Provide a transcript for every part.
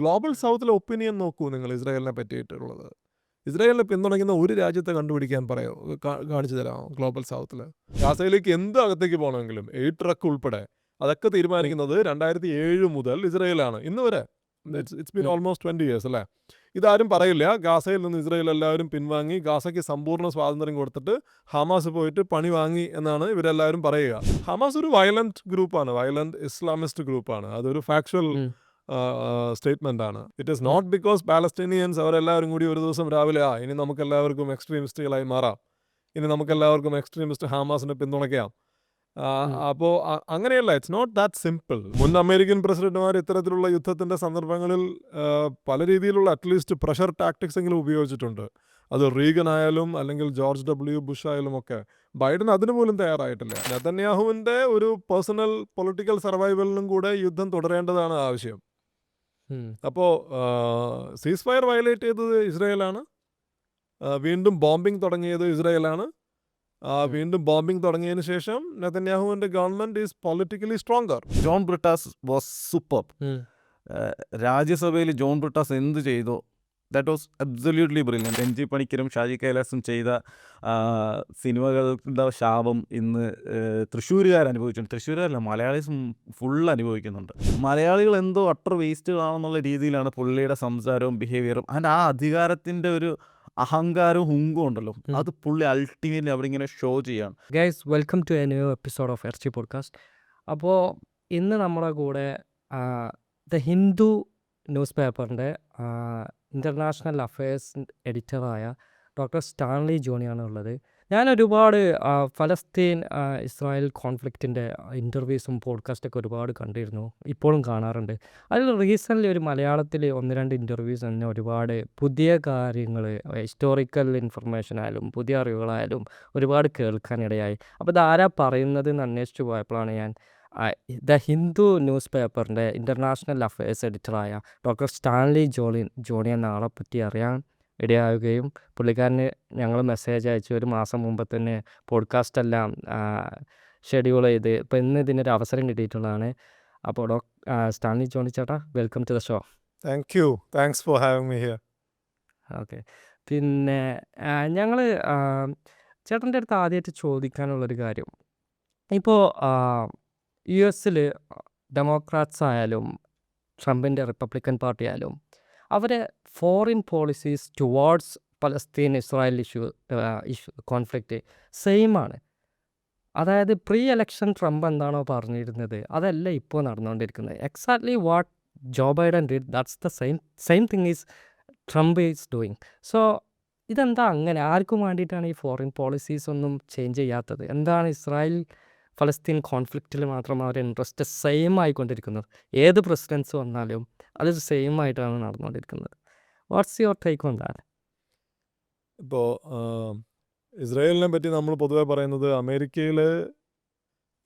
Global സൗത്തിലെ opinion നോക്കൂ നിങ്ങൾ ഇസ്രായേലിനെ പറ്റിയിട്ടുള്ളത്. ഇസ്രായേലിനെ പിന്തുണയ്ക്കുന്ന ഒരു രാജ്യത്തെ കണ്ടുപിടിക്കാൻ പറയോ, കാണിച്ചു തരാമോ ഗ്ലോബൽ സൗത്തിൽ? ഗാസയിലേക്ക് എന്ത് അകത്തേക്ക് പോകണമെങ്കിലും 8 ട്രക്ക് ഉൾപ്പെടെ അതൊക്കെ തീരുമാനിക്കുന്നത് 2007 മുതൽ ഇസ്രായേലാണ് ഇന്ന് വരെ. ഇറ്റ്സ് ബീൻ ഓൾമോസ്റ്റ് 20 years അല്ലേ? ഇതാരും പറയില്ല. ഗാസയിൽ നിന്ന് ഇസ്രായേൽ എല്ലാവരും പിൻവാങ്ങി ഗാസയ്ക്ക് സമ്പൂർണ്ണ സ്വാതന്ത്ര്യം കൊടുത്തിട്ട് ഹമാസ് പോയിട്ട് പണി വാങ്ങി എന്നാണ് ഇവരെല്ലാവരും പറയുക. ഹമാസ് ഒരു വയലന്റ് ഗ്രൂപ്പാണ്, വയലന്റ് ഇസ്ലാമിസ്റ്റ് ഗ്രൂപ്പാണ്. അതൊരു ഫാക്ച്വൽ സ്റ്റേറ്റ്മെന്റ് ആണ്. It is not because Palestinians അവരെല്ലാവരും കൂടി ഒരു ദിവസം രാവിലെ ഇനി നമുക്ക് എല്ലാവർക്കും എക്സ്ട്രീമിസ്റ്റുകളായി മാറാം, ഇനി നമുക്ക് എല്ലാവർക്കും എക്സ്ട്രീമിസ്റ്റ് ഹമാസിനെ പിന്തുണയ്ക്കാം. അപ്പോൾ അങ്ങനെയല്ല. It's not that simple. മുൻ അമേരിക്കൻ പ്രസിഡന്റുമാർ ഇത്തരത്തിലുള്ള യുദ്ധത്തിന്റെ സന്ദർഭങ്ങളിൽ പല രീതിയിലുള്ള അറ്റ്ലീസ്റ്റ് പ്രഷർ ടാക്ടിക്സ് എങ്കിലും ഉപയോഗിച്ചിട്ടുണ്ട്. അത് റീഗൻ ആയാലും അല്ലെങ്കിൽ ജോർജ് ഡബ്ല്യു ബുഷ് ആയാലും ഒക്കെ. ബൈഡൻ അതിനു പോലും തയ്യാറായിട്ടില്ല. നെതന്യാഹുവിന്റെ ഒരു പേഴ്സണൽ പൊളിറ്റിക്കൽ സർവൈവലിനും കൂടെ യുദ്ധം തുടരേണ്ടതാണ് ആവശ്യം. അപ്പോൾ സീസ് ഫയർ വയലേറ്റ് ചെയ്തത് ഇസ്രായേലാണ്. വീണ്ടും ബോംബിംഗ് തുടങ്ങിയത് ഇസ്രായേലാണ്. വീണ്ടും ബോംബിംഗ് തുടങ്ങിയതിന് ശേഷം നെതന്യാഹുവിന്റെ government is politically stronger. John Brittas was super. രാജ്യസഭയിൽ ജോൺ ബ്രിട്ടാസ് എന്ത് ചെയ്തോ that was absolutely brilliant. Renji പണിക്കരും ഷാജി കൈലാസും ചെയ്ത സിനിമകളുടെ ശാപം ഇന്ന് തൃശ്ശൂരുകാർ അനുഭവിച്ചിട്ടുണ്ട്. തൃശ്ശൂരല്ല, മലയാളീസ് ഫുൾ അനുഭവിക്കുന്നുണ്ട്. മലയാളികൾ എന്തോ അട്ടർ വേസ്റ്റുകളാണെന്നുള്ള രീതിയിലാണ് പുള്ളിയുടെ സംസാരവും ബിഹേവിയറും. ആൻഡ് ആ അധികാരത്തിൻ്റെ ഒരു അഹങ്കാരവും ഹുങ്കും ഉണ്ടല്ലോ, അത് പുള്ളി അൾട്ടിമേറ്റ്ലി അവിടെ ഇങ്ങനെ ഷോ ചെയ്യാണ്. Guys, welcome to a new episode of എർച്ചി പോഡ്കാസ്റ്റ്. അപ്പോൾ ഇന്ന് നമ്മുടെ കൂടെ ദ ഹിന്ദു ന്യൂസ് പേപ്പറിൻ്റെ ഇൻ്റർനാഷണൽ അഫയേഴ്സ് എഡിറ്ററായ ഡോക്ടർ സ്റ്റാൻലി ജോണിയാണ് ഉള്ളത്. ഞാൻ ഒരുപാട് ഫലസ്തീൻ ഇസ്രായേൽ കോൺഫ്ലിക്റ്റിൻ്റെ ഇൻ്റർവ്യൂസും പോഡ്കാസ്റ്റൊക്കെ ഒരുപാട് കണ്ടിരുന്നു, ഇപ്പോഴും കാണാറുണ്ട്. അതിൽ റീസെൻ്റ്ലി ഒരു മലയാളത്തിൽ 1-2 ഇൻ്റർവ്യൂസ് തന്നെ ഒരുപാട് പുതിയ കാര്യങ്ങൾ, ഹിസ്റ്റോറിക്കൽ ഇൻഫർമേഷൻ ആയാലും പുതിയ അറിവുകളായാലും ഒരുപാട് കേൾക്കാനിടയായി. അപ്പോൾ ഇതാരാ പറയുന്നത് എന്ന് അന്വേഷിച്ച് പോയപ്പോഴാണ് ഞാൻ ദ ഹിന്ദു ന്യൂസ് പേപ്പറിൻ്റെ ഇൻ്റർനാഷണൽ അഫയേഴ്സ് എഡിറ്ററായ ഡോക്ടർ സ്റ്റാൻലി ജോണി എന്ന ആളെ പറ്റി അറിയാൻ ഇടയാവുകയും പുള്ളിക്കാരന് ഞങ്ങൾ മെസ്സേജ് അയച്ചു. ഒരു മാസം മുമ്പ് തന്നെ പോഡ്കാസ്റ്റ് എല്ലാം ഷെഡ്യൂൾ ചെയ്ത് ഇപ്പോൾ ഇന്ന് ഇതിനൊരു അവസരം കിട്ടിയിട്ടുള്ളതാണ്. അപ്പോൾ സ്റ്റാൻലി ജോണി ചേട്ടാ, welcome to the show. Thank you, thanks for having me here. Okay, പിന്നെ ഞങ്ങൾ ചേട്ടൻ്റെ അടുത്ത് ആദ്യമായിട്ട് ചോദിക്കാനുള്ളൊരു കാര്യം, ഇപ്പോൾ US ഡെമോക്രാറ്റ്സ് ആയാലും ട്രംപിൻ്റെ റിപ്പബ്ലിക്കൻ പാർട്ടി ആയാലും അവരെ foreign policies towards Palestine Israel issue conflict same ആണ്. അതായത് പ്രീ എലക്ഷൻ ട്രംപ് എന്താണോ പറഞ്ഞിരുന്നത് അതല്ല ഇപ്പോൾ നടന്നുകൊണ്ടിരിക്കുന്നത്. Exactly what Joe Biden did, that's the same thing is Trump is doing. So ഇതെന്താ അങ്ങനെ? ആർക്കും വേണ്ടിയിട്ടാണ് ഈ ഫോറിൻ പോളിസീസ് ഒന്നും ചേഞ്ച് ചെയ്യാത്തത്? എന്താണ് ഇസ്രായേൽ ഫലസ്തീൻ കോൺഫ്ലിക്റ്റിൽ മാത്രം അവരുടെ ഇൻട്രസ്റ്റ് സെയിം ആയിക്കൊണ്ടിരിക്കുന്നത്? ഏത് പ്രസിഡൻസ് വന്നാലും അത് സെയിം ആയിട്ടാണ് നടന്നുകൊണ്ടിരിക്കുന്നത്. What's your take on that? ഇപ്പോൾ ഇസ്രായേലിനെ പറ്റി നമ്മൾ പൊതുവെ പറയുന്നത് അമേരിക്കയിൽ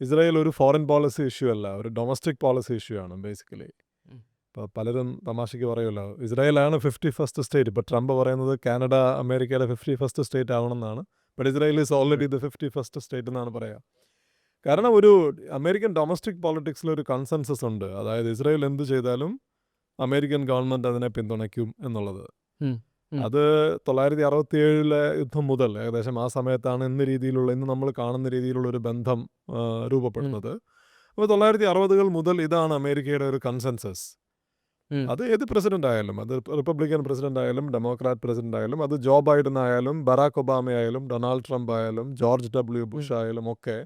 ഇസ്രായേൽ ഒരു ഫോറിൻ പോളിസി ഇഷ്യൂ അല്ല, ഒരു ഡൊമസ്റ്റിക് പോളിസി ഇഷ്യൂ ആണ് ബേസിക്കലി. ഇപ്പോൾ പലരും തമാശയ്ക്ക് പറയുമല്ലോ, ഇസ്രായേലാണ് 51st സ്റ്റേറ്റ്. ഇപ്പോൾ ട്രംപ് പറയുന്നത് കാനഡ അമേരിക്കയുടെ 51st സ്റ്റേറ്റ് ആവണമെന്നാണ്. But Israel is already the 51st state എന്നാണ് പറയുക. കാരണം ഒരു അമേരിക്കൻ ഡൊമസ്റ്റിക് പോളിറ്റിക്സിൽ ഒരു കൺസെൻസസ് ഉണ്ട്. അതായത് ഇസ്രായേൽ എന്ത് ചെയ്താലും അമേരിക്കൻ ഗവൺമെൻറ് അതിനെ പിന്തുണയ്ക്കും എന്നുള്ളത്. അത് 1967 യുദ്ധം മുതൽ ഏകദേശം ആ സമയത്താണ് ഇന്ന് നമ്മൾ കാണുന്ന രീതിയിലുള്ള ഒരു ബന്ധം രൂപപ്പെടുന്നത്. അപ്പോൾ 1960-കൾ മുതൽ ഇതാണ് അമേരിക്കയുടെ ഒരു കൺസെൻസസ്. അത് ഏത് പ്രസിഡന്റ് ആയാലും, അത് റിപ്പബ്ലിക്കൻ പ്രസിഡന്റ് ആയാലും ഡെമോക്രാറ്റ് പ്രസിഡന്റ് ആയാലും, അത് ജോ ബൈഡൻ ആയാലും ബറാക് ഒബാമ ആയാലും ഡൊണാൾഡ് ട്രംപ് ആയാലും ജോർജ് ഡബ്ല്യു ബുഷ് ആയാലും ഒക്കെ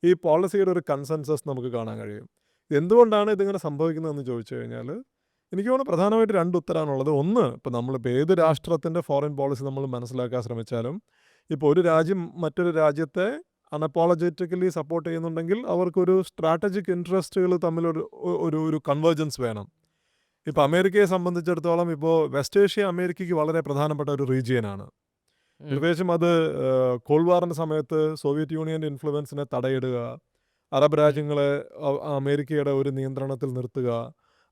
ഈ പോളിസിയുടെ ഒരു കൺസെൻസസ് നമുക്ക് കാണാൻ കഴിയും. എന്തുകൊണ്ടാണ് ഇതിങ്ങനെ സംഭവിക്കുന്നതെന്ന് ചോദിച്ചു കഴിഞ്ഞാൽ എനിക്ക് തോന്നുന്നു പ്രധാനമായിട്ട് 2 ഉത്തരമാണുള്ളത്. ഒന്ന്, ഇപ്പോൾ നമ്മളിപ്പോൾ ഏത് രാഷ്ട്രത്തിൻ്റെ ഫോറിൻ പോളിസി നമ്മൾ മനസ്സിലാക്കാൻ ശ്രമിച്ചാലും ഇപ്പോൾ ഒരു രാജ്യം മറ്റൊരു രാജ്യത്തെ അൺഅപ്പോളജറ്റിക്കലി സപ്പോർട്ട് ചെയ്യുന്നുണ്ടെങ്കിൽ അവർക്കൊരു സ്ട്രാറ്റജിക് ഇൻട്രസ്റ്റുകൾ തമ്മിലൊരു ഒരു കൺവേർജൻസ് വേണം. ഇപ്പോൾ അമേരിക്കയെ സംബന്ധിച്ചിടത്തോളം ഇപ്പോൾ വെസ്റ്റ് ഏഷ്യ അമേരിക്കയ്ക്ക് വളരെ പ്രധാനപ്പെട്ട ഒരു റീജിയനാണ്. പ്രത്യേകിച്ചും അത് കോൾഡ് വാറിൻ്റെ സമയത്ത് സോവിയറ്റ് യൂണിയൻ്റെ ഇൻഫ്ലുവൻസിനെ തടയിടുക, അറബ് രാജ്യങ്ങളെ അമേരിക്കയുടെ ഒരു നിയന്ത്രണത്തിൽ നിർത്തുക.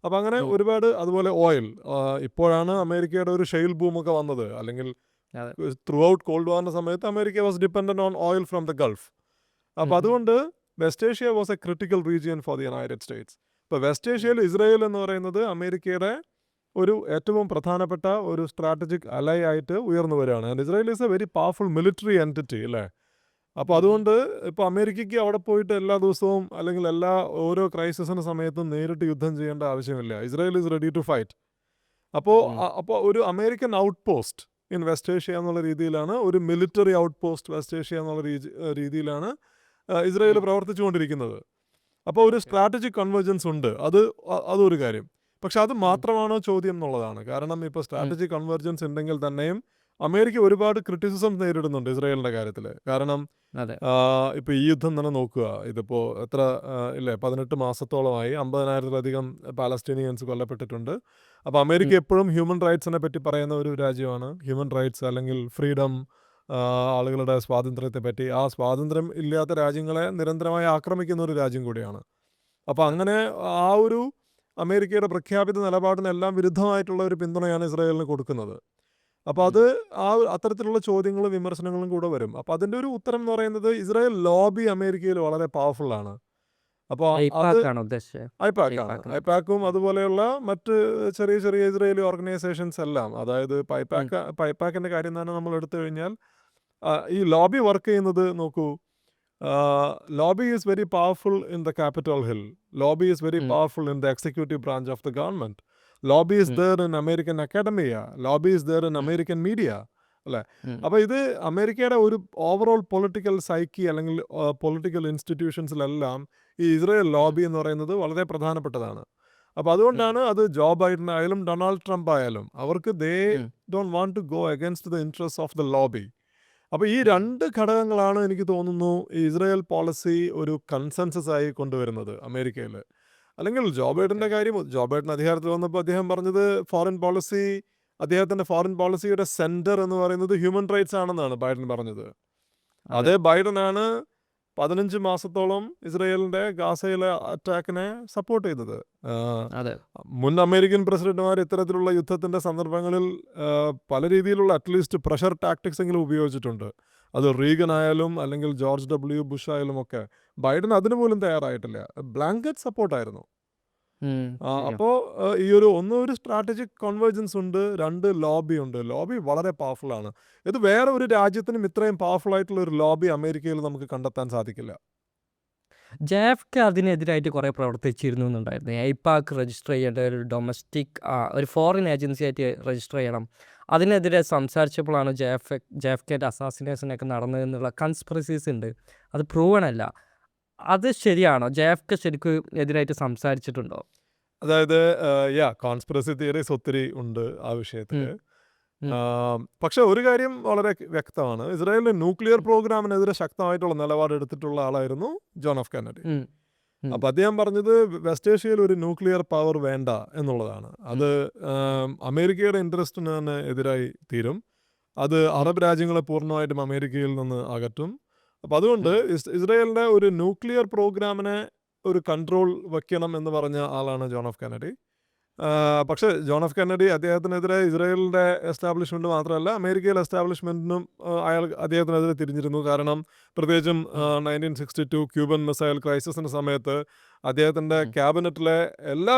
അപ്പോൾ അങ്ങനെ ഒരുപാട്, അതുപോലെ ഓയിൽ, ഇപ്പോഴാണ് അമേരിക്കയുടെ ഒരു ഷെയിൽ ബൂമൊക്കെ വന്നത്. അല്ലെങ്കിൽ ത്രൂ ഔട്ട് കോൾഡ് വാറിൻ്റെ സമയത്ത് America was dependent on oil from the Gulf. അപ്പോൾ അതുകൊണ്ട് west Asia was A critical region for the United States. ഇപ്പോൾ വെസ്റ്റ് ഏഷ്യയിൽ ഇസ്രായേൽ എന്ന് പറയുന്നത് അമേരിക്കയുടെ ഒരു ഏറ്റവും പ്രധാനപ്പെട്ട ഒരു സ്ട്രാറ്റജിക് അലൈ ആയിട്ട് ഉയർന്നു വരികയാണ്. And Israel is A very powerful military entity അല്ലേ? അപ്പോൾ അതുകൊണ്ട് ഇപ്പോൾ അമേരിക്കയ്ക്ക് അവിടെ പോയിട്ട് എല്ലാ ദിവസവും അല്ലെങ്കിൽ ഓരോ ക്രൈസിസിന് സമയത്തും നേരിട്ട് യുദ്ധം ചെയ്യേണ്ട ആവശ്യമില്ല. Israel is ready to fight. അപ്പോൾ അപ്പോൾ ഒരു American outpost in West Asia എന്നുള്ള രീതിയിലാണ്, ഒരു military outpost West Asia എന്നുള്ള രീതിയിലാണ് ഇസ്രായേൽ പ്രവർത്തിച്ചുകൊണ്ടിരിക്കുന്നത്. അപ്പോൾ ഒരു സ്ട്രാറ്റജിക് കൺവേർജൻസ് ഉണ്ട്. അതൊരു കാര്യം. പക്ഷെ അത് മാത്രമാണോ ചോദ്യം എന്നുള്ളതാണ്. കാരണം ഇപ്പോൾ സ്ട്രാറ്റജിക് കൺവേർജൻസ് ഉണ്ടെങ്കിൽ തന്നെയും അമേരിക്ക ഒരുപാട് ക്രിറ്റിസിസം നേരിടുന്നുണ്ട് ഇസ്രായേലിൻ്റെ കാര്യത്തിൽ. കാരണം ഇപ്പോൾ ഈ യുദ്ധം തന്നെ നോക്കുക, ഇതിപ്പോൾ എത്ര 18 മാസത്തോളമായി 50,000-ലധികം പാലസ്തീനിയൻസ് കൊല്ലപ്പെട്ടിട്ടുണ്ട്. അപ്പോൾ അമേരിക്ക എപ്പോഴും ഹ്യൂമൻ റൈറ്റ്സിനെ പറ്റി പറയുന്ന ഒരു രാജ്യമാണ്. ഹ്യൂമൻ റൈറ്റ്സ് അല്ലെങ്കിൽ ഫ്രീഡം, ആളുകളുടെ സ്വാതന്ത്ര്യത്തെ പറ്റി, ആ സ്വാതന്ത്ര്യം ഇല്ലാത്ത രാജ്യങ്ങളെ നിരന്തരമായി ആക്രമിക്കുന്ന ഒരു രാജ്യം കൂടിയാണ്. അപ്പോൾ അങ്ങനെ ആ ഒരു അമേരിക്കയുടെ പ്രഖ്യാപിത നിലപാടിനെല്ലാം വിരുദ്ധമായിട്ടുള്ള ഒരു പിന്തുണയാണ് ഇസ്രായേലിന് കൊടുക്കുന്നത്. അപ്പോൾ അത് അത്തരത്തിലുള്ള ചോദ്യങ്ങളും വിമർശനങ്ങളും കൂടെ വരും. അപ്പോൾ അതിൻ്റെ ഒരു ഉത്തരം എന്ന് പറയുന്നത് ഇസ്രായേൽ ലോബി അമേരിക്കയിൽ വളരെ പവർഫുള്ളാണ്. അപ്പോൾ അത് ഐപാക്കും അതുപോലെയുള്ള മറ്റ് ചെറിയ ചെറിയ ഇസ്രായേലി ഓർഗനൈസേഷൻസ് എല്ലാം, അതായത് ഐപാക്കിൻ്റെ കാര്യം തന്നെ നമ്മൾ എടുത്തു കഴിഞ്ഞാൽ ഈ ലോബി വർക്ക് ചെയ്യുന്നത് നോക്കൂ. Lobby is very powerful in the Capitol Hill. Lobby is very powerful in the executive branch of the government. Lobby is there in American academia. Lobby is there in American media. അല്ലേ? അപ്പോൾ ഇത് അമേരിക്കയുടെ ഒരു overall political psyche അല്ലെങ്കിൽ political ഇൻസ്റ്റിറ്റ്യൂഷൻസിലെല്ലാം ഈ Israel lobby എന്ന് പറയുന്നത് വളരെ പ്രധാനപ്പെട്ടതാണ്. അപ്പോൾ അതുകൊണ്ടാണ് അത് ജോ ബൈഡൻ ആയാലും ഡൊണാൾഡ് ട്രംപ് ആയാലും അവർക്ക് they don't want to go against the interest of the lobby. അപ്പോൾ ഈ രണ്ട് ഘടകങ്ങളാണ് എനിക്ക് തോന്നുന്നു ഈ ഇസ്രായേൽ പോളിസി ഒരു കൺസെൻസസ് ആയി കൊണ്ടുവരുന്നത് അമേരിക്കയിൽ. അല്ലെങ്കിൽ ജോ ബൈഡൻ അധികാരത്തിൽ വന്നപ്പോൾ അദ്ദേഹം പറഞ്ഞത് അദ്ദേഹത്തിൻ്റെ ഫോറിൻ പോളിസിയുടെ സെൻറ്റർ എന്ന് പറയുന്നത് ഹ്യൂമൻ റൈറ്റ്സ് ആണെന്നാണ് ബൈഡൻ പറഞ്ഞത്. അതേ ബൈഡനാണ് 15 മാസത്തോളം ഇസ്രായേലിൻ്റെ ഗാസയിലെ അറ്റാക്കിനെ സപ്പോർട്ട് ചെയ്തത്. മുൻ അമേരിക്കൻ പ്രസിഡന്റുമാർ ഇത്തരത്തിലുള്ള യുദ്ധത്തിൻ്റെ സന്ദർഭങ്ങളിൽ പല രീതിയിലുള്ള അറ്റ്ലീസ്റ്റ് പ്രഷർ ടാക്ടിക്സ് എങ്കിലും ഉപയോഗിച്ചിട്ടുണ്ട്. അത് റീഗൻ ആയാലും അല്ലെങ്കിൽ ജോർജ് W. ബുഷ് ആയാലും ഒക്കെ. ബൈഡൻ അതിന് പോലും തയ്യാറായിട്ടില്ല. ബ്ലാങ്കറ്റ് സപ്പോർട്ടായിരുന്നു. അപ്പോൾ ഈ ഒരു സ്ട്രാറ്റജിക് കൺവേർജൻസ് ഉണ്ട്, രണ്ട് ലോബി ഉണ്ട്. ലോബി വളരെ പവർഫുൾ ആണ്. ഇത് വേറെ ഒരു രാജ്യത്തിനും ഇത്രയും പവർഫുൾ ആയിട്ടുള്ള ഒരു ലോബി അമേരിക്കയിൽ നമുക്ക് കണ്ടെത്താൻ സാധിക്കില്ല. JFK അതിനെതിരായിട്ട് കുറേ പ്രവർത്തിച്ചിരുന്നു എന്നുണ്ടായിരുന്നു. ഐപാക് രജിസ്റ്റർ ചെയ്യേണ്ട ഒരു ഡൊമസ്റ്റിക് ഒരു ഫോറിൻ ഏജൻസി ആയിട്ട് രജിസ്റ്റർ ചെയ്യണം. അതിനെതിരെ സംസാരിച്ചപ്പോഴാണ് JFKയുടെ അസാസിനേഷനൊക്കെ നടന്നതെന്നുള്ള കൺസ്പിറസീസ് ഉണ്ട്. അത് പ്രൂവൺ അല്ല. അത് ശരിയാണോ? JFK ശരിക്കും എതിരായിട്ട് സംസാരിച്ചിട്ടുണ്ടോ? അതായത് കോൺസ്പിറസി തിയറീസ് ഒത്തിരി ഉണ്ട് ആ വിഷയത്തിൽ. പക്ഷെ ഒരു കാര്യം വളരെ വ്യക്തമാണ്, ഇസ്രായേലിന്റെ ന്യൂക്ലിയർ പ്രോഗ്രാമിനെതിരെ ശക്തമായിട്ടുള്ള നിലപാടെടുത്തിട്ടുള്ള ആളായിരുന്നു ജോൺ എഫ് കെന്നഡി. അപ്പം അദ്ദേഹം പറഞ്ഞത് വെസ്റ്റ് ഏഷ്യയിൽ ഒരു ന്യൂക്ലിയർ പവർ വേണ്ട എന്നുള്ളതാണ്. അത് അമേരിക്കയുടെ ഇൻട്രസ്റ്റിന് തന്നെ എതിരായി തീരും. അത് അറബ് രാജ്യങ്ങളെ പൂർണ്ണമായിട്ടും അമേരിക്കയിൽ നിന്ന് അകറ്റും. അപ്പം അതുകൊണ്ട് ഇസ്രായേലിൻ്റെ ഒരു ന്യൂക്ലിയർ പ്രോഗ്രാമിനെ ഒരു കൺട്രോൾ വയ്ക്കണം എന്ന് പറഞ്ഞ ആളാണ് ജോൺ എഫ് കെന്നഡി. പക്ഷേ ജോൺ എഫ് കെന്നഡി അദ്ദേഹത്തിനെതിരെ ഇസ്രായേലിൻ്റെ എസ്റ്റാബ്ലിഷ്മെൻറ്റ് മാത്രമല്ല അമേരിക്കയിലെ എസ്റ്റാബ്ലിഷ്മെൻറ്റിനും അദ്ദേഹത്തിനെതിരെ തിരിഞ്ഞിരുന്നു. കാരണം പ്രത്യേകിച്ചും 1962 ക്യൂബൻ മിസൈൽ ക്രൈസിസിൻ്റെ സമയത്ത് അദ്ദേഹത്തിൻ്റെ ക്യാബിനറ്റിലെ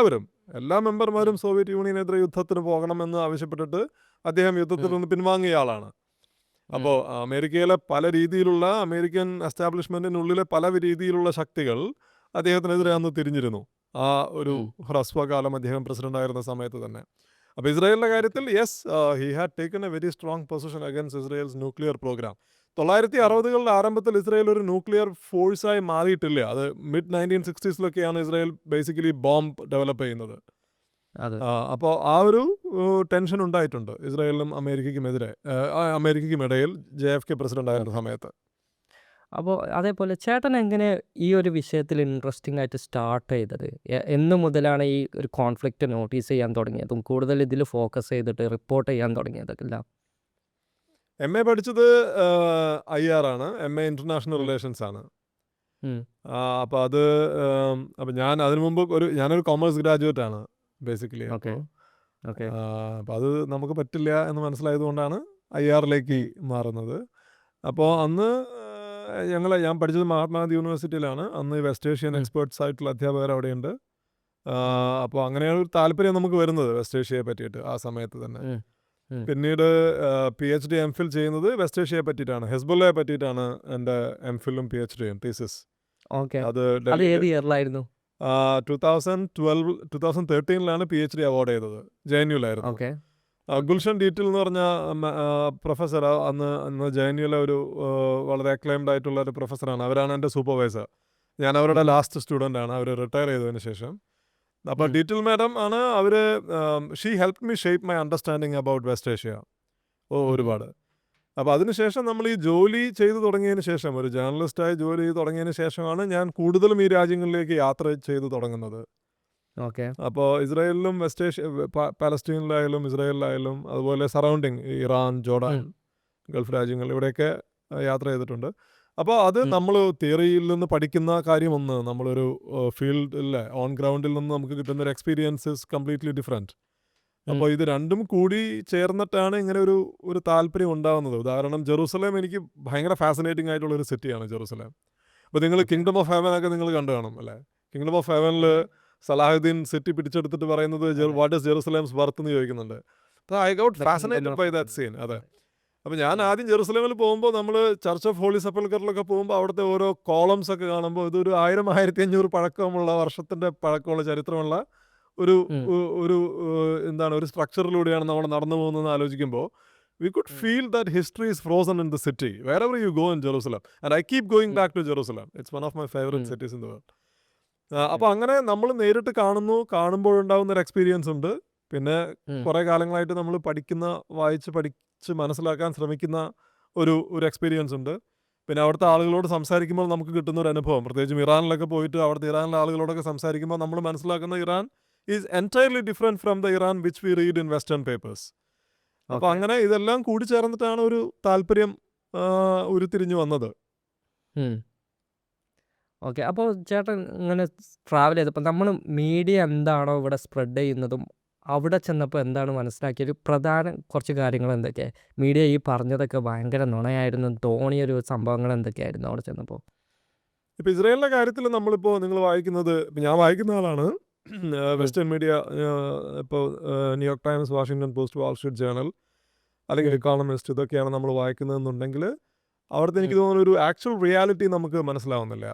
എല്ലാ മെമ്പർമാരും സോവിയറ്റ് യൂണിയനെതിരെ യുദ്ധത്തിന് പോകണമെന്ന് ആവശ്യപ്പെട്ടിട്ട് അദ്ദേഹം യുദ്ധത്തിൽ നിന്ന് പിൻവാങ്ങിയ ആളാണ്. അപ്പോൾ അമേരിക്കയിലെ പല രീതിയിലുള്ള അമേരിക്കൻ എസ്റ്റാബ്ലിഷ്മെൻറ്റിനുള്ളിലെ പല രീതിയിലുള്ള ശക്തികൾ അദ്ദേഹത്തിനെതിരെ അന്ന് തിരിഞ്ഞിരുന്നു. ആ ഒരു ഹ്രസ്വകാലം അദ്ദേഹം പ്രസിഡന്റ് ആയിരുന്ന സമയത്ത് തന്നെ. അപ്പോൾ ഇസ്രായേലിൻ്റെ കാര്യത്തിൽ he had taken a very strong position against Israel's nuclear programme. 1960കളുടെ ആരംഭത്തിൽ ഇസ്രായേൽ ഒരു ന്യൂക്ലിയർ ഫോഴ്സായി മാറിയിട്ടില്ല. അത് mid 1960s Israel basically bomb develop ചെയ്യുന്നത്. അപ്പോൾ ആ ഒരു ടെൻഷൻ ഉണ്ടായിട്ടുണ്ട് ഇസ്രായേലിനും അമേരിക്കയ്ക്കും ഇടയിൽ JFK പ്രസിഡന്റ് ആയിരുന്ന സമയത്ത്. അപ്പോൾ അതേപോലെ ചേട്ടൻ എങ്ങനെ ഈ ഒരു വിഷയത്തിൽ ഇൻട്രസ്റ്റിംഗ് ആയിട്ട് സ്റ്റാർട്ട് ചെയ്തത്? എന്ന് മുതലാണ് ഈ ഒരു കോൺഫ്ലിക്റ്റ് നോട്ടീസ് ചെയ്യാൻ തുടങ്ങിയതും കൂടുതൽ ഇതിൽ ഫോക്കസ് ചെയ്തിട്ട് റിപ്പോർട്ട് ചെയ്യാൻ തുടങ്ങിയതൊക്കെ? MA പഠിച്ചത് IR ആണ്, MA ഇന്റർനാഷണൽ റിലേഷൻസ് ആണ്. അപ്പോൾ അപ്പോൾ ഞാൻ അതിനു മുമ്പ് ഞാനൊരു കോമേഴ്സ് ഗ്രാജുവേറ്റ് ആണ് ബേസിക്കലി. അപ്പോൾ അത് നമുക്ക് പറ്റില്ല എന്ന് മനസ്സിലായതുകൊണ്ടാണ് IRലേക്ക് മാറുന്നത്. അപ്പോൾ അന്ന് ഞാൻ പഠിച്ചത് മഹാത്മാഗാന്ധി യൂണിവേഴ്സിറ്റിയിലാണ്. അന്ന് വെസ്റ്റ് ഏഷ്യൻ എക്സ്പേർട്സ് ആയിട്ടുള്ള അധ്യാപകർ അവിടെയുണ്ട്. അപ്പോൾ അങ്ങനെയാണ് ഒരു താല്പര്യം നമുക്ക് വരുന്നത് വെസ്റ്റ് ഏഷ്യയെ പറ്റിയിട്ട് ആ സമയത്ത് തന്നെ. ഉം. ഉം. പിന്നീട് PhD MPhil ചെയ്യുന്നത് വെസ്റ്റ് ഏഷ്യയെ പറ്റിയിട്ടാണ്, ഹെസ്ബുള്ളയെ പറ്റിയിട്ടാണ് എൻ്റെ MPhilഉം PhDയും തീസിസ്. ഓക്കെ. അത് അത് ഏത് ഇയറിലായിരുന്നു? 2013 PhD അവാർഡ് ചെയ്തത് JNUലായിരുന്നു. ഓക്കെ. ഗുൽഷൻ ഡീറ്റിൽ എന്ന് പറഞ്ഞ പ്രൊഫസർ അന്ന് JNUലെ ഒരു വളരെ അക്ലൈംഡ് ആയിട്ടുള്ള ഒരു പ്രൊഫസറാണ്. അവരാണ് എൻ്റെ സൂപ്പർവൈസർ. ഞാൻ അവരുടെ ലാസ്റ്റ് സ്റ്റുഡൻ്റ് ആണ്, അവർ റിട്ടയർ ചെയ്തതിന് ശേഷം. അപ്പോൾ ഡീറ്റിൽ മാഡം ആണ് അവർ, she help me shape my understanding about West Asia ഒരുപാട്. അപ്പോൾ അതിനുശേഷം നമ്മൾ ഈ ജോലി ചെയ്തു തുടങ്ങിയതിന് ശേഷം, ഒരു ജേർണലിസ്റ്റായി ജോലി ചെയ്ത് തുടങ്ങിയതിന് ശേഷമാണ് ഞാൻ കൂടുതലും ഈ രാജ്യങ്ങളിലേക്ക് യാത്ര ചെയ്തു തുടങ്ങുന്നത്. ഓക്കെ. അപ്പോൾ ഇസ്രായേലിലും വെസ്റ്റ് ഏഷ്യ, പാലസ്തീനിലായാലും ഇസ്രായേലിലായാലും അതുപോലെ സറൗണ്ടിങ് ഇറാൻ, ജോർഡാൻ, ഗൾഫ് രാജ്യങ്ങൾ, ഇവിടെയൊക്കെ യാത്ര ചെയ്തിട്ടുണ്ട്. അപ്പോൾ അത് നമ്മൾ തിയറിയിൽ നിന്ന് പഠിക്കുന്ന കാര്യമൊന്ന്, നമ്മളൊരു ഫീൽഡിൽ ഓൺ ഗ്രൗണ്ടിൽ നിന്ന് നമുക്ക് കിട്ടുന്ന ഒരു എക്സ്പീരിയൻസ് ഇസ് കംപ്ലീറ്റ്ലി ഡിഫറെൻറ്റ്. അപ്പോൾ ഇത് രണ്ടും കൂടി ചേർന്നിട്ടാണ് ഇങ്ങനെ ഒരു താല്പര്യം ഉണ്ടാകുന്നത്. ഉദാഹരണം, ജെറൂസലേം എനിക്ക് ഭയങ്കര ഫാസിനേറ്റിംഗ് ആയിട്ടുള്ളൊരു സിറ്റിയാണ് ജെറൂസലേം. അപ്പോൾ നിങ്ങൾ കിങ്ഡം ഓഫ് ഹെവൻ ഒക്കെ നിങ്ങൾ കണ്ടു കാണും അല്ലേ? കിങ്ഡം ഓഫ് ഹെവനിൽ സലാഹുദ്ദീൻ സിറ്റി പിടിച്ചെടുത്തിട്ട് പറയുന്നത് വാട്ട് ഇസ് ജെറൂസലേംസ് വർത്ത് എന്ന് ചോദിക്കുന്നുണ്ട്. അപ്പോൾ I got fascinated by that scene. അതെ. അപ്പോൾ ഞാൻ ആദ്യം ജെറൂസലേമിൽ പോകുമ്പോൾ, നമ്മൾ ചർച്ച് ഓഫ് ഹോളി സെപ്പൽക്കറിലൊക്കെ പോകുമ്പോൾ അവിടുത്തെ ഓരോ കോളംസ് ഒക്കെ കാണുമ്പോൾ ഇതൊരു 1000-1500 പഴക്കമുള്ള, വർഷത്തിൻ്റെ പഴക്കമുള്ള, ചരിത്രമുള്ള ഒരു എന്താണ്, ഒരു സ്ട്രക്ചറിലൂടെയാണ് നമ്മൾ നടന്നു പോകുന്നതെന്ന് ആലോചിക്കുമ്പോൾ we could feel that history is frozen in the city wherever you go in Jerusalem, and I keep going back to Jerusalem. It's one of my favorite cities in the world. അപ്പോൾ അങ്ങനെ നമ്മൾ നേരിട്ട് കാണുമ്പോഴുണ്ടാകുന്ന ഒരു experience ഉണ്ട്. പിന്നെ കുറേ കാലങ്ങളായിട്ട് നമ്മൾ പഠിച്ച് മനസ്സിലാക്കാൻ ശ്രമിക്കുന്ന ഒരു എക്സ്പീരിയൻസ് ഉണ്ട്. പിന്നെ അവിടുത്തെ ആളുകളോട് സംസാരിക്കുമ്പോൾ നമുക്ക് കിട്ടുന്ന ഒരു അനുഭവം, പ്രത്യേകിച്ചും ഇറാനിലൊക്കെ പോയിട്ട് അവിടുത്തെ ഇറാനിലെ ആളുകളോടൊക്കെ സംസാരിക്കുമ്പോൾ നമ്മൾ മനസ്സിലാക്കുന്ന Iran is entirely different from the Iran which we read in western papers. അപ്പോൾ അങ്ങനെ ഇതെല്ലാം കൂടി ചേർന്നിട്ടാണ് ഒരു താല്പര്യം ഉരുത്തിരിഞ്ഞു വന്നത്. ഓക്കെ. അപ്പോൾ ചേട്ടൻ ഇങ്ങനെ ട്രാവൽ ചെയ്തപ്പോൾ നമ്മൾ മീഡിയ എന്താണോ ഇവിടെ സ്പ്രെഡ് ചെയ്യുന്നതും അവിടെ ചെന്നപ്പോൾ എന്താണ് മനസ്സിലാക്കിയത്? പ്രധാന കുറച്ച് കാര്യങ്ങൾ എന്തൊക്കെയാണ്? മീഡിയ ഈ പറഞ്ഞതൊക്കെ ഭയങ്കര നുണയായിരുന്നു തോന്നിയൊരു സംഭവങ്ങൾ എന്തൊക്കെയായിരുന്നു അവിടെ ചെന്നപ്പോൾ? ഇപ്പോൾ ഇസ്രായേലിൻ്റെ കാര്യത്തിൽ നമ്മളിപ്പോൾ നിങ്ങൾ വായിക്കുന്നത്, ഇപ്പം ഞാൻ വായിക്കുന്ന ആളാണ്, വെസ്റ്റേൺ മീഡിയ, ഇപ്പോൾ New York times, Washington post, Wall Street journal, അല്ലെങ്കിൽ ഇക്കോണമിസ്റ്റ്, ഇതൊക്കെയാണ് നമ്മൾ വായിക്കുന്നതെന്നുണ്ടെങ്കിൽ അവിടുത്തെ എനിക്ക് തോന്നുന്ന ഒരു ആക്ച്വൽ റിയാലിറ്റി നമുക്ക് മനസ്സിലാവുന്നില്ല.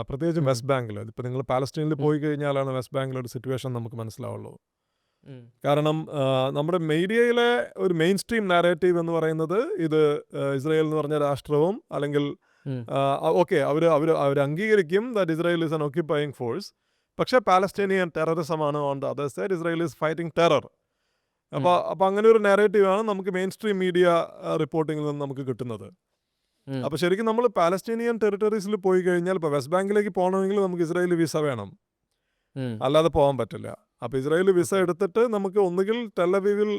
പ്രത്യേകിച്ചും വെസ്റ്റ് ബാങ്കിൽ. ഇപ്പോൾ നിങ്ങൾ പാലസ്തീനിൽ പോയി കഴിഞ്ഞാലാണ് വെസ്റ്റ് ബാങ്കിലൊരു സിറ്റുവേഷൻ നമുക്ക് മനസ്സിലാവുള്ളൂ. കാരണം നമ്മുടെ മീഡിയയിലെ ഒരു മെയിൻ സ്ട്രീം നാരേറ്റീവ് എന്ന് പറയുന്നത് ഇത് ഇസ്രായേൽ എന്ന് പറഞ്ഞ രാഷ്ട്രവും, അല്ലെങ്കിൽ ഓക്കെ അവർ അംഗീകരിക്കും that Israel is an occupying force, പക്ഷേ പാലസ്തീനിയൻ ടെററിസമാണ് on the other side, Israel is fighting terror. അപ്പോൾ അങ്ങനെ ഒരു നാരേറ്റീവാണ് നമുക്ക് മെയിൻ സ്ട്രീം മീഡിയ റിപ്പോർട്ടിങ്ങിൽ നിന്ന് നമുക്ക് കിട്ടുന്നത്. അപ്പോൾ ശരിക്കും നമ്മൾ പാലസ്തീനിയൻ ടെറിട്ടറീസിൽ പോയി കഴിഞ്ഞാൽ, ഇപ്പോൾ വെസ്റ്റ് ബാങ്കിലേക്ക് പോകണമെങ്കിൽ നമുക്ക് ഇസ്രായേൽ വിസ വേണം, അല്ലാതെ പോകാൻ പറ്റില്ല. അപ്പോൾ ഇസ്രായേൽ വിസ എടുത്തിട്ട് നമുക്ക് ഒന്നുകിൽ ടെലവീവിൽ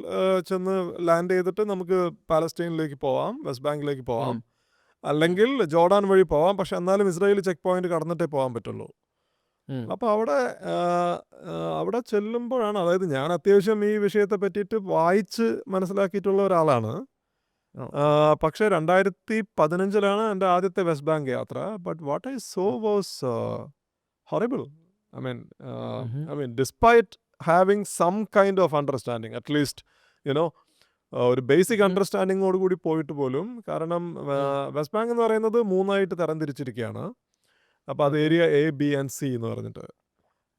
ചെന്ന് ലാൻഡ് ചെയ്തിട്ട് നമുക്ക് പാലസ്തീനിലേക്ക് പോവാം, വെസ്റ്റ് ബാങ്കിലേക്ക് പോവാം, അല്ലെങ്കിൽ ജോർഡാൻ വഴി പോവാം. പക്ഷെ എന്നാലും ഇസ്രായേൽ ചെക്ക് പോയിന്റ് കടന്നിട്ടേ പോകാൻ പറ്റുള്ളൂ. അപ്പോൾ അവിടെ ചെല്ലുമ്പോഴാണ്, അതായത് ഞാൻ അത്യാവശ്യം ഈ വിഷയത്തെ പറ്റിയിട്ട് വായിച്ച് മനസ്സിലാക്കിയിട്ടുള്ള ഒരാളാണ്. പക്ഷേ 2015 എൻ്റെ ആദ്യത്തെ വെസ്റ്റ് ബാങ്ക് യാത്ര. But what I so was horrible. I mean, despite having some kind of understanding, at least, ഒരു ബേസിക് അണ്ടർസ്റ്റാൻഡിങ്ങോട് കൂടി പോയിട്ട് പോലും, കാരണം വെസ്റ്റ് ബാങ്ക് എന്ന് പറയുന്നത് 3 തരംതിരിച്ചിരിക്കുകയാണ്. അപ്പോൾ അത് area A, B and C എന്ന് പറഞ്ഞിട്ട്.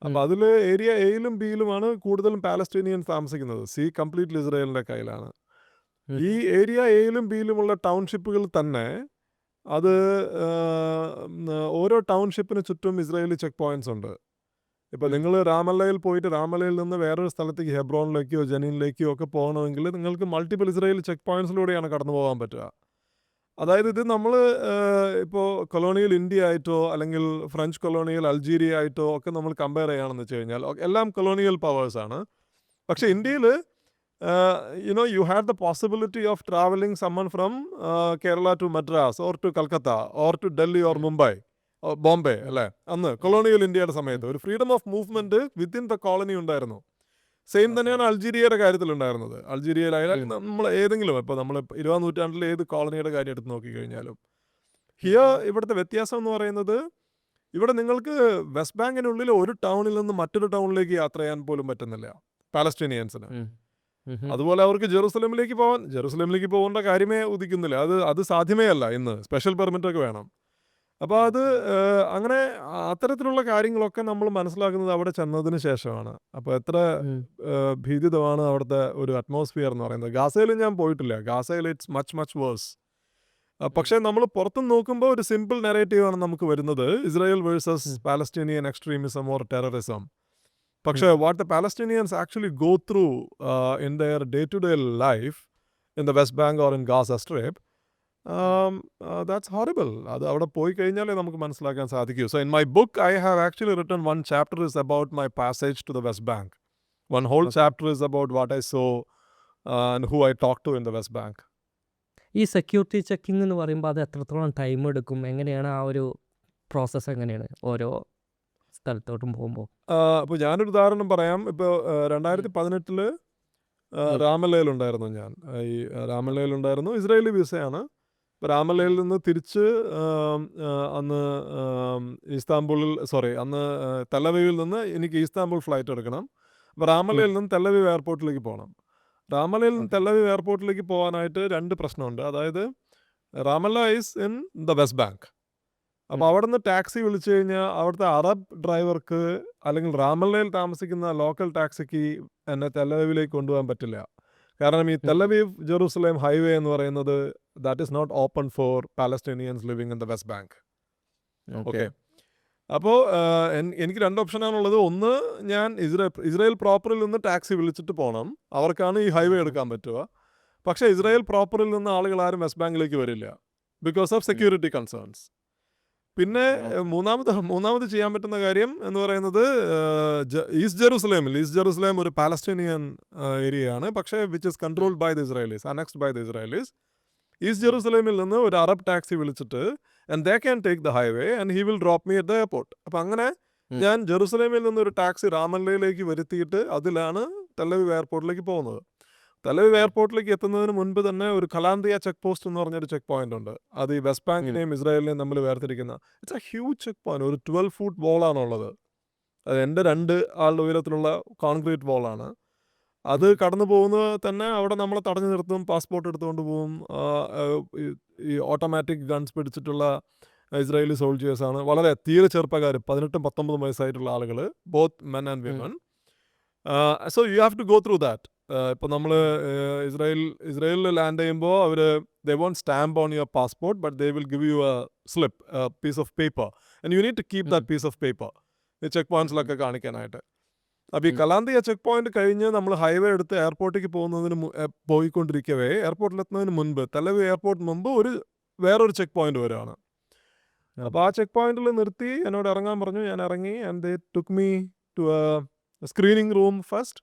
അപ്പോൾ അതിൽ ഏരിയ എയിലും ബിയിലുമാണ് കൂടുതലും പാലസ്തീനിയൻസ് താമസിക്കുന്നത്. സി കംപ്ലീറ്റ്ലി ഇസ്രായേലിൻ്റെ കയ്യിലാണ്. ഈ ഏരിയ എയിലും ബിയിലുമുള്ള ടൗൺഷിപ്പുകൾ തന്നെ, അത് ഓരോ ടൗൺഷിപ്പിന് ചുറ്റും ഇസ്രായേലി ചെക്ക് പോയിന്റ്സ് ഉണ്ട്. ഇപ്പോൾ നിങ്ങൾ രാമല്ലയിൽ പോയിട്ട് രാമല്ലയിൽ നിന്ന് വേറൊരു സ്ഥലത്തേക്ക് ഹെബ്രോണിലേക്കോ ജനീനിലേക്കോ ഒക്കെ പോകണമെങ്കിൽ നിങ്ങൾക്ക് മൾട്ടിപ്പിൾ ഇസ്രായേൽ ചെക്ക് പോയിന്റ്സിലൂടെയാണ് കടന്നു പോകാൻ പറ്റുക. അതായത് ഇത് നമ്മൾ ഇപ്പോൾ കൊളോണിയൽ ഇന്ത്യ ആയിട്ടോ അല്ലെങ്കിൽ ഫ്രഞ്ച് കൊളോണിയൽ അൾജീരിയ ആയിട്ടോ ഒക്കെ നമ്മൾ കമ്പയർ ചെയ്യുകയാണെന്ന് വെച്ച് കഴിഞ്ഞാൽ എല്ലാം കൊളോണിയൽ പവേഴ്സാണ്. പക്ഷേ ഇന്ത്യയിൽ you had the possibility of traveling someone from Kerala to Madras or to Calcutta or to Delhi or Mumbai or Bombay, അല്ലേ? അന്ന് കൊളോണിയൽ ഇന്ത്യയുടെ സമയത്ത് ഒരു freedom of movement within the colony ഉണ്ടായിരുന്നു. സെയിം തന്നെയാണ് അൾജീരിയയുടെ കാര്യത്തിലുണ്ടായിരുന്നത്. അൾജീരിയയിലായാലും നമ്മൾ ഏതെങ്കിലും, ഇപ്പോൾ നമ്മൾ 20ാം നൂറ്റാണ്ടിൽ ഏത് കോളനിയുടെ കാര്യം എടുത്ത് നോക്കിക്കഴിഞ്ഞാലും, ഇവിടുത്തെ വ്യത്യാസം എന്ന് പറയുന്നത്, ഇവിടെ നിങ്ങൾക്ക് വെസ്റ്റ് ബാങ്കിനുള്ളിൽ ഒരു ടൗണിൽ നിന്ന് മറ്റൊരു ടൗണിലേക്ക് യാത്ര ചെയ്യാൻ പോലും പറ്റുന്നില്ല പാലസ്തീനിയൻസിന്. അതുപോലെ അവർക്ക് ജെറുസലേമിലേക്ക് പോകേണ്ട കാര്യമേ ഉദിക്കുന്നില്ല. അത് സാധ്യമേ അല്ല ഇന്ന്. സ്പെഷ്യൽ പെർമിറ്റൊക്കെ വേണം. അപ്പോൾ അത് അങ്ങനെ അത്തരത്തിലുള്ള കാര്യങ്ങളൊക്കെ നമ്മൾ മനസ്സിലാക്കുന്നത് അവിടെ ചെന്നതിന് ശേഷമാണ്. അപ്പോൾ എത്ര ഭീതിതമാണ് അവിടുത്തെ ഒരു അറ്റ്മോസ്ഫിയർ എന്ന് പറയുന്നത്. ഗാസയിൽ ഞാൻ പോയിട്ടില്ല. ഗാസയിൽ ഇറ്റ്സ് മച്ച് വേഴ്സ്. പക്ഷേ നമ്മൾ പുറത്തുനിന്ന് നോക്കുമ്പോൾ ഒരു സിമ്പിൾ നെറേറ്റീവാണ് നമുക്ക് വരുന്നത്, Israel versus Palestinian extremism or terrorism. പക്ഷേ what the Palestinians actually go through in their day to day life in the West Bank or in Gaza Strip, that's horrible. അത് അവിടെ പോയി കഴിഞ്ഞാലേ നമുക്ക് മനസ്സിലാക്കാൻ സാധിക്കൂ. So in my book I have actually written one chapter is about my passage to the West Bank. One whole chapter is about what I saw and who I talk to in the West Bank. ഈ security checking എന്ന് പറയുമ്പോൾ അത് എത്രത്തോളം time എടുക്കും? എങ്ങനെയാണ് ആ ഒരു process? എങ്ങനെയാണ് ഓരോ സ്ഥലത്തോട്ടും പോകുമ്പോൾ? അപ്പോൾ ഞാനൊരു ഉദാഹരണം പറയാം. ഇപ്പോൾ 2018 രാമല്ലയിലുണ്ടായിരുന്നു ഞാൻ. ഈ രാമല്ലയിലുണ്ടായിരുന്നു. ഇസ്രായേലി വിസയാണ്. ഇപ്പോൾ രാമല്ലയിൽ നിന്ന് തിരിച്ച് അന്ന് അന്ന് തെല്ലവീവിൽ നിന്ന് എനിക്ക് ഈസ്താംബുൾ ഫ്ലൈറ്റ് എടുക്കണം. അപ്പോൾ രാമല്ലയിൽ നിന്ന് തെല്ലവീവ് എയർപോർട്ടിലേക്ക് പോകണം. രാമല്ലയിൽ നിന്ന് തെല്ലവീവ് എയർപോർട്ടിലേക്ക് പോകാനായിട്ട് 2 പ്രശ്നമുണ്ട്. അതായത് Ramallah is in the West Bank. അപ്പോൾ അവിടെ നിന്ന് ടാക്സി വിളിച്ചു കഴിഞ്ഞാൽ അവിടുത്തെ അറബ് ഡ്രൈവർക്ക് അല്ലെങ്കിൽ രാമല്ലയിൽ താമസിക്കുന്ന ലോക്കൽ ടാക്സിക്ക് എന്നെ തെല്ലവീവിലേക്ക് കൊണ്ടുപോകാൻ പറ്റില്ല. കാരണം ഈ തെല്ലവീവ് ജെറൂസലേം ഹൈവേ എന്ന് പറയുന്നത് that is not open for Palestinians living in the West Bank. Okay. അപ്പോൾ എനിക്ക് 2 ഓപ്ഷനാണുള്ളത്. ഒന്ന്, ഞാൻ ഇസ്രായേൽ പ്രോപ്പറിൽ നിന്ന് ടാക്സി വിളിച്ചിട്ട് പോകണം. അവർക്കാണ് ഈ ഹൈവേ എടുക്കാൻ പറ്റുക. പക്ഷേ ഇസ്രായേൽ പ്രോപ്പറിൽ നിന്ന് ആളുകൾ ആരും വെസ്റ്റ് ബാങ്കിലേക്ക് വരില്ല ബിക്കോസ് ഓഫ് സെക്യൂരിറ്റി കൺസേൺസ്. പിന്നെ മൂന്നാമത് ചെയ്യാൻ പറ്റുന്ന കാര്യം എന്ന് പറയുന്നത് ഈസ്റ്റ് ജെറൂസലേം ഒരു പാലസ്തീനിയൻ ഏരിയയാണ്. പക്ഷേ which is controlled by the Israelis, annexed by the Israelis. East ജെറൂസലേമിൽ നിന്ന് ഒരു അറബ് ടാക്സി വിളിച്ചിട്ട് and they can take the highway and he will drop me at the airport. അപ്പം അങ്ങനെ ഞാൻ ജെറൂസലേമിൽ നിന്ന് ഒരു ടാക്സി രാമല്ലയിലേക്ക് വരുത്തിയിട്ട് അതിലാണ് തെല്ലവീവ് എയർപോർട്ടിലേക്ക് പോകുന്നത്. തെല്ലവീവ് എയർപോർട്ടിലേക്ക് എത്തുന്നതിന് മുൻപ് തന്നെ ഒരു കലാന്തിയ ചെക്ക് പോസ്റ്റ് എന്ന് പറഞ്ഞൊരു ചെക്ക് പോയിന്റ് ഉണ്ട്. അത് ഈ വെസ്റ്റ് ബാങ്കിനെയും ഇസ്രായേലിനെയും തമ്മിൽ വേർതിരിക്കുന്ന it's A huge check point. ഒരു 12 ഫൂട്ട് വോളാണുള്ളത്. അത് എൻ്റെ 2 ആളുടെ ഉയരത്തിലുള്ള കോൺക്രീറ്റ് വോളാണ്. അത് കടന്നു പോകുന്നത് തന്നെ അവിടെ നമ്മളെ തടഞ്ഞു നിർത്തും, പാസ്പോർട്ട് എടുത്തുകൊണ്ട് പോകും. ഈ ഓട്ടോമാറ്റിക് ഗൺസ് പിടിച്ചിട്ടുള്ള ഇസ്രായേലി സോൾജിയേഴ്സാണ്. വളരെ തീരെ ചെറുപ്പക്കാർ, 18-19 വയസ്സായിട്ടുള്ള ആളുകൾ, both men and women. So you have to go through that. ഇപ്പോൾ നമ്മൾ ഇസ്രായേലിൽ ലാൻഡ് ചെയ്യുമ്പോൾ അവർ they won't stamp on your passport, but they will give you a slip, piece of paper, and you need to keep that piece of paper ഈ check പോയിന്റ്സിലൊക്കെ കാണിക്കാനായിട്ട്. അപ്പോൾ ഈ കലാന്തിയ ചെക്ക് പോയിന്റ് കഴിഞ്ഞ് നമ്മൾ ഹൈവേ എടുത്ത് എയർപോർട്ടിലേക്ക് പോയിക്കൊണ്ടിരിക്കവേ എയർപോർട്ടിലെത്തുന്നതിന് മുൻപ്, തെല്ലവീവ് എയർപോർട്ടിന് മുമ്പ് വേറൊരു ചെക്ക് പോയിന്റ് വരുവാണ്. അപ്പോൾ ആ ചെക്ക് പോയിന്റിൽ നിർത്തി എന്നോട് ഇറങ്ങാൻ പറഞ്ഞു. ഞാൻ ഇറങ്ങി. And they took me to a screening room first.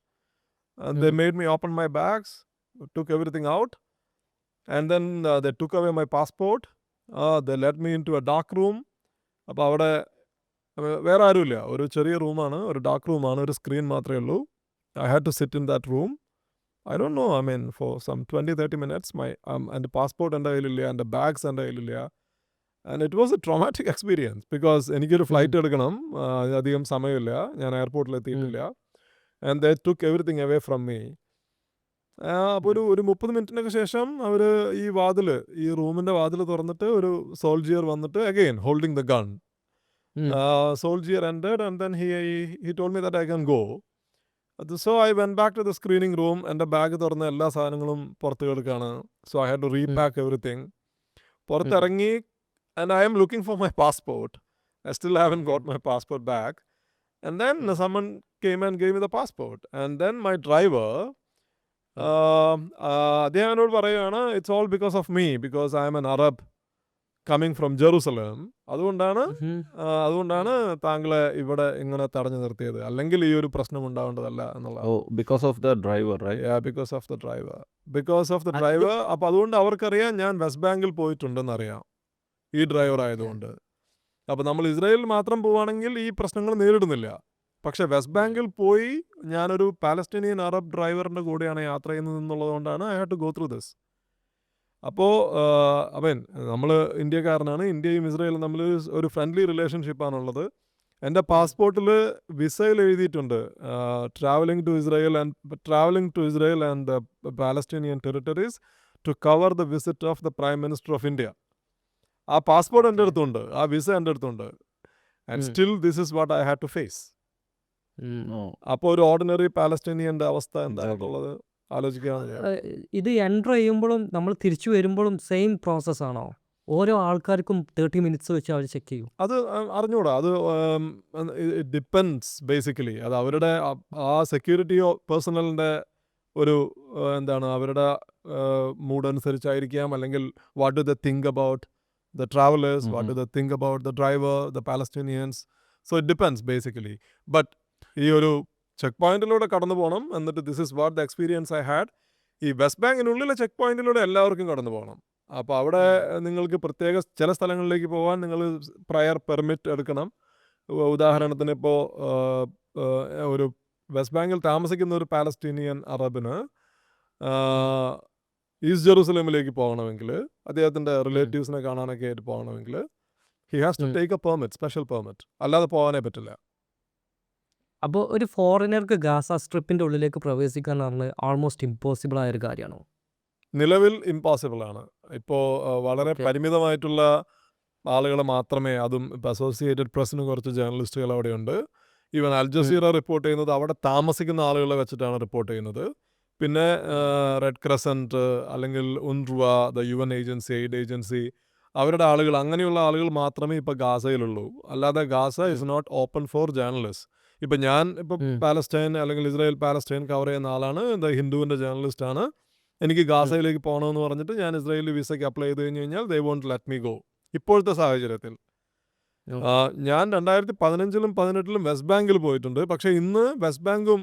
They made me open my bags, took everything out, and then they took away my passport. They led me into a dark room. അപ്പോൾ അവിടെ വേറെ ആരുമില്ല. ഒരു ചെറിയ റൂമാണ്, ഒരു dark റൂമാണ്, ഒരു സ്ക്രീൻ മാത്രമേ ഉള്ളൂ. I had to sit in that room. I don't know, I mean, for some 20-30 minutes. എൻ്റെ പാസ്പോർട്ട് എൻ്റെ കയ്യിലില്ല, എൻ്റെ ബാഗ്സ് എൻ്റെ കയ്യിലില്ല. And it was A traumatic experience because എനിക്കൊരു ഫ്ലൈറ്റ് എടുക്കണം. അധികം സമയമില്ല, ഞാൻ എയർപോർട്ടിൽ എത്തിയിട്ടില്ല. And they took everything away from me. അപ്പോൾ ഒരു 30 മിനിറ്റിനൊക്കെ ശേഷം അവർ ഈ റൂമിൻ്റെ വാതിൽ തുറന്നിട്ട് ഒരു സോൾജിയർ വന്നിട്ട് again holding the gun. Soldier ended, and then he told me that I can go. So I went back to the screening room. എൻ്റെ ബാഗ് തുറന്ന് എല്ലാ സാധനങ്ങളും പുറത്ത് കിടക്കുകയാണ്. So I had to repack everything. പുറത്തിറങ്ങി, and I am looking for my passport. I still haven't got my passport back. And then someone came and gave me the passport. And then my driver, അദ്ദേഹം എന്നോട് പറയുകയാണ്, it's all because of me, because I am an Arab coming from Jerusalem. അതുകൊണ്ടാണ് താങ്കളെ ഇവിടെ ഇങ്ങനെ തടഞ്ഞു നിർത്തിയത്. അല്ലെങ്കിൽ ഈ ഒരു പ്രശ്നം ഉണ്ടാവേണ്ടതല്ല എന്നുള്ളത്. because of the driver, right? Yeah, because of the driver. അപ്പോൾ അതുകൊണ്ട് അവർക്കറിയാം ഞാൻ വെസ്റ്റ് ബാങ്കിൽ പോയിട്ടുണ്ടെന്ന് അറിയാം, ഈ ഡ്രൈവർ ആയതുകൊണ്ട്. അപ്പോൾ നമ്മൾ ഇസ്രായേലിൽ മാത്രം പോവുകയാണെങ്കിൽ ഈ പ്രശ്നങ്ങൾ നേരിടുന്നില്ല. പക്ഷേ വെസ്റ്റ് ബാങ്കിൽ പോയി ഞാനൊരു പാലസ്തീനിയൻ അറബ് ഡ്രൈവറിൻ്റെ കൂടെയാണ് യാത്ര ചെയ്യുന്നത് എന്നുള്ളതുകൊണ്ടാണ് I had to go through this. അപ്പോൾ നമ്മൾ ഇന്ത്യക്കാരനാണ്. ഇന്ത്യയും ഇസ്രായേലും തമ്മിൽ ഒരു ഫ്രണ്ട്ലി റിലേഷൻഷിപ്പാണുള്ളത്. എൻ്റെ പാസ്പോർട്ടിൽ വിസയിൽ എഴുതിയിട്ടുണ്ട് travelling to Israel and the Palestinian territories to cover the visit of the prime minister of India. ആ പാസ്പോർട്ട് എൻ്റെ അടുത്തുണ്ട്, ആ വിസ എൻ്റെ അടുത്തുണ്ട്. And still this is what I had to face. അപ്പോൾ ഒരു ഓർഡിനറി പാലസ്റ്റീനിയൻ്റെ അവസ്ഥ എന്താണെന്നുള്ളത് ആലോചിക്കുകയാണ്. ഇത് എൻ്റർ ചെയ്യുമ്പോഴും നമ്മൾ തിരിച്ചു വരുമ്പോഴും സെയിം പ്രോസസ്സാണോ? ഓരോ ആൾക്കാർക്കും 30 മിനിറ്റ്സ് വെച്ച് അവർ ചെക്ക് ചെയ്യും? അത് അറിഞ്ഞൂടാ. അത് ഡിപ്പെൻഡ്സ് ബേസിക്കലി. അത് അവരുടെ ആ സെക്യൂരിറ്റി പേഴ്സണലിൻ്റെ ഒരു അവരുടെ മൂഡ് അനുസരിച്ചായിരിക്കാം. അല്ലെങ്കിൽ what do the think about the travellers, what do the think about the driver, the Palestinians. So it depends basically. But ഈ ഒരു ചെക്ക് പോയിന്റിലൂടെ കടന്നു പോകണം. എന്നിട്ട് this is what the experience I had. ഈ വെസ്റ്റ് ബാങ്കിനുള്ളിലെ ചെക്ക് പോയിന്റിലൂടെ എല്ലാവർക്കും കടന്നു പോകണം. അപ്പോൾ അവിടെ നിങ്ങൾക്ക് പ്രത്യേക ചില സ്ഥലങ്ങളിലേക്ക് പോകാൻ നിങ്ങൾ പ്രയർ പെർമിറ്റ് എടുക്കണം. ഉദാഹരണത്തിന് ഇപ്പോൾ ഒരു വെസ്റ്റ് ബാങ്കിൽ താമസിക്കുന്ന ഒരു പാലസ്റ്റീനിയൻ അറബിന് ഈസ്റ്റ് ജെറൂസലേമിലേക്ക് പോകണമെങ്കിൽ, അദ്ദേഹത്തിൻ്റെ റിലേറ്റീവ്സിനെ കാണാനൊക്കെ ആയിട്ട് പോകണമെങ്കിൽ he has to take a permit, special permit. അല്ലാതെ പോകാനേ പറ്റില്ല. അപ്പോൾ ഒരു ഫോറിനർക്ക് ഗാസ സ്ട്രിപ്പിൻ്റെ ഉള്ളിലേക്ക് പ്രവേശിക്കാൻ പറഞ്ഞാൽ ആൾമോസ്റ്റ് ഇമ്പോസിബിൾ ആയൊരു കാര്യമാണോ? നിലവിൽ ഇമ്പോസിബിൾ ആണ്. ഇപ്പോൾ വളരെ പരിമിതമായിട്ടുള്ള ആളുകൾ മാത്രമേ, അതും ഇപ്പോൾ അസോസിയേറ്റഡ് പ്രസ്സിന് കുറച്ച് ജേർണലിസ്റ്റുകൾ അവിടെയുണ്ട്. ഈവൻ അൽ ജസീറ റിപ്പോർട്ട് ചെയ്യുന്നത് അവിടെ താമസിക്കുന്ന ആളുകളെ വെച്ചിട്ടാണ് റിപ്പോർട്ട് ചെയ്യുന്നത്. പിന്നെ റെഡ് ക്രസൻറ്റ് അല്ലെങ്കിൽ UNRWA, the UN agency, aid agency, അവരുടെ ആളുകൾ, അങ്ങനെയുള്ള ആളുകൾ മാത്രമേ ഇപ്പോൾ ഗാസയിലുള്ളൂ. അല്ലാതെ Gaza is not open for journalist. ഇപ്പം ഞാൻ പാലസ്റ്റൈൻ അല്ലെങ്കിൽ ഇസ്രായേൽ പാലസ്റ്റൈൻ കവർ ചെയ്യുന്ന ആളാണ്, ദ ഹിന്ദുവിൻ്റെ ജേർണലിസ്റ്റാണ്. എനിക്ക് ഗാസയിലേക്ക് പോകണമെന്ന് പറഞ്ഞിട്ട് ഞാൻ ഇസ്രായേലിൽ വിസയ്ക്ക് അപ്ലൈ ചെയ്ത് കഴിഞ്ഞ് കഴിഞ്ഞാൽ ദേ വോണ്ട് ലെറ്റ് മീ ഗോ. ഇപ്പോഴത്തെ സാഹചര്യത്തിൽ ഞാൻ 2015-ലും 2018-ലും വെസ്റ്റ് ബാങ്കിൽ പോയിട്ടുണ്ട്. പക്ഷേ ഇന്ന് വെസ്റ്റ് ബാങ്കും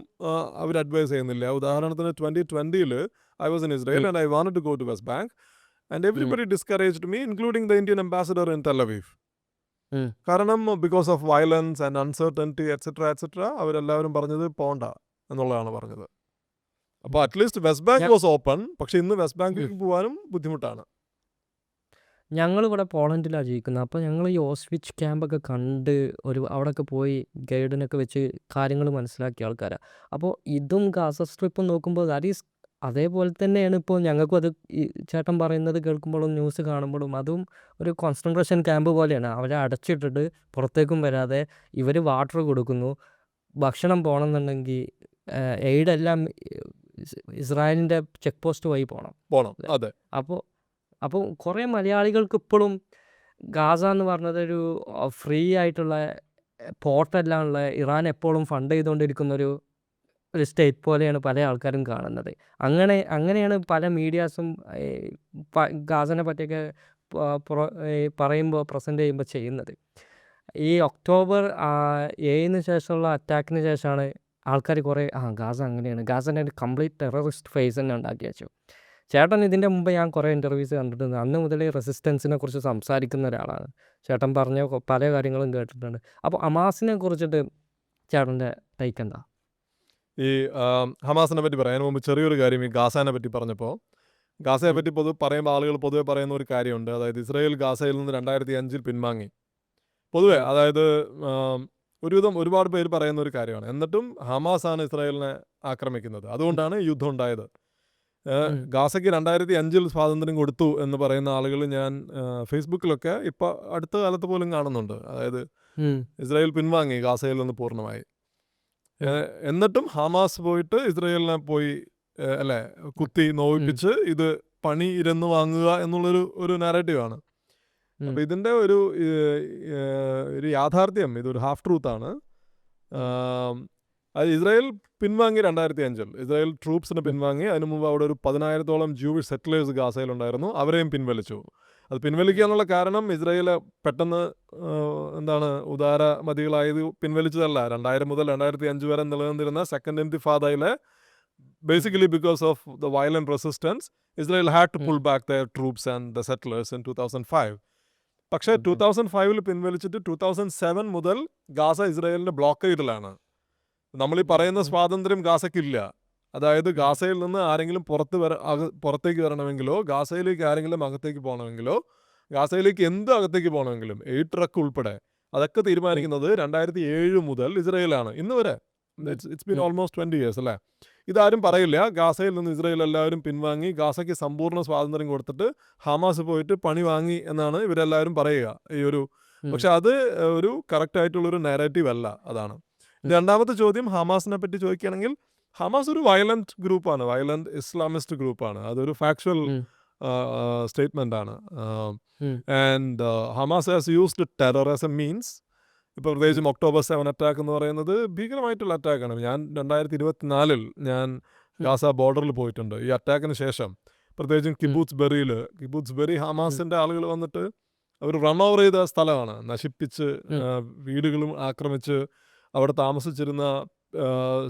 അവർ അഡ്വൈസ് ചെയ്യുന്നില്ല. ഉദാഹരണത്തിന് 2020-ൽ I was in Israel and I wanted to go to West Bank and everybody discouraged me, including the Indian ambassador in Tel Aviv. കാരണം because of violence and uncertainty etcetera അവരെല്ലാവരും പറഞ്ഞത് പോണ്ട എന്നുള്ളതാണ് പറഞ്ഞത്. അപ്പോൾ at least West Bank was open. പക്ഷേ ഇന്ന് west ബാങ്കിലേക്ക് പോകാനും ബുദ്ധിമുട്ടാണ്. ഞങ്ങളിവിടെ പോളണ്ടിലാണ് ജീവിക്കുന്നത്. അപ്പോൾ ഞങ്ങൾ ഈ ഓസ്വിച്ച് ക്യാമ്പൊക്കെ കണ്ട് അവിടെയൊക്കെ പോയി ഗൈഡിനൊക്കെ വെച്ച് കാര്യങ്ങൾ മനസ്സിലാക്കിയ ആൾക്കാരാണ്. അപ്പോൾ ഇതും ഗാസ സ്ട്രിപ്പും നോക്കുമ്പോൾ ദാറ്റ് ഈസ് അതേപോലെ തന്നെയാണ്. ഇപ്പോൾ ഞങ്ങൾക്കും അത് ഈ ചേട്ടൻ പറയുന്നത് കേൾക്കുമ്പോഴും ന്യൂസ് കാണുമ്പോഴും അതും ഒരു കോൺസെൻട്രേഷൻ ക്യാമ്പ് പോലെയാണ്. അവരെ അടച്ചിട്ടിട്ട് പുറത്തേക്കും വരാതെ ഇവർ വാട്ടർ കൊടുക്കുന്നു. ഭക്ഷണം പോകണമെന്നുണ്ടെങ്കിൽ എയ്ഡെല്ലാം ഇസ്രായേലിൻ്റെ ചെക്ക് പോസ്റ്റ് വഴി പോകണം. അതെ. അപ്പോൾ കുറേ മലയാളികൾക്ക് ഇപ്പോഴും ഗാസ എന്ന് പറഞ്ഞത് ഒരു ഫ്രീ ആയിട്ടുള്ള പോർട്ടെല്ലാം ഉള്ള, ഇറാൻ എപ്പോഴും ഫണ്ട് ചെയ്തുകൊണ്ടിരിക്കുന്ന ഒരു സ്റ്റേറ്റ് പോലെയാണ് പല ആൾക്കാരും കാണുന്നത്. അങ്ങനെയാണ് പല മീഡിയാസും ഗാസനെ പറ്റിയൊക്കെ പറയുമ്പോൾ പ്രസൻറ്റ് ചെയ്യുമ്പോൾ ചെയ്യുന്നത്. ഈ ഒക്ടോബർ 7-ന് ശേഷമുള്ള അറ്റാക്കിന് ശേഷമാണ് ആൾക്കാർ കുറേ ഗാസ അങ്ങനെയാണ്, ഗാസനെ ഒരു കംപ്ലീറ്റ് ടെററിസ്റ്റ് ഫേസ് തന്നെ ഉണ്ടാക്കി വെച്ചു. ചേട്ടൻ ഇതിൻ്റെ മുമ്പ് ഞാൻ കുറേ ഇൻ്റർവ്യൂസ് കണ്ടിട്ടുണ്ട്. അന്ന് മുതൽ റെസിസ്റ്റൻസിനെ കുറിച്ച് സംസാരിക്കുന്ന ഒരാളാണ്. ചേട്ടൻ പറഞ്ഞ പല കാര്യങ്ങളും കേട്ടിട്ടുണ്ട്. അപ്പോൾ ഹമാസിനെ കുറിച്ചിട്ട് ചേട്ടൻ്റെ ടേക്ക് എന്താ? ഈ ഹമാസിനെ പറ്റി പറയാൻ മുമ്പ് ചെറിയൊരു കാര്യം, ഈ ഗാസനെ പറ്റി പറഞ്ഞപ്പോൾ, ഗാസയെ പറ്റി പറയുമ്പോൾ ആളുകൾ പൊതുവെ പറയുന്ന ഒരു കാര്യമുണ്ട്. അതായത് ഇസ്രായേൽ ഗാസയിൽ നിന്ന് 2005-ൽ പിൻവാങ്ങി. പൊതുവെ അതായത് ഒരുപാട് പേര് പറയുന്ന ഒരു കാര്യമാണ്. എന്നിട്ടും ഹമാസാണ് ഇസ്രായേലിനെ ആക്രമിക്കുന്നത്. അതുകൊണ്ടാണ് യുദ്ധം ഉണ്ടായത്. ഗാസയ്ക്ക് 2005-ൽ സ്വാതന്ത്ര്യം കൊടുത്തു എന്ന് പറയുന്ന ആളുകൾ ഞാൻ ഫേസ്ബുക്കിലൊക്കെ ഇപ്പോൾ അടുത്ത കാലത്ത് പോലും കാണുന്നുണ്ട്. അതായത് ഇസ്രായേൽ പിൻവാങ്ങി ഗാസയിൽ നിന്ന് പൂർണ്ണമായി. എന്നിട്ടും ഹമാസ് പോയിട്ട് ഇസ്രായേലിനെ കുത്തി നോവിപ്പിച്ച് ഇത് പണി ഇരുന്ന് വാങ്ങുക എന്നുള്ളൊരു നാരേറ്റീവാണ്. അപ്പോൾ ഇതിൻ്റെ ഒരു യാഥാർത്ഥ്യം, ഇതൊരു ഹാഫ് ട്രൂത്താണ്. അത് ഇസ്രായേൽ പിൻവാങ്ങി 2005-ൽ ഇസ്രായേൽ ട്രൂപ്സിനെ പിൻവാങ്ങി. അതിനു മുമ്പ് അവിടെ ഒരു 10,000-ഓളം ജൂവിഷ് സെറ്റിലേഴ്സ് ഗാസയിലുണ്ടായിരുന്നു. അവരെയും പിൻവലിച്ചു. അത് പിൻവലിക്കുക എന്നുള്ള കാരണം ഇസ്രായേൽ പെട്ടെന്ന് ഉദാരമതികളായത് പിൻവലിച്ചതല്ല. 2000 മുതൽ 2005 വരെ നിലനിന്നിരുന്ന സെക്കൻഡ് ഇൻതിഫാദയിലെ basically because of the violent resistance Israel had to pull back their troops and the settlers in 2005. പക്ഷേ 2005-ൽ പിൻവലിച്ചിട്ട് 2007 മുതൽ ഗാസ ഇസ്രായേലിൻ്റെ ബ്ലോക്കേഡിലാണ്. നമ്മളീ പറയുന്ന സ്വാതന്ത്ര്യം ഗാസയ്ക്കില്ല. അതായത് ഗാസയിൽ നിന്ന് ആരെങ്കിലും പുറത്തേക്ക് വരണമെങ്കിലോ ഗാസയിലേക്ക് ആരെങ്കിലും അകത്തേക്ക് പോകണമെങ്കിലോ ഗാസയിലേക്ക് എന്ത് അകത്തേക്ക് പോകണമെങ്കിലും 8 ട്രക്ക് ഉൾപ്പെടെ അതൊക്കെ തീരുമാനിക്കുന്നത് 2007 മുതൽ ഇസ്രയേലാണ് ഇന്ന് വരെ. ഇറ്റ്സ് ബീൻ ഓൾമോസ്റ്റ് 20 years അല്ലേ. ഇതാരും പറയില്ല. ഗാസയിൽ നിന്ന് ഇസ്രയേൽ എല്ലാവരും പിൻവാങ്ങി ഗാസയ്ക്ക് സമ്പൂർണ്ണ സ്വാതന്ത്ര്യം കൊടുത്തിട്ട് ഹമാസ് പോയിട്ട് പണി വാങ്ങി എന്നാണ് ഇവരെല്ലാവരും പറയുക ഈ ഒരു. പക്ഷെ അത് ഒരു കറക്റ്റ് ആയിട്ടുള്ളൊരു നാരേറ്റീവ് അല്ല. അതാണ്. രണ്ടാമത്തെ ചോദ്യം ഹമാസിനെ പറ്റി ചോദിക്കുകയാണെങ്കിൽ ഹമാസ് ഒരു വയലന്റ് ഗ്രൂപ്പാണ്, വയലന്റ് ഇസ്ലാമിസ്റ്റ് ഗ്രൂപ്പാണ്. അതൊരു ഫാക്ച്വൽ സ്റ്റേറ്റ്മെന്റ് ആണ്. And Hamas has used terror as A means. ഇപ്പോൾ പ്രത്യേകിച്ചും October 7 അറ്റാക്ക് എന്ന് പറയുന്നത് ഭീകരമായിട്ടുള്ള അറ്റാക്കാണ്. ഞാൻ 2024 ഞാൻ ഗാസ ബോർഡറിൽ പോയിട്ടുണ്ട് ഈ അറ്റാക്കിന് ശേഷം. പ്രത്യേകിച്ചും കിബൂട്സ് ബെറി ഹമാസിൻ്റെ ആളുകൾ വന്നിട്ട് അവർ റൺ ഓവർ ചെയ്ത സ്ഥലമാണ്. നശിപ്പിച്ച് വീടുകളും ആക്രമിച്ച് അവിടെ താമസിച്ചിരുന്ന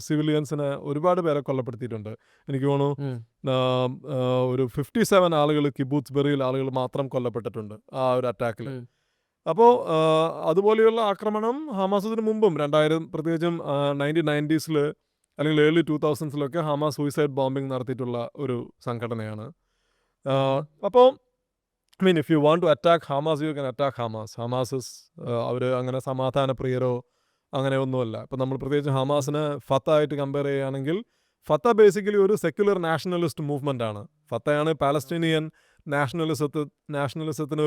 സിവിലിയൻസിനെ ഒരുപാട് പേരെ കൊല്ലപ്പെടുത്തിയിട്ടുണ്ട്. എനിക്ക് തോന്നുന്നു ഒരു 57 ആളുകൾ കിബൂട്സ് ബെറിയിൽ ആളുകൾ മാത്രം കൊല്ലപ്പെട്ടിട്ടുണ്ട് ആ ഒരു അറ്റാക്കിൽ. അപ്പോൾ അതുപോലെയുള്ള ആക്രമണം ഹമാസ് ഇതിനു മുമ്പും പ്രത്യേകിച്ചും 1990s അല്ലെങ്കിൽ early 2000s Hamas suicide bombing നടത്തിയിട്ടുള്ള ഒരു സംഘടനയാണ്. അപ്പോൾ if you want to attack Hamas, you can attack Hamas. Hamas അവർ അങ്ങനെ സമാധാന പ്രിയരോ അങ്ങനെ ഒന്നുമല്ല. ഇപ്പം നമ്മൾ പ്രത്യേകിച്ച് ഹമാസിനെ ഫത്ത ആയിട്ട് കമ്പയർ ചെയ്യുകയാണെങ്കിൽ ഫത്ത ബേസിക്കലി ഒരു സെക്യുലർ നാഷണലിസ്റ്റ് മൂവ്മെൻ്റ് ആണ്. ഫത്തയാണ് പാലസ്തീനിയൻ നാഷണലിസത്തിന്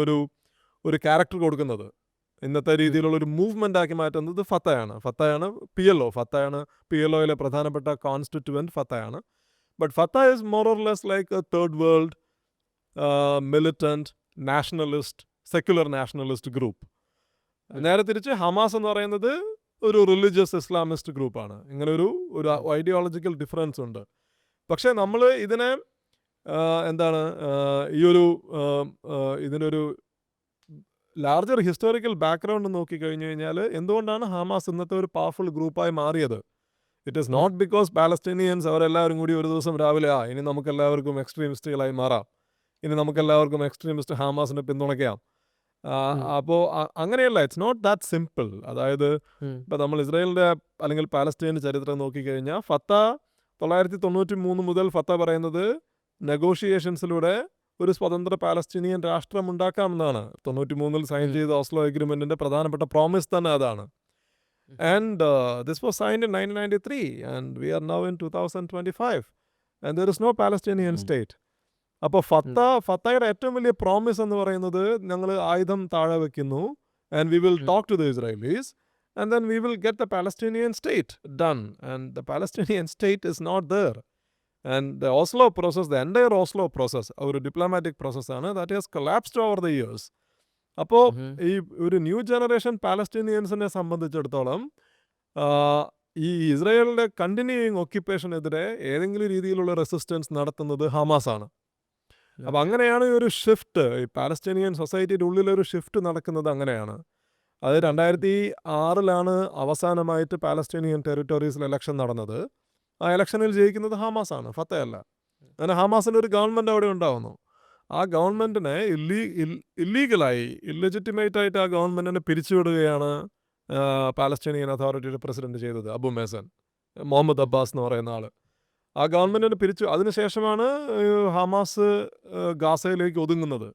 ഒരു ക്യാരക്ടർ കൊടുക്കുന്നത്. ഇന്നത്തെ രീതിയിലുള്ള ഒരു മൂവ്മെൻ്റ് ആക്കി മാറ്റുന്നത് ഫത്തയാണ്. ഫത്തയാണ് PLOയിലെ പ്രധാനപ്പെട്ട കോൺസ്റ്റിറ്റ്യുവൻറ്റ് ഫത്തയാണ്. But Fatah is more or less like a third world militant nationalist secular nationalist group. നേരെ തിരിച്ച് ഹമാസ് എന്ന് പറയുന്നത് ഒരു റിലീജിയസ് ഇസ്ലാമിസ്റ്റ് ഗ്രൂപ്പാണ്. ഇങ്ങനെ ഒരു ഐഡിയോളജിക്കൽ ഡിഫറൻസ് ഉണ്ട്. പക്ഷേ നമ്മൾ ഇതിനെ ഇതിനൊരു ലാർജർ ഹിസ്റ്റോറിക്കൽ ബാക്ക്ഗ്രൗണ്ട് നോക്കിക്കഴിഞ്ഞു കഴിഞ്ഞാൽ എന്തുകൊണ്ടാണ് ഹമാസ് ഇന്നത്തെ ഒരു പവർഫുൾ ഗ്രൂപ്പായി മാറിയത്? It is not because Palestinians അവരെല്ലാവരും കൂടി ഒരു ദിവസം രാവിലെ ഇനി നമുക്കെല്ലാവർക്കും എക്സ്ട്രീമിസ്റ്റുകളായി മാറാം, ഇനി നമുക്കെല്ലാവർക്കും എക്സ്ട്രീമിസ്റ്റ് ഹമാസിനെ പിന്തുണയ്ക്കാം. അപ്പോൾ അങ്ങനെയല്ല. It's not that simple. അതായത് ഇപ്പം നമ്മൾ ഇസ്രായേലിൻ്റെ അല്ലെങ്കിൽ പാലസ്തീൻ്റെ ചരിത്രം നോക്കിക്കഴിഞ്ഞാൽ ഫത്ത 1993 മുതൽ ഫത്ത പറയുന്നത് നെഗോഷിയേഷൻസിലൂടെ ഒരു സ്വതന്ത്ര പാലസ്തീനിയൻ രാഷ്ട്രം ഉണ്ടാക്കാമെന്നാണ്. 93 സൈൻ ചെയ്ത ഓസ്ലോ എഗ്രിമെൻറ്റിൻ്റെ പ്രധാനപ്പെട്ട പ്രോമിസ് തന്നെ അതാണ്. And this was signed in 1993 and we are now in 2025 and there is no Palestinian state. അപ്പോൾ ഫത്തയുടെ ഏറ്റവും വലിയ പ്രോമിസ് എന്ന് പറയുന്നത് ഞങ്ങൾ ആയുധം താഴെ വയ്ക്കുന്നു and we will talk to the Israelis and then we will get the Palestinian state done. And the Palestinian state is not there. And the Oslo process, the entire Oslo process, ഒരു diplomatic പ്രോസസ്സാണ്. That has collapsed over the years. അപ്പോൾ ഈ ഒരു new generation പാലസ്തീനിയൻസിനെ സംബന്ധിച്ചിടത്തോളം ഈ ഇസ്രായേലിൻ്റെ continuing ഒക്യുപ്പേഷനെതിരെ ഏതെങ്കിലും രീതിയിലുള്ള റെസിസ്റ്റൻസ് നടത്തുന്നത് ഹമാസാണ്. അപ്പോൾ അങ്ങനെയാണ് ഈ ഒരു ഷിഫ്റ്റ്, ഈ പാലസ്തീനിയൻ സൊസൈറ്റിയുടെ ഉള്ളിലൊരു ഷിഫ്റ്റ് നടക്കുന്നത് അങ്ങനെയാണ്. അത് 2006 അവസാനമായിട്ട് പാലസ്തീനിയൻ ടെറിട്ടറീസിൽ ഇലക്ഷൻ നടന്നത്. ആ ഇലക്ഷനിൽ ജയിക്കുന്നത് ഹമാസാണ്, ഫത്തയല്ല. അങ്ങനെ ഹമാസിൻ്റെ ഒരു ഗവൺമെൻറ് അവിടെ ഉണ്ടാവുന്നു. ആ ഗവൺമെൻറ്റിനെ ഇല്ലീഗലായി ഇല്ലെജിറ്റിമേറ്റായിട്ട് ആ ഗവൺമെൻറ്റിനെ പിരിച്ചുവിടുകയാണ് പാലസ്തീനിയൻ അതോറിറ്റിയുടെ പ്രസിഡന്റ് ചെയ്തത്. അബു മേസൻ, മുഹമ്മദ് അബ്ബാസ് എന്ന് പറയുന്ന ആൾ. ആ ഗവൺമെൻറ്റിനെ അതിനുശേഷമാണ് ഹമാസ് ഗാസയിലേക്ക് ഒതുങ്ങുന്നത്.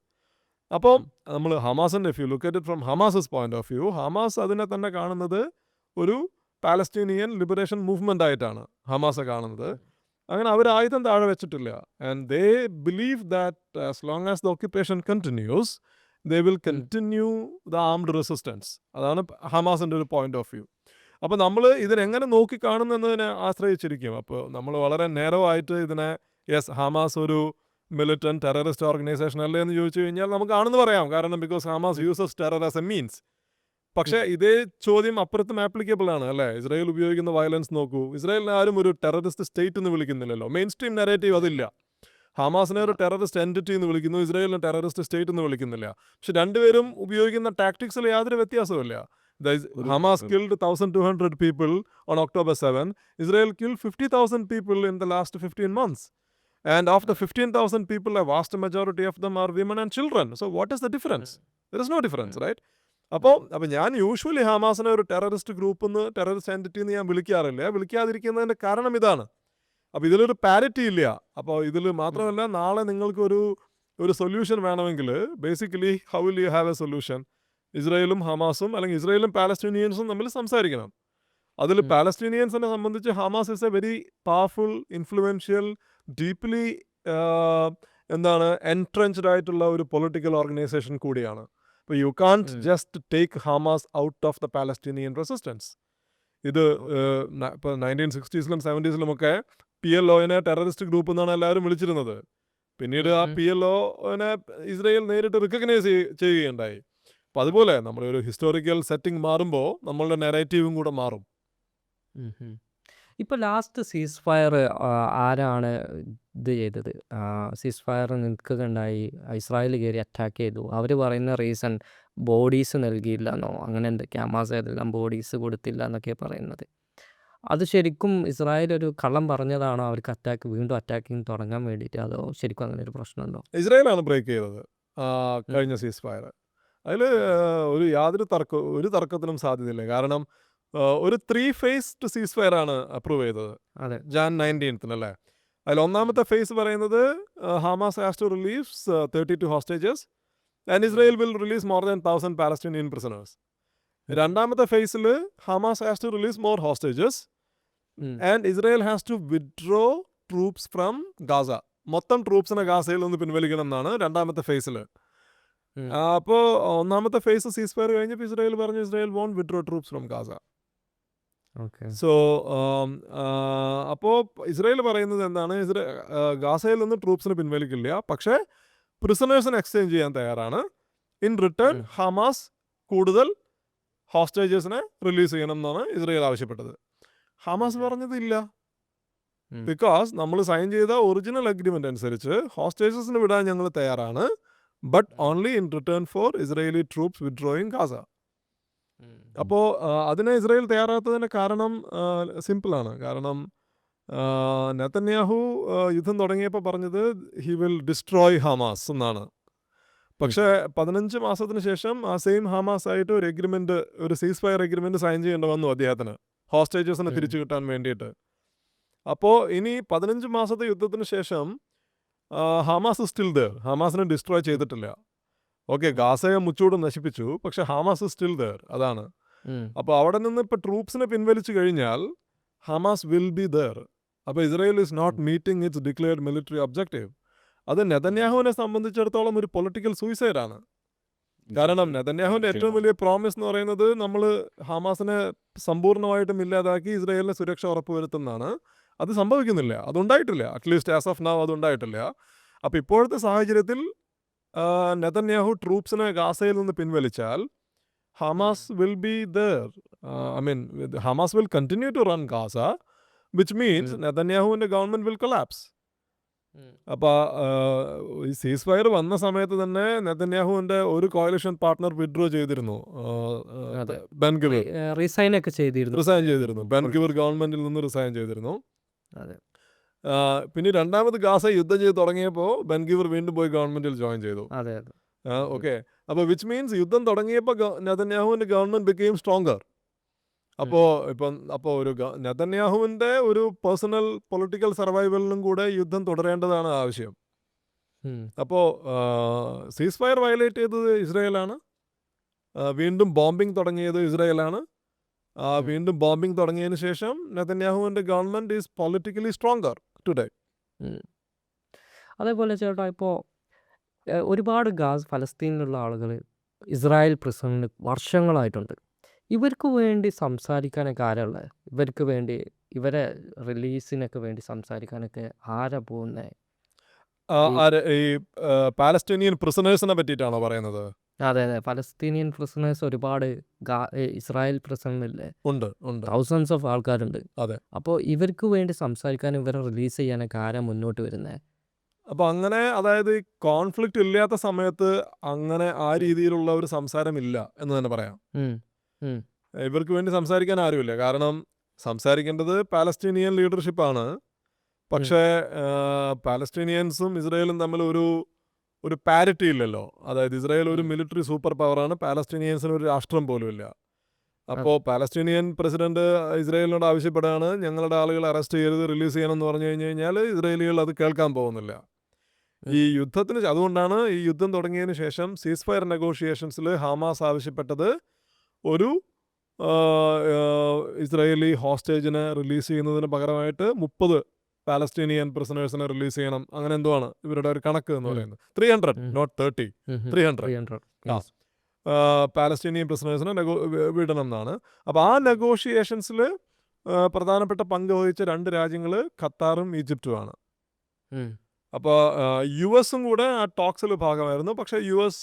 അപ്പോൾ നമ്മൾ ഹമാസിൻ്റെ if you look at it from Hamas's point of view, Hamas അതിനെ തന്നെ കാണുന്നത് ഒരു പാലസ്തീനിയൻ ലിബറേഷൻ മൂവ്മെൻ്റ് ആയിട്ടാണ് ഹമാസ കാണുന്നത്. അങ്ങനെ അവർ ആയുധം താഴെ വെച്ചിട്ടില്ല. And they believe that as long as the occupation continuous they will continue the armed resistance. അതാണ് ഹമാസിൻ്റെ ഒരു പോയിന്റ് ഓഫ് വ്യൂ. അപ്പോൾ നമ്മൾ ഇതിനെങ്ങനെ നോക്കിക്കാണുന്നതിനെ ആശ്രയിച്ചിരിക്കും. അപ്പോൾ നമ്മൾ വളരെ നേരോ ആയിട്ട് ഇതിനെ ഹമാസ് ഒരു മിലിറ്റൻറ്റ് ടെററിസ്റ്റ് ഓർഗനൈസേഷൻ അല്ലേ എന്ന് ചോദിച്ചു കഴിഞ്ഞാൽ നമുക്ക് ആണെന്ന് പറയാം. കാരണം because Hamas uses terror as A means. പക്ഷേ ഇതേ ചോദ്യം അപ്പുറത്തും ആപ്ലിക്കബിൾ ആണ് അല്ലേ? ഇസ്രായേൽ ഉപയോഗിക്കുന്ന വയലൻസ് നോക്കൂ. ഇസ്രായേലിനെ ആരും ഒരു ടെററിസ്റ്റ് സ്റ്റേറ്റ് എന്ന് വിളിക്കുന്നില്ലല്ലോ. മെയിൻ സ്ട്രീം നെറേറ്റീവ് അതില്ല. ഹമാസിനെ ഒരു ടെററിസ്റ്റ് എൻറ്റിറ്റി എന്ന് വിളിക്കുന്നു, ഇസ്രായേലിനെ ടെററിസ്റ്റ് സ്റ്റേറ്റ് എന്ന് വിളിക്കുന്നില്ല. പക്ഷെ രണ്ടുപേരും ഉപയോഗിക്കുന്ന ടാക്ടിക്സിൽ യാതൊരു വ്യത്യാസവുമില്ല. Hamas killed 1,200 people on October 7. Israel killed 50,000 people in the last 15 months. And of the 15,000 people, a vast majority of them are women and children. So what is the difference? There is no difference, right? അപ്പോൾ ഞാൻ usually ഹമാസിനെ ഒരു terrorist group terrorist entity എന്ന് ഞാൻ വിളിക്കാറില്ല. വിളിക്കാതിരിക്കുന്നതിൻ്റെ കാരണം ഇതാണ്. അപ്പോൾ ഇതിലൊരു പാരിറ്റി ഇല്ല. അപ്പോൾ ഇതിൽ മാത്രമല്ല, നാളെ നിങ്ങൾക്കൊരു സൊല്യൂഷൻ വേണമെങ്കിൽ basically how will you have A solution? ഇസ്രായേലും ഹമാസും അല്ലെങ്കിൽ ഇസ്രായേലും പാലസ്തീനിയൻസും തമ്മിൽ സംസാരിക്കണം. അതിൽ പാലസ്തീനിയൻസിനെ സംബന്ധിച്ച് Hamas is a very powerful, influential, deeply entrenched ആയിട്ടുള്ള ഒരു പൊളിറ്റിക്കൽ ഓർഗനൈസേഷൻ കൂടിയാണ്. അപ്പോൾ you can't just take Hamas out of the Palestinian resistance. ഇത് ഇപ്പോൾ 1960s 70s ഒക്കെ PLOനെ ടെററിസ്റ്റ് ഗ്രൂപ്പ് എന്നാണ് എല്ലാവരും വിളിച്ചിരുന്നത്. പിന്നീട് ആ PLOനെ ഇസ്രായേൽ നേരിട്ട് റിക്കഗ്നൈസ് ചെയ്യുകയുണ്ടായി. അപ്പം അതുപോലെ നമ്മുടെ ഒരു ഹിസ്റ്റോറിക്കൽ സെറ്റിംഗ് മാറുമ്പോൾ നമ്മളുടെ നെറേറ്റീവും കൂടെ മാറും. ഇപ്പോൾ ലാസ്റ്റ് സീസ് ഫയർ ആരാണ് ഇത് ചെയ്തത്? സീസ് ഫയർ നിൽക്കുകയുണ്ടായി, ഇസ്രായേൽ കയറി അറ്റാക്ക് ചെയ്തു. അവർ പറയുന്ന റീസൺ ബോഡീസ് നൽകിയില്ല എന്നോ അങ്ങനെ എന്തൊക്കെ, ഹമാസ് ഏതെല്ലാം ബോഡീസ് കൊടുത്തില്ല എന്നൊക്കെ പറയുന്നത്. അത് ശരിക്കും ഇസ്രായേൽ ഒരു കള്ളം പറഞ്ഞതാണോ അവർക്ക് വീണ്ടും അറ്റാക്കിങ് തുടങ്ങാൻ വേണ്ടിയിട്ട്? അതോ ശരിക്കും അങ്ങനെ ഒരു പ്രശ്നമുണ്ടോ? ഇസ്രായേലാണ് ബ്രേക്ക് ചെയ്തത് കഴിഞ്ഞ സീസ് ഫയർ. അതിൽ ഒരു തർക്കത്തിനും സാധ്യതയില്ല. കാരണം ഒരു 3 phased സീസ് ഫയർ ആണ് അപ്രൂവ് ചെയ്തത് അതെ. Jan 19th അല്ലേ. അതിൽ ഒന്നാമത്തെ ഫേസ് പറയുന്നത് Hamas has to release 32 hostages and Israel will release more than 1000 Palestinian prisoners. രണ്ടാമത്തെ ഫേസിൽ Hamas has to release more hostages and Israel has to withdraw troops from Gaza. മൊത്തം ട്രൂപ്സിനെ ഗാസയിൽ നിന്ന് പിൻവലിക്കണം എന്നാണ് രണ്ടാമത്തെ ഫേസിൽ. അപ്പോൾ ഒന്നാമത്തെ ഫേസ് സീസ് ഫയർ കഴിഞ്ഞപ്പോൾ ഇസ്രായേൽ പറഞ്ഞു Israel won't withdraw troops from Gaza. So അപ്പോൾ ഇസ്രായേൽ പറയുന്നത് എന്താണ്? ഗാസയിൽ നിന്ന് ട്രൂപ്സിനെ പിൻവലിക്കില്ല, പക്ഷേ പ്രിസണേഴ്സിനെ എക്സ്ചേഞ്ച് ചെയ്യാൻ തയ്യാറാണ്. ഇൻ റിട്ടേൺ ഹമാസ് കൂടുതൽ ഹോസ്റ്റേജസിനെ റിലീസ് ചെയ്യണം എന്നാണ് ഇസ്രായേൽ ആവശ്യപ്പെട്ടത്. ഹമാസ് പറഞ്ഞത് ഇല്ല, ബിക്കോസ് നമ്മൾ സൈൻ ചെയ്ത ഒറിജിനൽ അഗ്രിമെൻ്റ് അനുസരിച്ച് ഹോസ്റ്റേജസിന് വിടാൻ ഞങ്ങൾ തയ്യാറാണ്, but only in return for Israeli troops withdrawing Gaza. അപ്പോൾ അതിനെ ഇസ്രായേൽ തയ്യാറാത്തതിൻ്റെ കാരണം സിമ്പിളാണ്. കാരണം നെതന്യാഹു യുദ്ധം തുടങ്ങിയപ്പോൾ പറഞ്ഞത് ഹി വിൽ ഡിസ്ട്രോയ് ഹമാസ് എന്നാണ്. പക്ഷേ 15 മാസത്തിന് ശേഷം ആ സെയിം ഹമാസ് ആയിട്ട് ഒരു സീസ് ഫയർ എഗ്രിമെൻറ്റ് സൈൻ ചെയ്യേണ്ടി വന്നു അദ്ദേഹത്തിന്, ഹോസ്റ്റേജസിനെ തിരിച്ചു കിട്ടാൻ വേണ്ടിയിട്ട്. അപ്പോൾ ഇനി 15 മാസത്തെ യുദ്ധത്തിന് ശേഷം ഹമാസ് സ്റ്റിൽ ദർ, ഹമാസിനെ ഡിസ്ട്രോയ് ചെയ്തിട്ടില്ല. ഓക്കെ, ഗാസയെ മുച്ചൂടും നശിപ്പിച്ചു, പക്ഷെ ഹമാസ് സ്റ്റിൽ ദർ. അതാണ്. അപ്പോൾ അവിടെ നിന്ന് ഇപ്പോൾ ട്രൂപ്സിനെ പിൻവലിച്ചു കഴിഞ്ഞാൽ ഹമാസ് വിൽ ബി ദർ. അപ്പോൾ Israel is not meeting its declared military objective. അത് നെതന്യാഹുവിനെ സംബന്ധിച്ചിടത്തോളം ഒരു പൊളിറ്റിക്കൽ സൂയിസൈഡാണ്. കാരണം നെതന്യാഹുവിൻ്റെ ഏറ്റവും വലിയ പ്രോമിസ് എന്ന് പറയുന്നത് നമ്മൾ ഹമാസിനെ സമ്പൂർണ്ണമായിട്ടും ഇല്ലാതാക്കി ഇസ്രായേലിന് സുരക്ഷ ഉറപ്പുവരുത്തുന്നതാണ്. അത് സംഭവിക്കുന്നില്ല, അതുണ്ടായിട്ടില്ല. അറ്റ്ലീസ്റ്റ് ആസ് ഓഫ് നൗ അതുണ്ടായിട്ടില്ല. അപ്പോൾ ഇപ്പോഴത്തെ സാഹചര്യത്തിൽ നെതന്യാഹു ട്രൂപ്സിനെ ഗാസയിൽ നിന്ന് പിൻവലിച്ചാൽ Hamas will be there. Hamas will continue to run Gaza, which means നെതന്യാഹുവിൻ്റെ ഗവൺമെൻറ് വിൽ കൊളാപ്സ്. അപ്പോൾ ഈ സീസ് ഫയർ വന്ന സമയത്ത് തന്നെ നെതന്യാഹുവിൻ്റെ ഒരു കോalition പാർട്ട്ണർ വിഡ്രോ ചെയ്തിരുന്നു, ബെൻഗിവർ റിസൈൻ ചെയ്തിരുന്നു. ബെൻഗിവർ ഗവൺമെൻറ്റിൽ നിന്ന് റിസൈൻ ചെയ്തിരുന്നു. അതെ. പിന്നെ രണ്ടാമത് ഗാസ യുദ്ധം ചെയ്ത് തുടങ്ങിയപ്പോൾ ബെൻഗിവർ വീണ്ടും പോയി ഗവൺമെൻറ്റിൽ ജോയിൻ ചെയ്തു. അതെ. ഓക്കെ, അപ്പോൾ വിച്ച് മീൻസ് യുദ്ധം തുടങ്ങിയപ്പോൾ നെതന്യാഹുവിൻ്റെ ഗവൺമെൻറ് ബിക്കെയിം സ്ട്രോങ്കർ. അപ്പോൾ ഒരു നെതന്യാഹുവിൻ്റെ ഒരു പേഴ്സണൽ പൊളിറ്റിക്കൽ സർവൈവലിനും കൂടെ യുദ്ധം തുടരേണ്ടതാണ് ആവശ്യം. അപ്പോൾ സീസ് ഫയർ വയലേറ്റ് ചെയ്തത് ഇസ്രായേലാണ്, വീണ്ടും ബോംബിംഗ് തുടങ്ങിയത് ഇസ്രായേലാണ്. വീണ്ടും ബോംബിംഗ് തുടങ്ങിയതിന് ശേഷം നെതന്യാഹുവിൻ്റെ government is politically stronger today. അതേപോലെ ചേട്ടാ, ഇപ്പോൾ ഒരുപാട് ഫലസ്തീനിലുള്ള ആളുകൾ ഇസ്രായേൽ പ്രിസണിൽ വർഷങ്ങളായിട്ടുണ്ട്. ഇവർക്ക് വേണ്ടി സംസാരിക്കാനൊക്കെ ആരുള്ളത്? ഇവർക്ക് വേണ്ടി, ഇവരെ റിലീസിനൊക്കെ വേണ്ടി സംസാരിക്കാനൊക്കെ ആരാ പോകുന്നത്? ഈ പാലസ്തീനിയൻ പ്രിസണേഴ്സിനെ പറ്റിയിട്ടാണോ പറയുന്നത്? അതെ. പലസ്തീനിയൻ പ്രിസണേഴ്സ് ഒരുപാട് ഇസ്രായേൽ പ്രിസണില്ലേ, ഉണ്ട്. തൗസൻഡ്സ് ഓഫ് ആൾക്കാരുണ്ട്. അതെ. അപ്പോൾ ഇവർക്ക് വേണ്ടി സംസാരിക്കാനും ഇവരെ റിലീസ് ചെയ്യാനൊക്കെ ആരാ മുന്നോട്ട് വരുന്നത്? അപ്പോൾ അങ്ങനെ, അതായത് ഈ കോൺഫ്ലിക്റ്റ് ഇല്ലാത്ത സമയത്ത് അങ്ങനെ ആ രീതിയിലുള്ള ഒരു സംസാരമില്ല എന്ന് തന്നെ പറയാം. ഇവർക്ക് വേണ്ടി സംസാരിക്കാൻ ആരുമില്ല. കാരണം സംസാരിക്കേണ്ടത് പാലസ്തീനിയൻ ലീഡർഷിപ്പാണ്. പക്ഷേ പാലസ്തീനിയൻസും ഇസ്രായേലും തമ്മിൽ ഒരു പാരിറ്റി ഇല്ലല്ലോ. അതായത് ഇസ്രായേൽ ഒരു മിലിറ്ററി സൂപ്പർ പവറാണ്, പാലസ്തീനിയൻസിന് ഒരു രാഷ്ട്രം പോലും ഇല്ല. അപ്പോൾ പാലസ്തീനിയൻ പ്രസിഡന്റ് ഇസ്രായേലിനോട് ആവശ്യപ്പെടുകയാണ്, ഞങ്ങളുടെ ആളുകളെ അറസ്റ്റ് ചെയ്യരുത്, റിലീസ് ചെയ്യണമെന്ന് പറഞ്ഞു കഴിഞ്ഞ് കഴിഞ്ഞാൽ ഇസ്രായേലികൾ അത് കേൾക്കാൻ പോകുന്നില്ല. ഈ യുദ്ധത്തിന് അതുകൊണ്ടാണ് ഈ യുദ്ധം തുടങ്ങിയതിന് ശേഷം സീസ് ഫയർ നെഗോഷിയേഷൻസിൽ ഹമാസ് ആവശ്യപ്പെട്ടത് ഒരു ഇസ്രായേലി ഹോസ്റ്റേജിനെ റിലീസ് ചെയ്യുന്നതിന് പകരമായിട്ട് 30 പാലസ്തീനിയൻ പ്രിസണേഴ്സിനെ റിലീസ് ചെയ്യണം. അങ്ങനെ എന്തോ ആണ് ഇവരുടെ ഒരു കണക്ക് എന്ന് പറയുന്നത്. 300 നോട്ട് 30, 300 പാലസ്തീനിയൻ പ്രിസണേഴ്സിനെ വിടണം എന്നാണ്. അപ്പോൾ ആ നെഗോഷിയേഷൻസിൽ പ്രധാനപ്പെട്ട പങ്ക് വഹിച്ച 2 രാജ്യങ്ങൾ ഖത്താറും ഈജിപ്തുമാണ്. അപ്പോൾ യു എസും കൂടെ ആ ടോക്സിൽ ഭാഗമായിരുന്നു. പക്ഷേ U S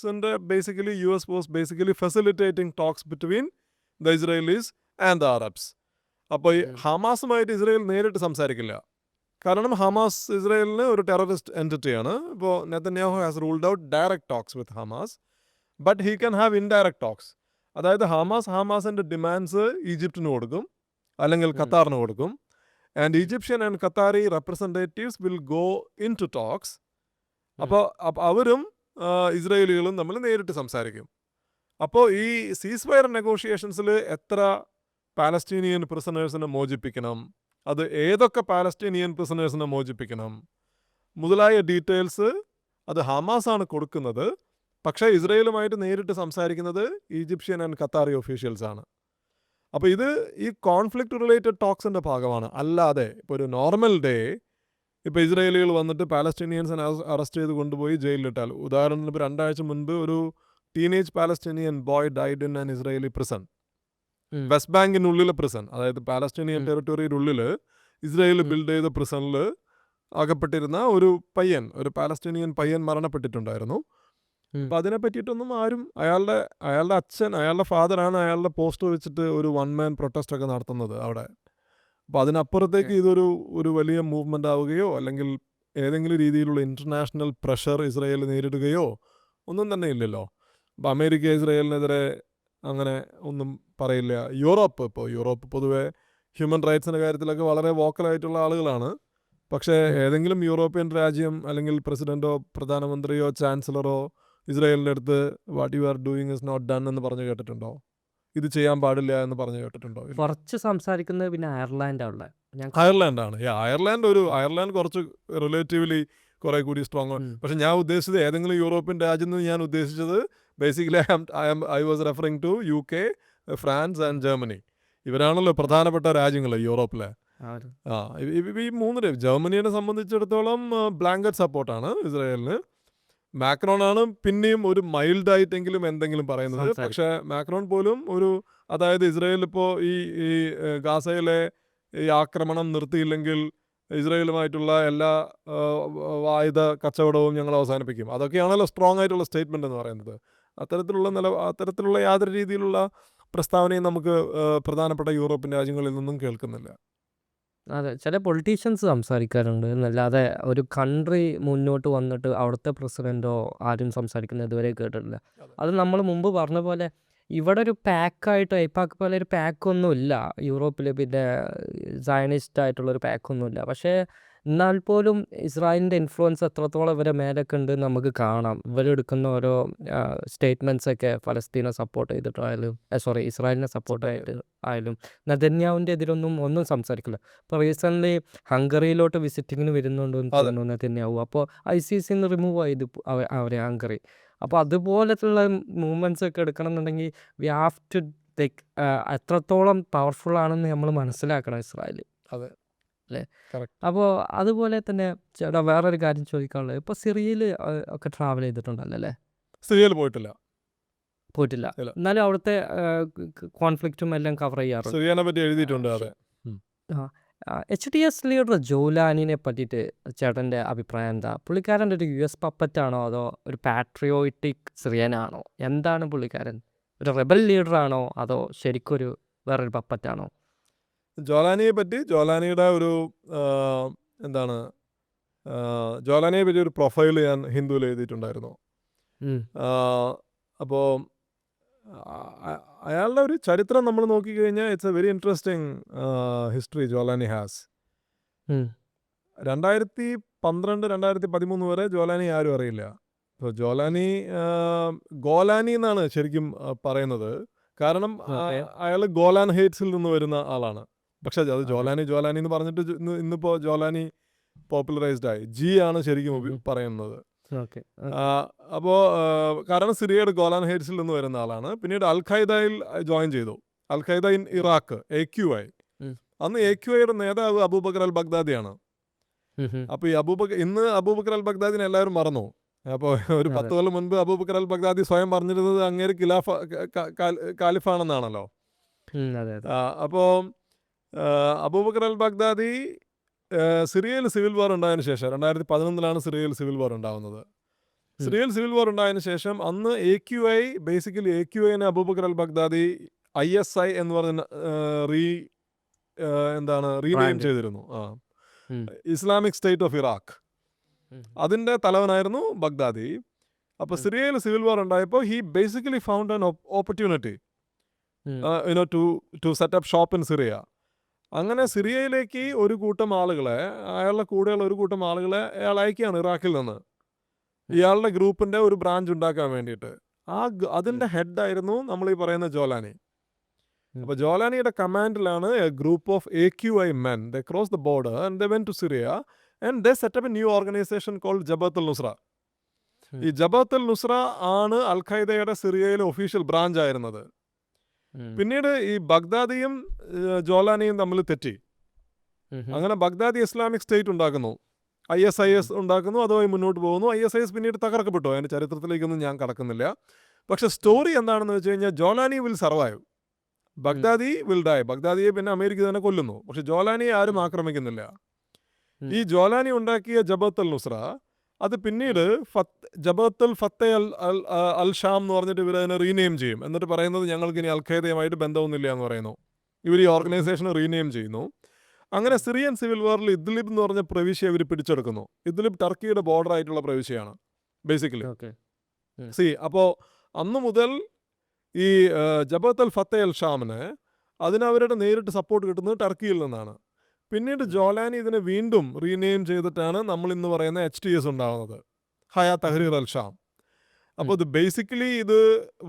was basically facilitating talks between the Israelis and the Arabs. അപ്പോൾ ഈ ഹമാസുമായിട്ട് ഇസ്രായേൽ നേരിട്ട് സംസാരിക്കില്ല. കാരണം ഹമാസ് ഇസ്രായേലിന് ഒരു ടെററിസ്റ്റ് എൻറ്റിറ്റിയാണ്. ഇപ്പോൾ Netanyahu has ruled out direct talks with Hamas, but he can have indirect talks. അതായത് ഹമാസിൻ്റെ ഡിമാൻഡ്സ് ഈജിപ്തിന് കൊടുക്കും, അല്ലെങ്കിൽ ഖത്താറിന് കൊടുക്കും. And Egyptian and Qatari representatives will go into talks. അപ്പോൾ അവരും ഇസ്രായേലികളും തമ്മിൽ നേരിട്ട് സംസാരിക്കും. അപ്പോൾ ഈ സീസ് ഫയർ നെഗോഷിയേഷൻസിൽ എത്ര പാലസ്തീനിയൻ പ്രിസണേഴ്സിനെ മോചിപ്പിക്കണം, അത് ഏതൊക്കെ പാലസ്തീനിയൻ പ്രിസണേഴ്സിനെ മോചിപ്പിക്കണം മുതലായ ഡീറ്റെയിൽസ് അത് ഹമാസാണ് കൊടുക്കുന്നത്. പക്ഷേ ഇസ്രായേലുമായിട്ട് നേരിട്ട് സംസാരിക്കുന്നത് ഈജിപ്ഷ്യൻ ആൻഡ് ഖത്താറി ഒഫീഷ്യൽസാണ്. അപ്പോൾ ഇത് ഈ കോൺഫ്ലിക്റ്റ് റിലേറ്റഡ് ടോക്സിൻ്റെ ഭാഗമാണ്. അല്ലാതെ ഇപ്പോൾ ഒരു നോർമൽ ഡേ ഇപ്പോൾ ഇസ്രായേലികൾ വന്നിട്ട് പാലസ്തീനിയൻസിനെ അറസ്റ്റ് ചെയ്ത് കൊണ്ടുപോയി ജയിലിലിട്ടാൽ, ഉദാഹരണത്തിന് ഇപ്പോൾ 2 ആഴ്ച മുൻപ് ഒരു teenage Palestinian boy died in an Israeli prison, West ബാങ്കിനുള്ളിലെ പ്രിസൺ, അതായത് പാലസ്തീനിയൻ ടെറിട്ടറിയുടെ ഉള്ളിൽ ഇസ്രായേൽ ബിൽഡ് ചെയ്ത പ്രിസണിൽ അകപ്പെട്ടിരുന്ന ഒരു പാലസ്തീനിയൻ പയ്യൻ മരണപ്പെട്ടിട്ടുണ്ടായിരുന്നു. അപ്പം അതിനെ പറ്റിയിട്ടൊന്നും ആരും, അയാളുടെ അച്ഛൻ, അയാളുടെ ഫാദറാണ് അയാളുടെ പോസ്റ്റർ വെച്ചിട്ട് ഒരു 1 man പ്രൊട്ടസ്റ്റ് ഒക്കെ നടത്തുന്നത് അവിടെ. അപ്പോൾ അതിനപ്പുറത്തേക്ക് ഒരു വലിയ മൂവ്മെൻ്റ് ആവുകയോ അല്ലെങ്കിൽ ഏതെങ്കിലും രീതിയിലുള്ള ഇൻ്റർനാഷണൽ പ്രഷർ ഇസ്രായേൽ നേരിടുകയോ ഒന്നും തന്നെ ഇല്ലല്ലോ. അപ്പോൾ അമേരിക്ക ഇസ്രായേലിനെതിരെ അങ്ങനെ ഒന്നും പറയില്ല. യൂറോപ്പ് പൊതുവെ ഹ്യൂമൻ റൈറ്റ്സിൻ്റെ കാര്യത്തിലൊക്കെ വളരെ വോക്കലായിട്ടുള്ള ആളുകളാണ്. പക്ഷേ ഏതെങ്കിലും യൂറോപ്യൻ രാജ്യം അല്ലെങ്കിൽ പ്രസിഡൻറ്റോ പ്രധാനമന്ത്രിയോ ചാൻസലറോ ഇസ്രായേലിൻ്റെ അടുത്ത് what you are doing is not done എന്ന് പറഞ്ഞു കേട്ടിട്ടുണ്ടോ? ഇത് ചെയ്യാൻ പാടില്ല എന്ന് പറഞ്ഞു കേട്ടിട്ടുണ്ടോ? കുറച്ച് സംസാരിക്കുന്നത് പിന്നെ അയർലാൻഡാണ്. അയർലാൻഡാണ്. അയർലാൻഡ് കുറച്ച് റിലേറ്റീവ്ലി കുറേ കൂടി സ്ട്രോങ്. പക്ഷെ ഞാൻ ഉദ്ദേശിച്ചത് ഏതെങ്കിലും യൂറോപ്യൻ രാജ്യം എന്ന് ഞാൻ ഉദ്ദേശിച്ചത് basically I was referring to UK, France and Germany. ഇവരാണല്ലോ പ്രധാനപ്പെട്ട രാജ്യങ്ങൾ യൂറോപ്പിലെ. ഈ 3 ജർമ്മനിയെ സംബന്ധിച്ചിടത്തോളം ബ്ലാങ്കറ്റ് സപ്പോർട്ടാണ് ഇസ്രായേലിന്. മാക്രോണാണ് പിന്നെയും ഒരു മൈൽഡായിട്ടെങ്കിലും എന്തെങ്കിലും പറയുന്നത്. പക്ഷേ മാക്രോൺ പോലും അതായത് ഇസ്രായേൽ ഇപ്പോൾ ഈ ഗാസയിലെ ഈ ആക്രമണം നിർത്തിയില്ലെങ്കിൽ ഇസ്രായേലുമായിട്ടുള്ള എല്ലാ ആയുധ കച്ചവടവും ഞങ്ങൾ അവസാനിപ്പിക്കും, അതൊക്കെയാണല്ലോ സ്ട്രോങ് ആയിട്ടുള്ള സ്റ്റേറ്റ്മെൻ്റ് എന്ന് പറയുന്നത്. അത്തരത്തിലുള്ള യാതൊരു രീതിയിലുള്ള പ്രസ്താവനയും നമുക്ക് പ്രധാനപ്പെട്ട യൂറോപ്യൻ രാജ്യങ്ങളിൽ നിന്നും കേൾക്കുന്നില്ല. അതെ, ചില പൊളിറ്റീഷ്യൻസ് സംസാരിക്കാറുണ്ട് എന്നല്ലാതെ ഒരു കൺട്രി മുന്നോട്ട് വന്നിട്ട് അവിടുത്തെ പ്രസിഡൻറ്റോ ആരും സംസാരിക്കുന്നത് ഇതുവരെ കേട്ടിട്ടില്ല. അത് നമ്മൾ മുമ്പ് പറഞ്ഞ പോലെ ഇവിടെ ഒരു പാക്കായിട്ട് ഐപാക്ക് പോലെ ഒരു പാക്കൊന്നുമില്ല യൂറോപ്പിൽ, പിന്നെ സയനിസ്റ്റ് ആയിട്ടുള്ളൊരു പാക്കൊന്നുമില്ല. പക്ഷേ എന്നാൽ പോലും ഇസ്രായേലിൻ്റെ ഇൻഫ്ലുവൻസ് എത്രത്തോളം ഇവരെ മേലൊക്കെ ഉണ്ട് നമുക്ക് കാണാം. ഇവരെടുക്കുന്ന ഓരോ സ്റ്റേറ്റ്മെൻറ്റ്സൊക്കെ ഫലസ്തീനെ സപ്പോർട്ട് ചെയ്തിട്ടായാലും ഇസ്രായേലിനെ സപ്പോർട്ട് ആയാലും നെതന്യാഹുവിൻ്റെ ഒന്നും സംസാരിക്കില്ല. ഇപ്പോൾ റീസെൻ്റ്ലി ഹംഗറിയിലോട്ട് വിസിറ്റിങ്ങിന് വരുന്നുണ്ടെന്ന് തോന്നുന്നു നെതന്യാഹു. അപ്പോൾ ICC റിമൂവ് ചെയ്ത് അവരെ ഹംഗറി. അപ്പോൾ അതുപോലത്തുള്ള മൂവ്മെൻറ്റ്സ് ഒക്കെ എടുക്കണം എന്നുണ്ടെങ്കിൽ വി ഹാവ് ടു എത്രത്തോളം പവർഫുൾ ആണെന്ന് നമ്മൾ മനസ്സിലാക്കണം ഇസ്രായേൽ. അതെ അല്ലേ? അപ്പോൾ അതുപോലെ തന്നെ ചേട്ടാ വേറൊരു കാര്യം ചോദിക്കാനുള്ളത്, ഇപ്പോൾ സിറിയയിൽ ഒക്കെ ട്രാവൽ ചെയ്തിട്ടുണ്ടല്ലോ അല്ലേ? സിറിയയിൽ പോയിട്ടില്ല. എന്നാലും അവിടുത്തെ കോൺഫ്ലിക്റ്റും എല്ലാം കവർ ചെയ്യാറുണ്ട്. സിറിയനെ പറ്റി എഴുതിയിട്ടുണ്ട്. അതെ. HTS ലീഡർ ജോലാനിനെ പറ്റിയിട്ട് ചേട്ടൻ്റെ അഭിപ്രായം എന്താ? പുള്ളിക്കാരൻ്റെ ഒരു US പപ്പറ്റാണോ അതോ ഒരു പാട്രിയോട്ടിക് സിറിയനാണോ? എന്താണ് പുള്ളിക്കാരൻ? ഒരു റെബൽ ലീഡറാണോ അതോ ശരിക്കൊരു വേറൊരു പപ്പറ്റാണോ? ജോലാനിയെ പറ്റി ജോലാനിയുടെ ജോലാനിയെ പറ്റി ഒരു പ്രൊഫൈൽ ഞാൻ ഹിന്ദുവിൽ എഴുതിയിട്ടുണ്ടായിരുന്നു. അപ്പോൾ അയാളുടെ ഒരു ചരിത്രം നമ്മൾ നോക്കിക്കഴിഞ്ഞാൽ it's a very interesting history Jolani has. 2012-2013 വരെ ജോലാനി ആരും അറിയില്ല. അപ്പോൾ ഗോലാനി എന്നാണ് ശരിക്കും പറയുന്നത്. കാരണം ഓക്കെ. അയാൾ ഗോലാൻ ഹെയ്റ്റ്സിൽ നിന്ന് വരുന്ന ആളാണ്. പക്ഷെ അത് അതെ. ജോലാനി എന്ന് പറഞ്ഞിട്ട് ഇന്നിപ്പോൾ ജോലാനി പോപ്പുലറൈസ്ഡ് ആയി. ജി ആണ് ശരിക്കും പറയുന്നത്. ഓക്കെ. അപ്പോൾ കാരണം സിറിയയുടെ ഗോലാൻ ഹെയ്റ്റ്സിൽ നിന്ന് വരുന്ന ആളാണ്. പിന്നീട് അൽ ഖൈദയിൽ ജോയിൻ ചെയ്തു. അൽ ഖൈദ ഇൻ ഇറാഖ്, AQI. അന്ന് AQIയുടെ നേതാവ് അബൂബക്കർ അൽ ബഗ്ദാദിയാണ്. അപ്പോൾ ഈ ഇന്ന് അബൂബക്കർ അൽ ബഗ്ദാദിനെ എല്ലാവരും മറന്നു. അപ്പോൾ ഒരു 10 കൊല്ലം മുൻപ് അബൂബക്കർ അൽ ബഗ്ദാദി സ്വയം പറഞ്ഞിരുന്നത് അങ്ങേര് കാലിഫാണെന്നാണല്ലോ. അതെ അതെ. അപ്പോൾ അബൂബക്കർ അൽ ബഗ്ദാദി സിറിയയിൽ സിവിൽ വാർ ഉണ്ടായതിനു ശേഷം 2011 സിറിയയിൽ സിവിൽ വാർ ഉണ്ടാവുന്നത്. സിറിയയിൽ സിവിൽ വാർ ഉണ്ടായതിനു ശേഷം അന്ന് AQIനെ അബൂബക്കർ അൽ ബഗ്ദാദി ISI എന്ന് പറഞ്ഞ റീനെയിം ചെയ്തിരുന്നു. Islamic State of Iraq. അതിൻ്റെ തലവനായിരുന്നു ബഗ്ദാദി. അപ്പോൾ സിറിയയിൽ സിവിൽ വാർ ഉണ്ടായപ്പോൾ he basically found an opportunity to set up shop in Syria. അങ്ങനെ സിറിയയിലേക്ക് ഒരു കൂട്ടം ആളുകളെ, അയാളുടെ കൂടെയുള്ള ഒരു കൂട്ടം ആളുകളെ അയാൾ അയക്കുകയാണ് ഇറാഖിൽ നിന്ന്, ഇയാളുടെ ഗ്രൂപ്പിൻ്റെ ഒരു ബ്രാഞ്ച് ഉണ്ടാക്കാൻ വേണ്ടിയിട്ട്. അതിൻ്റെ ഹെഡായിരുന്നു നമ്മൾ ഈ പറയുന്ന ജോലാനി. അപ്പോൾ ജോലാനിയുടെ കമാൻഡിലാണ് a group of AQI men. They crossed the border and they went to Syria and they set up a new organization called Jabhat al-Nusra. ഈ ജബത്ത് അൽ നുസ്ര ആണ് അൽ ഖൈദയുടെ സിറിയയിലെ ഒഫീഷ്യൽ ബ്രാഞ്ച് ആയിരുന്നത്. പിന്നീട് ഈ ബഗ്ദാദിയും ജോലാനിയും തമ്മിൽ തെറ്റി. അങ്ങനെ ബഗ്ദാദി ഇസ്ലാമിക് സ്റ്റേറ്റ് ഉണ്ടാക്കുന്നു, ISIS ഉണ്ടാക്കുന്നു, അതുമായി മുന്നോട്ട് പോകുന്നു. ISIS പിന്നീട് തകർക്കപ്പെട്ടു. അതിൻ്റെ ചരിത്രത്തിലേക്കൊന്നും ഞാൻ കടക്കുന്നില്ല. പക്ഷെ സ്റ്റോറി എന്താണെന്ന് വെച്ച് കഴിഞ്ഞാൽ Jolani will survive, Baghdadi will die. ബഗ്ദാദിയെ പിന്നെ അമേരിക്ക തന്നെ കൊല്ലുന്നു. പക്ഷെ ജോലാനിയെ ആരും ആക്രമിക്കുന്നില്ല. ഈ ജോലാനി ഉണ്ടാക്കിയ ജബത്ത് അൽ നുസ്ര അത് പിന്നീട് ജബത്ത് അൽ ഫത്ത അൽ ഷാം എന്ന് പറഞ്ഞിട്ട് ഇവർ അതിനെ റീനെയിം ചെയ്യും. എന്നിട്ട് പറയുന്നത് ഞങ്ങൾക്ക് ഇനി അൽ ഖൈദയുമായിട്ട് ബന്ധമൊന്നുമില്ല എന്ന് പറയുന്നു. ഇവർ ഈ ഓർഗനൈസേഷനെ റീനെയിം ചെയ്യുന്നു. അങ്ങനെ സിറിയൻ സിവിൽ വാറിൽ ഇദ്ലിബ് എന്ന് പറഞ്ഞ പ്രവിശ്യ ഇവർ പിടിച്ചെടുക്കുന്നു. ഇദ്ലിബ് ടർക്കിയുടെ ബോർഡർ ആയിട്ടുള്ള പ്രവിശ്യയാണ് ബേസിക്കലി. അപ്പോൾ അന്ന് മുതൽ ഈ ജബത്ത് അൽ ഫത്ത അൽ ഷാമിന് അതിനവരുടെ നേരിട്ട് സപ്പോർട്ട് കിട്ടുന്നത് ടർക്കിയിൽ നിന്നാണ്. പിന്നീട് ജോലാനി ഇതിനെ വീണ്ടും റീനെയിം ചെയ്തിട്ടാണ് നമ്മൾ ഇന്ന് പറയുന്ന HTS ഉണ്ടാകുന്നത്, ഹയാ തഹ്രീർ അൽ ഷാം. അപ്പോൾ ഇത് ബേസിക്കലി ഇത്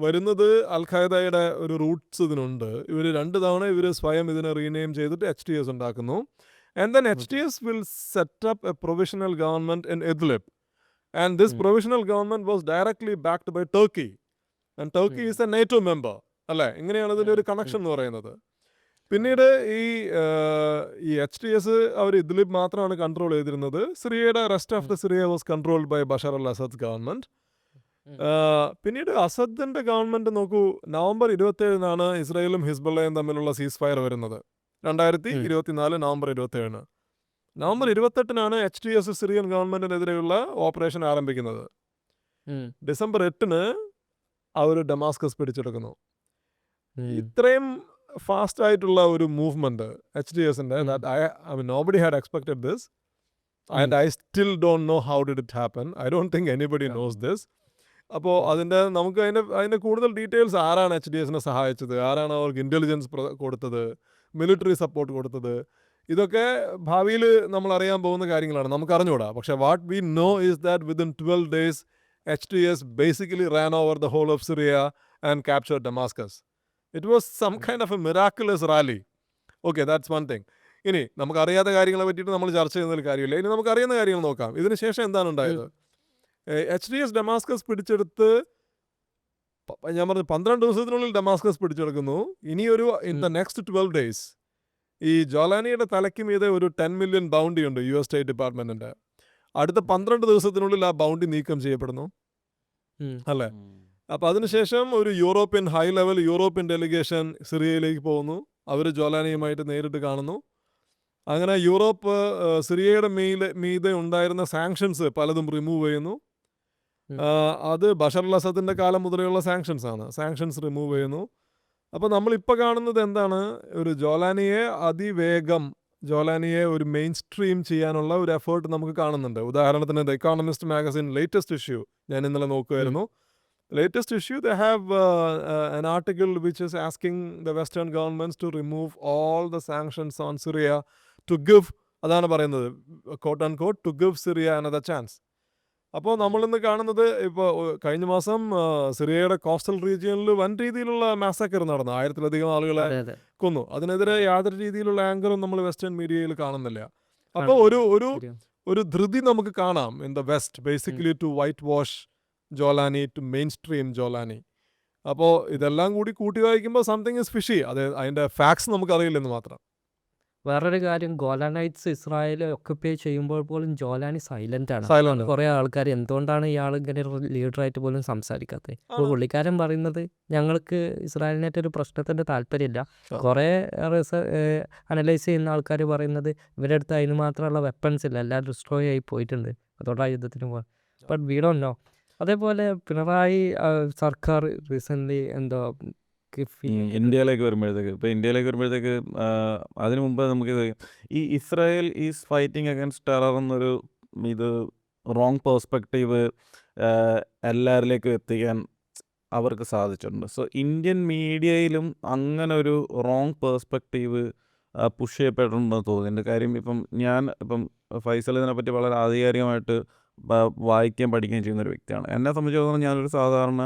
വരുന്നത് അൽ ഖൈദയുടെ ഒരു റൂട്ട്സ് ഇതിനുണ്ട്. ഇവർ 2 തവണ ഇവർ സ്വയം ഇതിനെ റീനെയിം ചെയ്തിട്ട് HTS ഉണ്ടാക്കുന്നു. And then HTS will set up a provisional government in Idlib. And this provisional government was directly backed by Turkey. And Turkey is a NATO member അല്ലേ. ഇങ്ങനെയാണ് ഇതിൻ്റെ ഒരു കണക്ഷൻ എന്ന് പറയുന്നത്. പിന്നീട് ഈ HTS അവർ ഇദ്ലിബ് മാത്രമാണ് കൺട്രോൾ ചെയ്തിരുന്നത്. സിറിയയുടെ rest of the Syria was controlled by Bashar al Assad government. പിന്നീട് അസദിൻ്റെ ഗവൺമെൻറ് നോക്കൂ, നവംബർ 27 ഇസ്രായേലും ഹിസ്ബുള്ളയും തമ്മിലുള്ള സീസ് ഫയർ വരുന്നത്. 2024 നവംബർ 27. നവംബർ 28 HTS സിറിയൻ ഗവൺമെൻറ്റിനെതിരെയുള്ള ഓപ്പറേഷൻ ആരംഭിക്കുന്നത്. ഡിസംബർ 8 അവർ ഡമാസ്കസ് പിടിച്ചെടുക്കുന്നു. ഇത്രയും ഫാസ്റ്റ് ആയിട്ടുള്ള ഒരു മൂവ്മെന്റ് HTSന്റെ nobody had expected this and I still don't know how did it happen. I don't think anybody knows this. അപ്പോൾ നമുക്ക് അതിൻ്റെ കൂടുതൽ ഡീറ്റെയിൽസ്, ആരാണ് HTSനെ സഹായിച്ചത്, ആരാണ് അവർക്ക് ഇൻ്റലിജൻസ് കൊടുത്തത്, മിലിറ്ററി സപ്പോർട്ട് കൊടുത്തത്, ഇതൊക്കെ ഭാവിയിൽ നമ്മൾ അറിയാൻ പോകുന്ന കാര്യങ്ങളാണ്. നമുക്ക് അറിഞ്ഞുകൂടാ. പക്ഷേ what we know is that within 12 days HTS basically ran over the whole of Syria and captured Damascus. It was some kind of a miraculous rally. Okay, that's one thing. ഇനി നമുക്കറിയാത്ത കാര്യങ്ങളെ പറ്റിയിട്ട് നമ്മൾ ചർച്ച ചെയ്യുന്നതിൽ കാര്യമില്ല. ഇനി നമുക്കറിയുന്ന കാര്യങ്ങൾ നോക്കാം. ഇതിന് ശേഷം എന്താണ് ഉണ്ടായത്? HTS ഡമാസ്കസ് പിടിച്ചെടുത്ത്, ഞാൻ പറഞ്ഞു 12 ദിവസത്തിനുള്ളിൽ ഡമാസ്കസ് പിടിച്ചെടുക്കുന്നു. ഇനിയൊരു ഇൻ ദ നെക്സ്റ്റ് 12 days ഈ ജോലാനിയുടെ തലയ്ക്ക് മീതെ ഒരു 10 million ബൗണ്ടി ഉണ്ട് US സ്റ്റേറ്റ് ഡിപ്പാർട്ട്മെൻറ്റിൻ്റെ. അടുത്ത 12 ദിവസത്തിനുള്ളിൽ ആ ബൗണ്ടി നീക്കം ചെയ്യപ്പെടുന്നു അല്ലേ. അപ്പോൾ അതിനുശേഷം ഒരു ഹൈ ലെവൽ യൂറോപ്യൻ ഡെലിഗേഷൻ സിറിയയിലേക്ക് പോകുന്നു. അവർ ജോലാനിയുമായിട്ട് നേരിട്ട് കാണുന്നു. അങ്ങനെ യൂറോപ്പ് സിറിയയുടെ മീതെ ഉണ്ടായിരുന്ന സാങ്ഷൻസ് പലതും റിമൂവ് ചെയ്യുന്നു. അത് ബഷർ അൽ അസദിൻ്റെ കാലം മുതലുള്ള സാങ്ഷൻസ് റിമൂവ് ചെയ്യുന്നു. അപ്പോൾ നമ്മളിപ്പോൾ കാണുന്നത് എന്താണ്? ഒരു ജോലാനിയെ ഒരു മെയിൻ സ്ട്രീം ചെയ്യാനുള്ള ഒരു എഫേർട്ട് നമുക്ക് കാണുന്നുണ്ട്. ഉദാഹരണത്തിന് the economist magazine latest issue ഞാൻ ഇന്നലെ നോക്കുമായിരുന്നു. latest issue they have an article which is asking the Western governments to remove all the sanctions on Syria to give, അതാണ് പറയുന്നത്, quote unquote, to give Syria another chance. അപ്പോൾ നമ്മളിന്ന് കാണുന്നത് ഇപ്പോൾ കഴിഞ്ഞ മാസം സിറിയയുടെ കോസ്റ്റൽ റീജിയനിൽ വൻ രീതിയിലുള്ള മാസാക്കർ നടന്നു. 1000-ലധികം ആളുകളെ അതെ അതെ കൊന്നു. അതിനെതിരെ യാതൊരു രീതിയിലുള്ള ആങ്കറും നമ്മൾ വെസ്റ്റേൺ മീഡിയയിൽ കാണുന്നില്ല. അപ്പോൾ ഒരു ഒരു ശരിയാണ്. ഒരു ധൃതി നമുക്ക് കാണാം in the west basically to whitewash ജോലാനി, ടു മെയിൻ സ്ട്രീം ജോലാനി. അപ്പോൾ ഇതെല്ലാം കൂടി കൂട്ടി വായിക്കുമ്പോൾ സംതിങ് ഇസ് ഫിഷി. അതിൻ്റെ ഫാക്ട്സ് നമുക്കറിയില്ലെന്ന് മാത്രം. വേറൊരു കാര്യം, ഗോലാനൈറ്റ്സ് ഇസ്രായേൽ ഒക്കുപ്പൈ ചെയ്യുമ്പോൾ പോലും ജോലാനി സൈലന്റ് ആണ്. സൈലന്റ് കുറേ ആൾക്കാർ എന്തുകൊണ്ടാണ് ഇയാൾ ഇങ്ങനെ ഒരു ലീഡറായിട്ട് പോലും സംസാരിക്കാത്തത്? അപ്പോൾ ആണ്. പുള്ളിക്കാരൻ പറയുന്നത് ഞങ്ങൾക്ക് ഇസ്രായേലിനായിട്ടൊരു പ്രശ്നത്തിൻ്റെ താല്പര്യമില്ല. ആ. കുറേ അനലൈസ് ചെയ്യുന്ന ആൾക്കാർ പറയുന്നത് ഇവരുടെ അടുത്ത് അതിന് മാത്രമുള്ള വെപ്പൺസ് ഇല്ല, എല്ലാം ഡിസ്ട്രോയ് ആയി പോയിട്ടുണ്ട്, അതുകൊണ്ടാണ് യുദ്ധത്തിന് പോകാൻ. But we don't know. അതേപോലെ പിണറായി സർക്കാർ റീസെൻ്റ്ലി എന്തോ ഇന്ത്യയിലേക്ക് വരുമ്പോഴത്തേക്ക് അതിനു മുമ്പ് നമുക്ക് ഈ Israel is fighting against terror എന്നൊരു ഇത് റോങ് പേഴ്സ്പെക്റ്റീവ് എല്ലാവരിലേക്കും എത്തിക്കാൻ അവർക്ക് സാധിച്ചിട്ടുണ്ട്. സോ ഇന്ത്യൻ മീഡിയയിലും അങ്ങനെ ഒരു റോങ് പേഴ്സ്പെക്റ്റീവ് പുഷ് ചെയ്യപ്പെട്ടിട്ടുണ്ടെന്ന് തോന്നുന്നുണ്ട്. കാര്യം ഇപ്പം ഫൈസൽ ഇതിനെപ്പറ്റി വളരെ ആധികാരികമായിട്ട് വായിക്കുകയും പഠിക്കുകയും ചെയ്യുന്ന ഒരു വ്യക്തിയാണ്. എന്നെ സംബന്ധിച്ചിടത്തോളം ഞാനൊരു സാധാരണ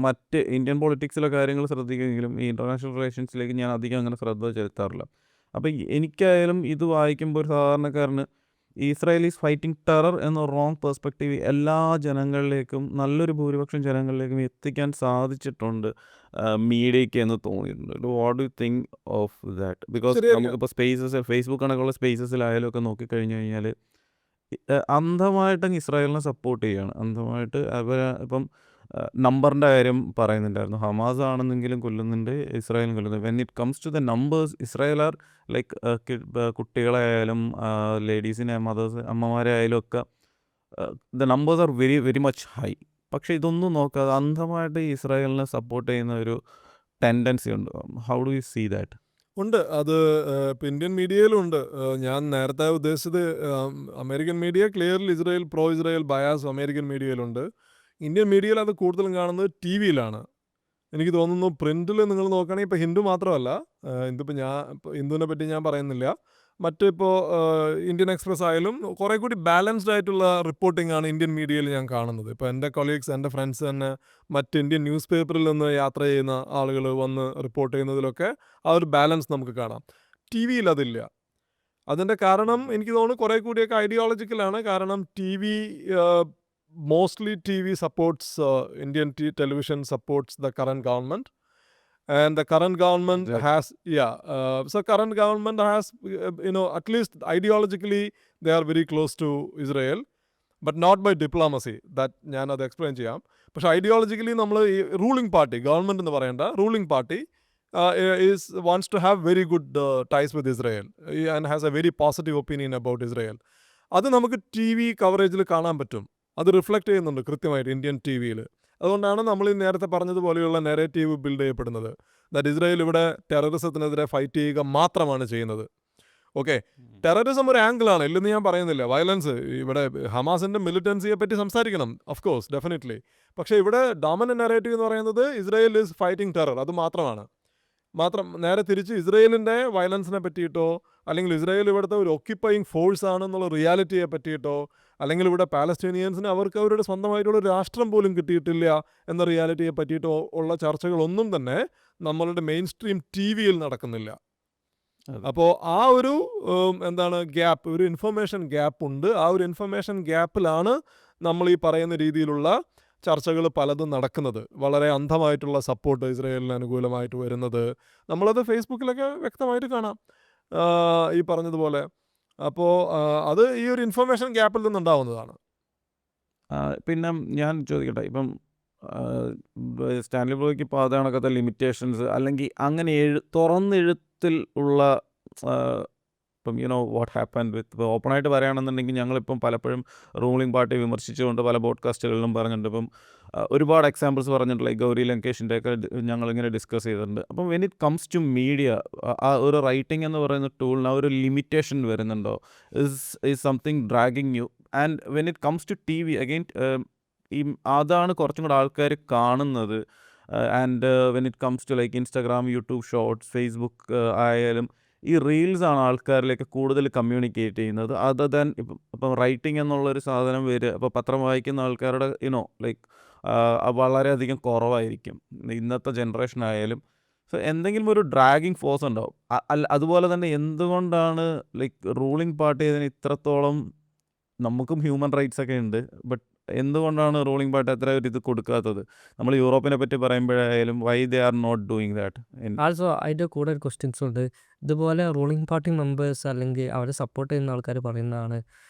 മറ്റ് ഇന്ത്യൻ പൊളിറ്റിക്സിലെ കാര്യങ്ങൾ ശ്രദ്ധിക്കുമെങ്കിലും ഈ ഇൻ്റർനാഷണൽ റിലേഷൻസിലേക്ക് ഞാൻ അധികം അങ്ങനെ ശ്രദ്ധ ചെലുത്താറില്ല. അപ്പോൾ എനിക്കായാലും ഇത് വായിക്കുമ്പോൾ ഒരു സാധാരണക്കാരന് ഇസ്രായേൽ ഈസ് ഫൈറ്റിംഗ് ടെറർ എന്ന റോങ് പെർസ്പെക്റ്റീവ് എല്ലാ ജനങ്ങളിലേക്കും, നല്ലൊരു ഭൂരിപക്ഷം ജനങ്ങളിലേക്കും എത്തിക്കാൻ സാധിച്ചിട്ടുണ്ട് മീഡിയയ്ക്ക് എന്ന് തോന്നിയിട്ടുണ്ട്. What do you think of that? Because ശരിയായിരിക്കും. നമുക്കിപ്പോൾ ഫേസ്ബുക്ക് കണക്കുള്ള സ്പേസസിലായാലും ഒക്കെ നോക്കിക്കഴിഞ്ഞ് കഴിഞ്ഞാൽ അന്ധമായിട്ട് ഇസ്രായേലിനെ സപ്പോർട്ട് ചെയ്യുകയാണ്. അന്ധമായിട്ട് ഇപ്പം നമ്പറിൻ്റെ കാര്യം പറയുന്നുണ്ടായിരുന്നു. ഹമാസ് ആണെന്നെങ്കിലും കൊല്ലുന്നുണ്ട്, ഇസ്രായേലും കൊല്ലുന്നുണ്ട്. When it comes to the numbers, Israel are like കുട്ടികളായാലും ലേഡീസിനെ, അമ്മമാരെ ആയാലും ഒക്കെ the numbers are very very much high. പക്ഷേ ഇതൊന്നും നോക്കാതെ അന്ധമായിട്ട് ഇസ്രായേലിനെ സപ്പോർട്ട് ചെയ്യുന്ന ഒരു ടെൻഡൻസി ഉണ്ട്. How do you see that? ഉണ്ട്. അത് ഇപ്പം ഇന്ത്യൻ മീഡിയയിലും ഉണ്ട്. ഞാൻ നേരത്തെ ഉദ്ദേശിച്ചത് American media clearly pro Israel bias American മീഡിയയിലുണ്ട്. ഇന്ത്യൻ മീഡിയയിൽ അത് കൂടുതലും കാണുന്നത് ടി വിയിലാണ്. എനിക്ക് തോന്നുന്നു പ്രിൻറ്റിൽ നിങ്ങൾ നോക്കുകയാണെങ്കിൽ ഇപ്പോൾ ഹിന്ദു മാത്രമല്ല, ഹിന്ദുവിനെ പറ്റി ഞാൻ പറയുന്നില്ല, മറ്റിപ്പോൾ ഇന്ത്യൻ എക്സ്പ്രസ് ആയാലും കുറേ കൂടി ബാലൻസ്ഡ് ആയിട്ടുള്ള റിപ്പോർട്ടിംഗ് ആണ് ഇന്ത്യൻ മീഡിയയിൽ ഞാൻ കാണുന്നത്. ഇപ്പോൾ എൻ്റെ കൊളീഗ്സ്, എൻ്റെ ഫ്രണ്ട്സ് തന്നെ മറ്റ് ഇന്ത്യൻ ന്യൂസ് പേപ്പറിൽ നിന്ന് യാത്ര ചെയ്യുന്ന ആളുകൾ വന്ന് റിപ്പോർട്ട് ചെയ്യുന്നതിലൊക്കെ ആ ഒരു ബാലൻസ് നമുക്ക് കാണാം. ടി വിയിൽ അതില്ല. അതിൻ്റെ കാരണം എനിക്ക് തോന്നുന്നു കുറേ കൂടിയൊക്കെ ഐഡിയോളജിക്കലാണ്. കാരണം mostly TV supports Indian television supports the current government, and the current government Exactly. has current government has at least ideologically they are very close to Israel, but not by diplomacy. That ഞാൻ അത് explain ചെയ്യാം. പക്ഷേ ideologically നമ്മൾ ഈ ruling party, government എന്ന് പറയേണ്ട ruling party wants to have very good ties with Israel and has a very positive opinion about Israel. അത് നമുക്ക് ടി വി കവറേജിൽ കാണാൻ പറ്റും. അത് റിഫ്ലക്റ്റ് ചെയ്യുന്നുണ്ട് കൃത്യമായിട്ട് ഇന്ത്യൻ ടി വിയിൽ. അതുകൊണ്ടാണ് നമ്മൾ ഈ നേരത്തെ പറഞ്ഞതുപോലെയുള്ള നെറേറ്റീവ് ബിൽഡ് ചെയ്യപ്പെടുന്നത്. ദാറ്റ് ഇസ്രായേൽ ഇവിടെ ടെററിസത്തിനെതിരെ ഫൈറ്റ് ചെയ്യുക മാത്രമാണ് ചെയ്യുന്നത്. ഓക്കെ, ടെററിസം ഒരു ആംഗിളാണ്, ഇല്ലെന്ന് ഞാൻ പറയുന്നില്ല. വയലൻസ്, ഇവിടെ ഹമാസിൻ്റെ മിലിറ്റൻസിയെ പറ്റി സംസാരിക്കണം, ഓഫ് കോഴ്സ്, ഡെഫിനറ്റ്ലി. പക്ഷേ ഇവിടെ ഡോമിനന്റ് നെറേറ്റീവ് എന്ന് പറയുന്നത് ഇസ്രായേൽ ഈസ് ഫൈറ്റിംഗ് ടെറർ, അത് മാത്രമാണ്. നേരെ തിരിച്ച് ഇസ്രായേലിൻ്റെ വയലൻസിനെ പറ്റിയിട്ടോ, അല്ലെങ്കിൽ ഇസ്രായേൽ ഇവിടുത്തെ ഒരു ഒക്യുപ്പൈയിങ് ഫോഴ്സ് ആണെന്നുള്ള റിയാലിറ്റിയെ പറ്റിയിട്ടോ, അല്ലെങ്കിൽ ഇവിടെ പാലസ്തീനിയൻസിന് അവർക്ക് അവരുടെ സ്വന്തമായിട്ടുള്ള രാഷ്ട്രം പോലും കിട്ടിയിട്ടില്ല എന്ന റിയാലിറ്റിയെ പറ്റിയിട്ടോ ഉള്ള ചർച്ചകളൊന്നും തന്നെ നമ്മളുടെ മെയിൻ സ്ട്രീം ടി വിയിൽ നടക്കുന്നില്ല. അപ്പോൾ ആ ഒരു ഗ്യാപ്പ്, ഒരു ഇൻഫർമേഷൻ ഗ്യാപ്പ് ഉണ്ട്. ആ ഒരു ഇൻഫർമേഷൻ ഗ്യാപ്പിലാണ് നമ്മൾ ഈ പറയുന്ന രീതിയിലുള്ള ചർച്ചകൾ പലതും നടക്കുന്നത്. വളരെ അന്ധമായിട്ടുള്ള സപ്പോർട്ട് ഇസ്രായേലിന് അനുകൂലമായിട്ട് വരുന്നത് നമ്മളത് ഫേസ്ബുക്കിലൊക്കെ വ്യക്തമായിട്ട് കാണാം, ഈ പറഞ്ഞതുപോലെ. അപ്പോൾ അത് ഈ ഒരു ഇൻഫർമേഷൻ ഗ്യാപ്പിൽ നിന്നുണ്ടാവുന്നതാണ്. പിന്നെ ഞാൻ ചോദിക്കട്ടെ, ഇപ്പം സ്റ്റാൻലി ബ്രോയ്ക്ക് ഇപ്പോൾ അത് കണക്കത്തെ ലിമിറ്റേഷൻസ്, അല്ലെങ്കിൽ അങ്ങനെ തുറന്നെഴുത്തിൽ ഉള്ള ഇപ്പം വാട്ട് ഹാപ്പൻ വിത്ത്, ഇപ്പോൾ ഓപ്പണായിട്ട് പറയുകയാണെന്നുണ്ടെങ്കിൽ ഞങ്ങളിപ്പം പലപ്പോഴും റൂളിംഗ് പാർട്ടി വിമർശിച്ചുകൊണ്ട് പല പോഡ്കാസ്റ്റുകളിലും പറഞ്ഞിട്ടുണ്ട്. ഇപ്പം ഒരുപാട് എക്സാമ്പിൾസ് പറഞ്ഞിട്ടുള്ള ഈ ഗൗരി ലങ്കേഷിൻ്റെ ഒക്കെ ഞങ്ങളിങ്ങനെ ഡിസ്കസ് ചെയ്തിട്ടുണ്ട്. അപ്പം when it comes to media, ആ ഒരു റൈറ്റിംഗ് എന്ന് പറയുന്ന ടൂളിന് ആ ഒരു ലിമിറ്റേഷൻ വരുന്നുണ്ടോ? Is something dragging you? And when it comes to T V again, അതാണ് കുറച്ചും കൂടെ ആൾക്കാർ കാണുന്നത്. And when it comes to like Instagram, YouTube shorts, Facebook ആയാലും ഈ റീൽസാണ് ആൾക്കാരിലേക്ക് കൂടുതൽ കമ്മ്യൂണിക്കേറ്റ് ചെയ്യുന്നത്. അതർ ദാൻ ഇപ്പം റൈറ്റിംഗ് എന്നുള്ളൊരു സാധനം വരിക, ഇപ്പോൾ പത്രം വായിക്കുന്ന ആൾക്കാരുടെ ലൈക്ക് വളരെയധികം കുറവായിരിക്കും ഇന്നത്തെ ജനറേഷൻ ആയാലും. സോ എന്തെങ്കിലും ഒരു ഡ്രാഗിങ് ഫോഴ്സ് ഉണ്ടാവും. അതുപോലെ തന്നെ എന്തുകൊണ്ടാണ് ലൈക്ക് റൂളിംഗ് പാർട്ടി ഇതിന് ഇത്രത്തോളം, നമുക്കും ഹ്യൂമൻ റൈറ്റ്സ് ഒക്കെ ഉണ്ട്, ബട്ട് എന്തുകൊണ്ടാണ് റൂളിംഗ് പാർട്ടി അത്ര ഒരു ഇത് കൊടുക്കാത്തത്? നമ്മൾ യൂറോപ്പിനെ പറ്റി പറയുമ്പോഴായാലും why they are not doing that? Also അതിൻ്റെ കൂടെ ഒരു ക്വസ്റ്റ്യൻസ് ഉണ്ട്. ഇതുപോലെ റൂളിംഗ് പാർട്ടി മെമ്പേഴ്സ് അല്ലെങ്കിൽ അവരെ സപ്പോർട്ട് ചെയ്യുന്ന ആൾക്കാർ പറയുന്നതാണ്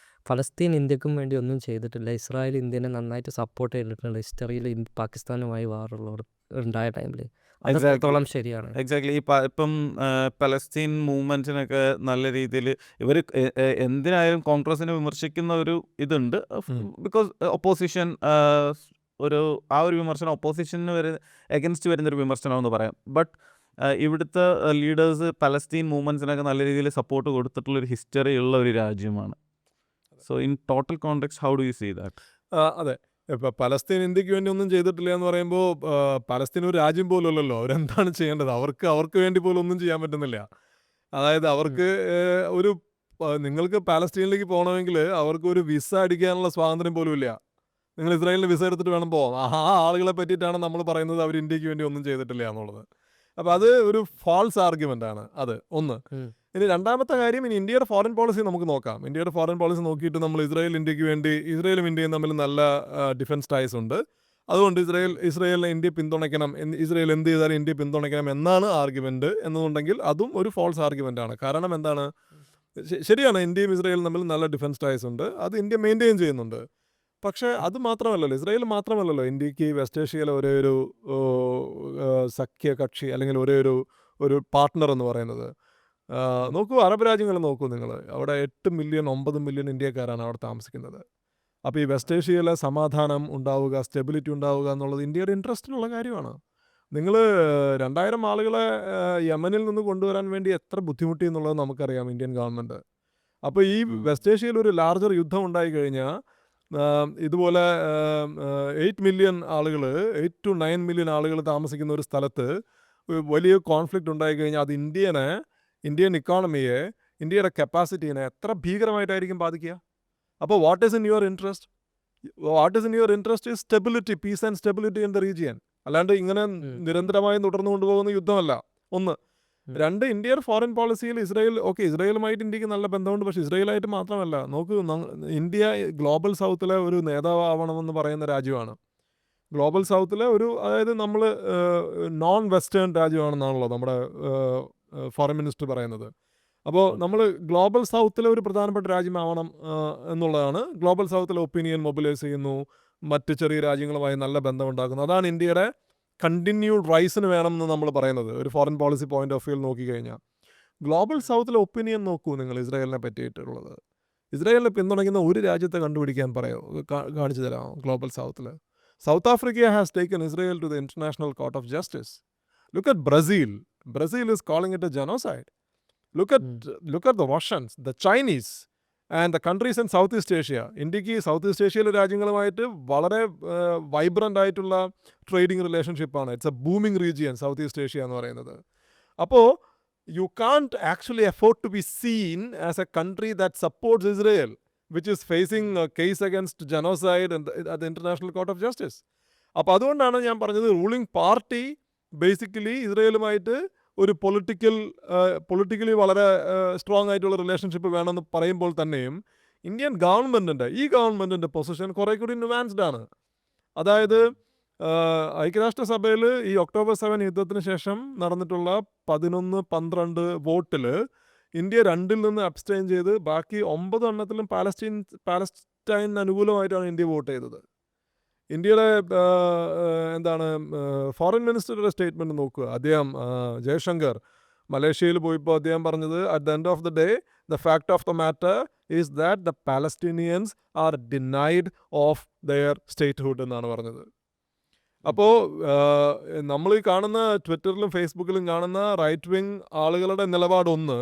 ഫലസ്തീൻ ഇന്ത്യക്കും വേണ്ടി ഒന്നും ചെയ്തിട്ടില്ല, ഇസ്രായേൽ ഇന്ത്യനെ നന്നായിട്ട് സപ്പോർട്ട് ചെയ്തിട്ടുണ്ട് ഹിസ്റ്ററിയിൽ പാകിസ്ഥാനുമായി വാറുള്ളവർ ഉണ്ടായ ടൈമിൽ. അത്രത്തോളം ശരിയാണ്. എക്സാക്ട്ലി. ഇപ്പം പലസ്തീൻ മൂവ്മെൻറ്റിനൊക്കെ നല്ല രീതിയിൽ ഇവർ എന്തിനായാലും കോൺഗ്രസിനെ വിമർശിക്കുന്ന ഒരു ഇതുണ്ട്. ബിക്കോസ് ഒപ്പോസിഷൻ ഒരു വിമർശനം ഒപ്പോസിഷന് എഗൻസ്റ്റ് വരുന്നൊരു വിമർശനമെന്ന് പറയാം. ബട്ട് ഇവിടുത്തെ ലീഡേഴ്സ് പലസ്തീൻ മൂവ്മെൻറ്റ്സിനൊക്കെ നല്ല രീതിയിൽ സപ്പോർട്ട് കൊടുത്തിട്ടുള്ളൊരു ഹിസ്റ്ററി ഉള്ള ഒരു രാജ്യമാണ്. So in total context how do you see that? അതെ, ഇപ്പം പലസ്തീൻ ഇന്ത്യക്ക് വേണ്ടി ഒന്നും ചെയ്തിട്ടില്ല എന്ന് പറയുമ്പോൾ പലസ്തീൻ ഒരു രാജ്യം പോലും അല്ലല്ലോ. അവരെന്താണ് ചെയ്യേണ്ടത്? അവർക്ക് വേണ്ടി പോലും ഒന്നും ചെയ്യാൻ പറ്റുന്നില്ല. അതായത് അവർക്ക് നിങ്ങൾക്ക് പാലസ്തീനിലേക്ക് പോകണമെങ്കിൽ അവർക്ക് ഒരു വിസ അടിക്കാനുള്ള സ്വാതന്ത്ര്യം പോലും ഇല്ല. നിങ്ങൾ ഇസ്രായേലിന് വിസ എടുത്തിട്ട് വേണം പോകാം. ആ ആളുകളെ പറ്റിയിട്ടാണ് നമ്മൾ പറയുന്നത് അവർ ഇന്ത്യക്ക് വേണ്ടി ഒന്നും ചെയ്തിട്ടില്ല എന്നുള്ളത്. അപ്പോൾ അത് ഒരു ഫാൾസ് ആർഗ്യുമെൻ്റ് ആണ്. അത് ഒന്ന്. ഇനി രണ്ടാമത്തെ കാര്യം, ഇനി ഇന്ത്യയുടെ ഫോറിൻ പോളിസി നമുക്ക് നോക്കാം. ഇന്ത്യയുടെ ഫോറിൻ പോളിസി നോക്കിയിട്ട് നമ്മൾ ഇസ്രായേലും ഇന്ത്യയും തമ്മിൽ നല്ല ഡിഫൻസ് ടൈസ് ഉണ്ട്. അതുകൊണ്ട് ഇസ്രായേലിനെ ഇന്ത്യ പിന്തുണയ്ക്കണം, ഇസ്രായേൽ എന്ത് ചെയ്താലും ഇന്ത്യ പിന്തുണയ്ക്കണം എന്നാണ് ആർഗ്യുമെൻ്റ് എന്നുണ്ടെങ്കിൽ അതും ഒരു ഫോൾസ് ആർഗ്യുമെൻ്റ് ആണ്. കാരണം എന്താണ്? ശരിയാണ്, ഇന്ത്യയും ഇസ്രായേലും തമ്മിൽ നല്ല ഡിഫൻസ് ടൈസ് ഉണ്ട്, അത് ഇന്ത്യ മെയിൻറ്റെയിൻ ചെയ്യുന്നുണ്ട്. പക്ഷേ അത് മാത്രമല്ലല്ലോ, ഇസ്രായേൽ മാത്രമല്ലല്ലോ ഇന്ത്യക്ക് വെസ്റ്റ് ഏഷ്യയിലെ ഒരേ ഒരു സഖ്യകക്ഷി അല്ലെങ്കിൽ ഒരേ ഒരു പാർട്ട്ണർ എന്ന് പറയുന്നത്. നോക്കൂ, അറബ് രാജ്യങ്ങൾ നോക്കൂ നിങ്ങൾ. അവിടെ 8 മില്യൺ 9 മില്യൺ ഇന്ത്യക്കാരാണ് അവിടെ താമസിക്കുന്നത്. അപ്പോൾ ഈ വെസ്റ്റ് ഏഷ്യയിലെ സമാധാനം ഉണ്ടാവുക, സ്റ്റെബിലിറ്റി ഉണ്ടാവുക എന്നുള്ളത് ഇന്ത്യയുടെ ഇൻട്രസ്റ്റിനുള്ള കാര്യമാണ്. നിങ്ങൾ 2000 ആളുകളെ യമനിൽ നിന്ന് കൊണ്ടുവരാൻ വേണ്ടി എത്ര ബുദ്ധിമുട്ടി എന്നുള്ളത് നമുക്കറിയാം ഇന്ത്യൻ ഗവൺമെൻറ്. അപ്പോൾ ഈ വെസ്റ്റ് ഏഷ്യയിൽ ഒരു ലാർജർ യുദ്ധം ഉണ്ടായിക്കഴിഞ്ഞാൽ ഇതുപോലെ 8 മില്യൺ ആളുകൾ 8 to 9 മില്യൺ ആളുകൾ താമസിക്കുന്ന ഒരു സ്ഥലത്ത് വലിയ കോൺഫ്ലിക്റ്റ് ഉണ്ടായിക്കഴിഞ്ഞാൽ അത് ഇന്ത്യൻ ഇക്കോണമിയെ, ഇന്ത്യയുടെ കപ്പാസിറ്റീനെ എത്ര ഭീകരമായിട്ടായിരിക്കും ബാധിക്കുക? അപ്പോൾ what is in your interest is stability, piece and stability in the region. അല്ലാണ്ട് ഇങ്ങനെ നിരന്തരമായി തുടർന്നു കൊണ്ടുപോകുന്ന യുദ്ധമല്ല. ഒന്ന്. രണ്ട്, ഇന്ത്യയുടെ ഫോറിൻ പോളിസിയിൽ ഇസ്രായേലുമായിട്ട് ഇന്ത്യക്ക് നല്ല ബന്ധമുണ്ട്. പക്ഷേ ഇസ്രായേലായിട്ട് മാത്രമല്ല, നോക്കൂ, ഇന്ത്യ ഗ്ലോബൽ സൗത്തിലെ ഒരു നേതാവാവണമെന്ന് പറയുന്ന രാജ്യമാണ്. ഗ്ലോബൽ സൗത്തിലെ അതായത് നമ്മൾ നോൺ വെസ്റ്റേൺ രാജ്യമാണെന്നാണല്ലോ നമ്മുടെ ഫോറിൻ മിനിസ്റ്റർ പറയുന്നത്. അപ്പോൾ നമ്മൾ ഗ്ലോബൽ സൗത്തിലെ ഒരു പ്രധാനപ്പെട്ട രാജ്യമാവണം എന്നുള്ളതാണ്. ഗ്ലോബൽ സൗത്തിലെ ഒപ്പീനിയൻ മൊബിലൈസ് ചെയ്യുന്നു, മറ്റ് ചെറിയ രാജ്യങ്ങളുമായി നല്ല ബന്ധമുണ്ടാക്കുന്നു. അതാണ് ഇന്ത്യയുടെ കണ്ടിന്യൂഡ് റൈസിന് വേണമെന്ന് നമ്മൾ പറയുന്നത് ഒരു foreign policy point of view നോക്കിക്കഴിഞ്ഞാൽ. ഗ്ലോബൽ സൗത്തിലെ ഒപ്പീനിയൻ നോക്കൂ നിങ്ങൾ ഇസ്രായേലിനെ പറ്റിയിട്ടുള്ളത്. ഇസ്രായേലിനെ പിന്തുണയ്ക്കുന്ന ഒരു രാജ്യത്തെ കണ്ടുപിടിക്കാൻ കാണിച്ചു തരാമോ ഗ്ലോബൽ സൗത്തിൽ? South Africa has taken Israel to the international court of justice. Look at Brazil is calling it a genocide. Look at the Russians, the Chinese and the countries in Southeast Asia. ഇന്ത്യക്ക് south east ഏഷ്യയിലെ രാജ്യങ്ങളുമായിട്ട് വളരെ vibrant ആയിട്ടുള്ള trading റിലേഷൻഷിപ്പാണ്. It's a booming region south east Asia എന്ന് പറയുന്നത്. അപ്പോൾ you can't actually afford to be seen as a country that supports Israel, which is facing a case against genocide at the International Court of Justice. അപ്പോൾ അതുകൊണ്ടാണ് ഞാൻ പറഞ്ഞത് ruling party basically ഇസ്രായേലുമായിട്ട് ഒരു politically വളരെ strong ആയിട്ടുള്ള relationship വേണമെന്ന് പറയുമ്പോൾ തന്നെയും ഇന്ത്യൻ ഗവൺമെൻറ്റിൻ്റെ പൊസിഷൻ കുറേ കൂടി ന്യൂവാൻസ്ഡ് ആണ്. അതായത് ഐക്യരാഷ്ട്രസഭയിൽ ഈ October 7 യുദ്ധത്തിന് ശേഷം നടന്നിട്ടുള്ള 11-12 വോട്ടിൽ ഇന്ത്യ 2ൽ നിന്ന് അബ്സ്റ്റെയിൻ ചെയ്ത് ബാക്കി 9 എണ്ണത്തിലും പാലസ്റ്റൈൻ അനുകൂലമായിട്ടാണ് ഇന്ത്യ വോട്ട് ചെയ്തത്. ഇന്ത്യയുടെ ഫോറിൻ മിനിസ്റ്ററുടെ സ്റ്റേറ്റ്മെൻറ്റ് നോക്കുക. അദ്ദേഹം ജയശങ്കർ മലേഷ്യയിൽ പോയപ്പോൾ അദ്ദേഹം പറഞ്ഞത്, at the end of the day the fact of the matter is that the Palestinians are denied of their statehood എന്നാണ് പറഞ്ഞത്. അപ്പോൾ നമ്മൾ ഈ കാണുന്ന ട്വിറ്ററിലും ഫേസ്ബുക്കിലും കാണുന്ന റൈറ്റ് വിങ് ആളുകളുടെ നിലപാടൊന്ന്,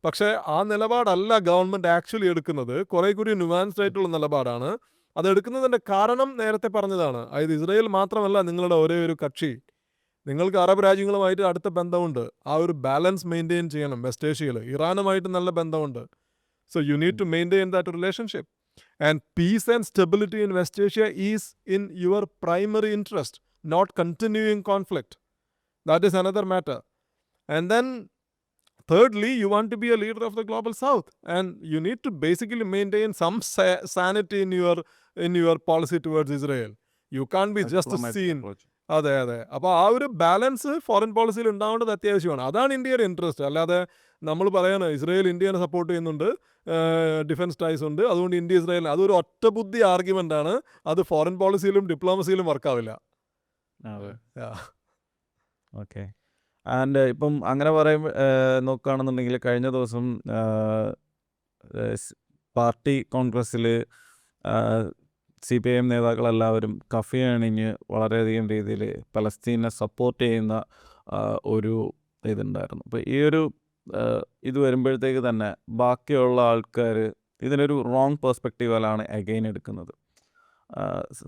പക്ഷേ ആ നിലപാടല്ല ഗവൺമെൻറ് ആക്ച്വലി എടുക്കുന്നത്. കുറേ കൂടി ന്യൂവാൻസ്ഡ് ആയിട്ടുള്ള നിലപാടാണ്. അതെടുക്കുന്നതിൻ്റെ കാരണം നേരത്തെ പറഞ്ഞതാണ്. അതായത് ഇസ്രായേൽ മാത്രമല്ല നിങ്ങളുടെ ഒരേ ഒരു കക്ഷി. നിങ്ങൾക്ക് അറബ് രാജ്യങ്ങളുമായിട്ട് അടുത്ത ബന്ധമുണ്ട്. ആ ഒരു ബാലൻസ് മെയിൻറ്റെയിൻ ചെയ്യണം. വെസ്റ്റ് ഏഷ്യയിൽ ഇറാനുമായിട്ട് നല്ല ബന്ധമുണ്ട്. So you need to maintain that relationship. And peace and stability in West Asia is in your primary interest, not continuing conflict. That is another matter. And then thirdly, you want to be a leader of the global south, and you need to basically maintain some sanity in your policy towards Israel. You can't be just seen. അതെ. അപ്പോൾ ആ ഒരു balance foreign പോളിസിയിൽ ഉണ്ടാവേണ്ടത് അത്യാവശ്യമാണ്. അതാണ് ഇന്ത്യയുടെ interest. അല്ലാതെ നമ്മൾ പറയാണ് ഇസ്രായേൽ ഇന്ത്യനെ സപ്പോർട്ട് ചെയ്യുന്നുണ്ട്, ഡിഫൻസ് ടൈസ് ഉണ്ട്, അതുകൊണ്ട് ഇന്ത്യ ഇസ്രായേൽ, അതൊരു ഒറ്റബുദ്ധി ആർഗ്യുമെൻ്റ് ആണ്. അത് ഫോറിൻ പോളിസിയിലും ഡിപ്ലോമസിയിലും വർക്കാവില്ല. ഓക്കെ. ആൻഡ് ഇപ്പം അങ്ങനെ പറയുമ്പോൾ നോക്കുകയാണെന്നുണ്ടെങ്കിൽ കഴിഞ്ഞ ദിവസം പാർട്ടി കോൺഗ്രസ്സിൽ CPIM നേതാക്കളെല്ലാവരും കഫി അണിഞ്ഞ് വളരെയധികം രീതിയിൽ പലസ്തീനെ സപ്പോർട്ട് ചെയ്യുന്ന ഒരു ഇതുണ്ടായിരുന്നു. അപ്പോൾ ഈ ഒരു ഇത് വരുമ്പോഴത്തേക്ക് തന്നെ ബാക്കിയുള്ള ആൾക്കാർ ഇതിനൊരു റോങ് പെർസ്പെക്റ്റീവിലാണ് അഗെയിൻ എടുക്കുന്നത്.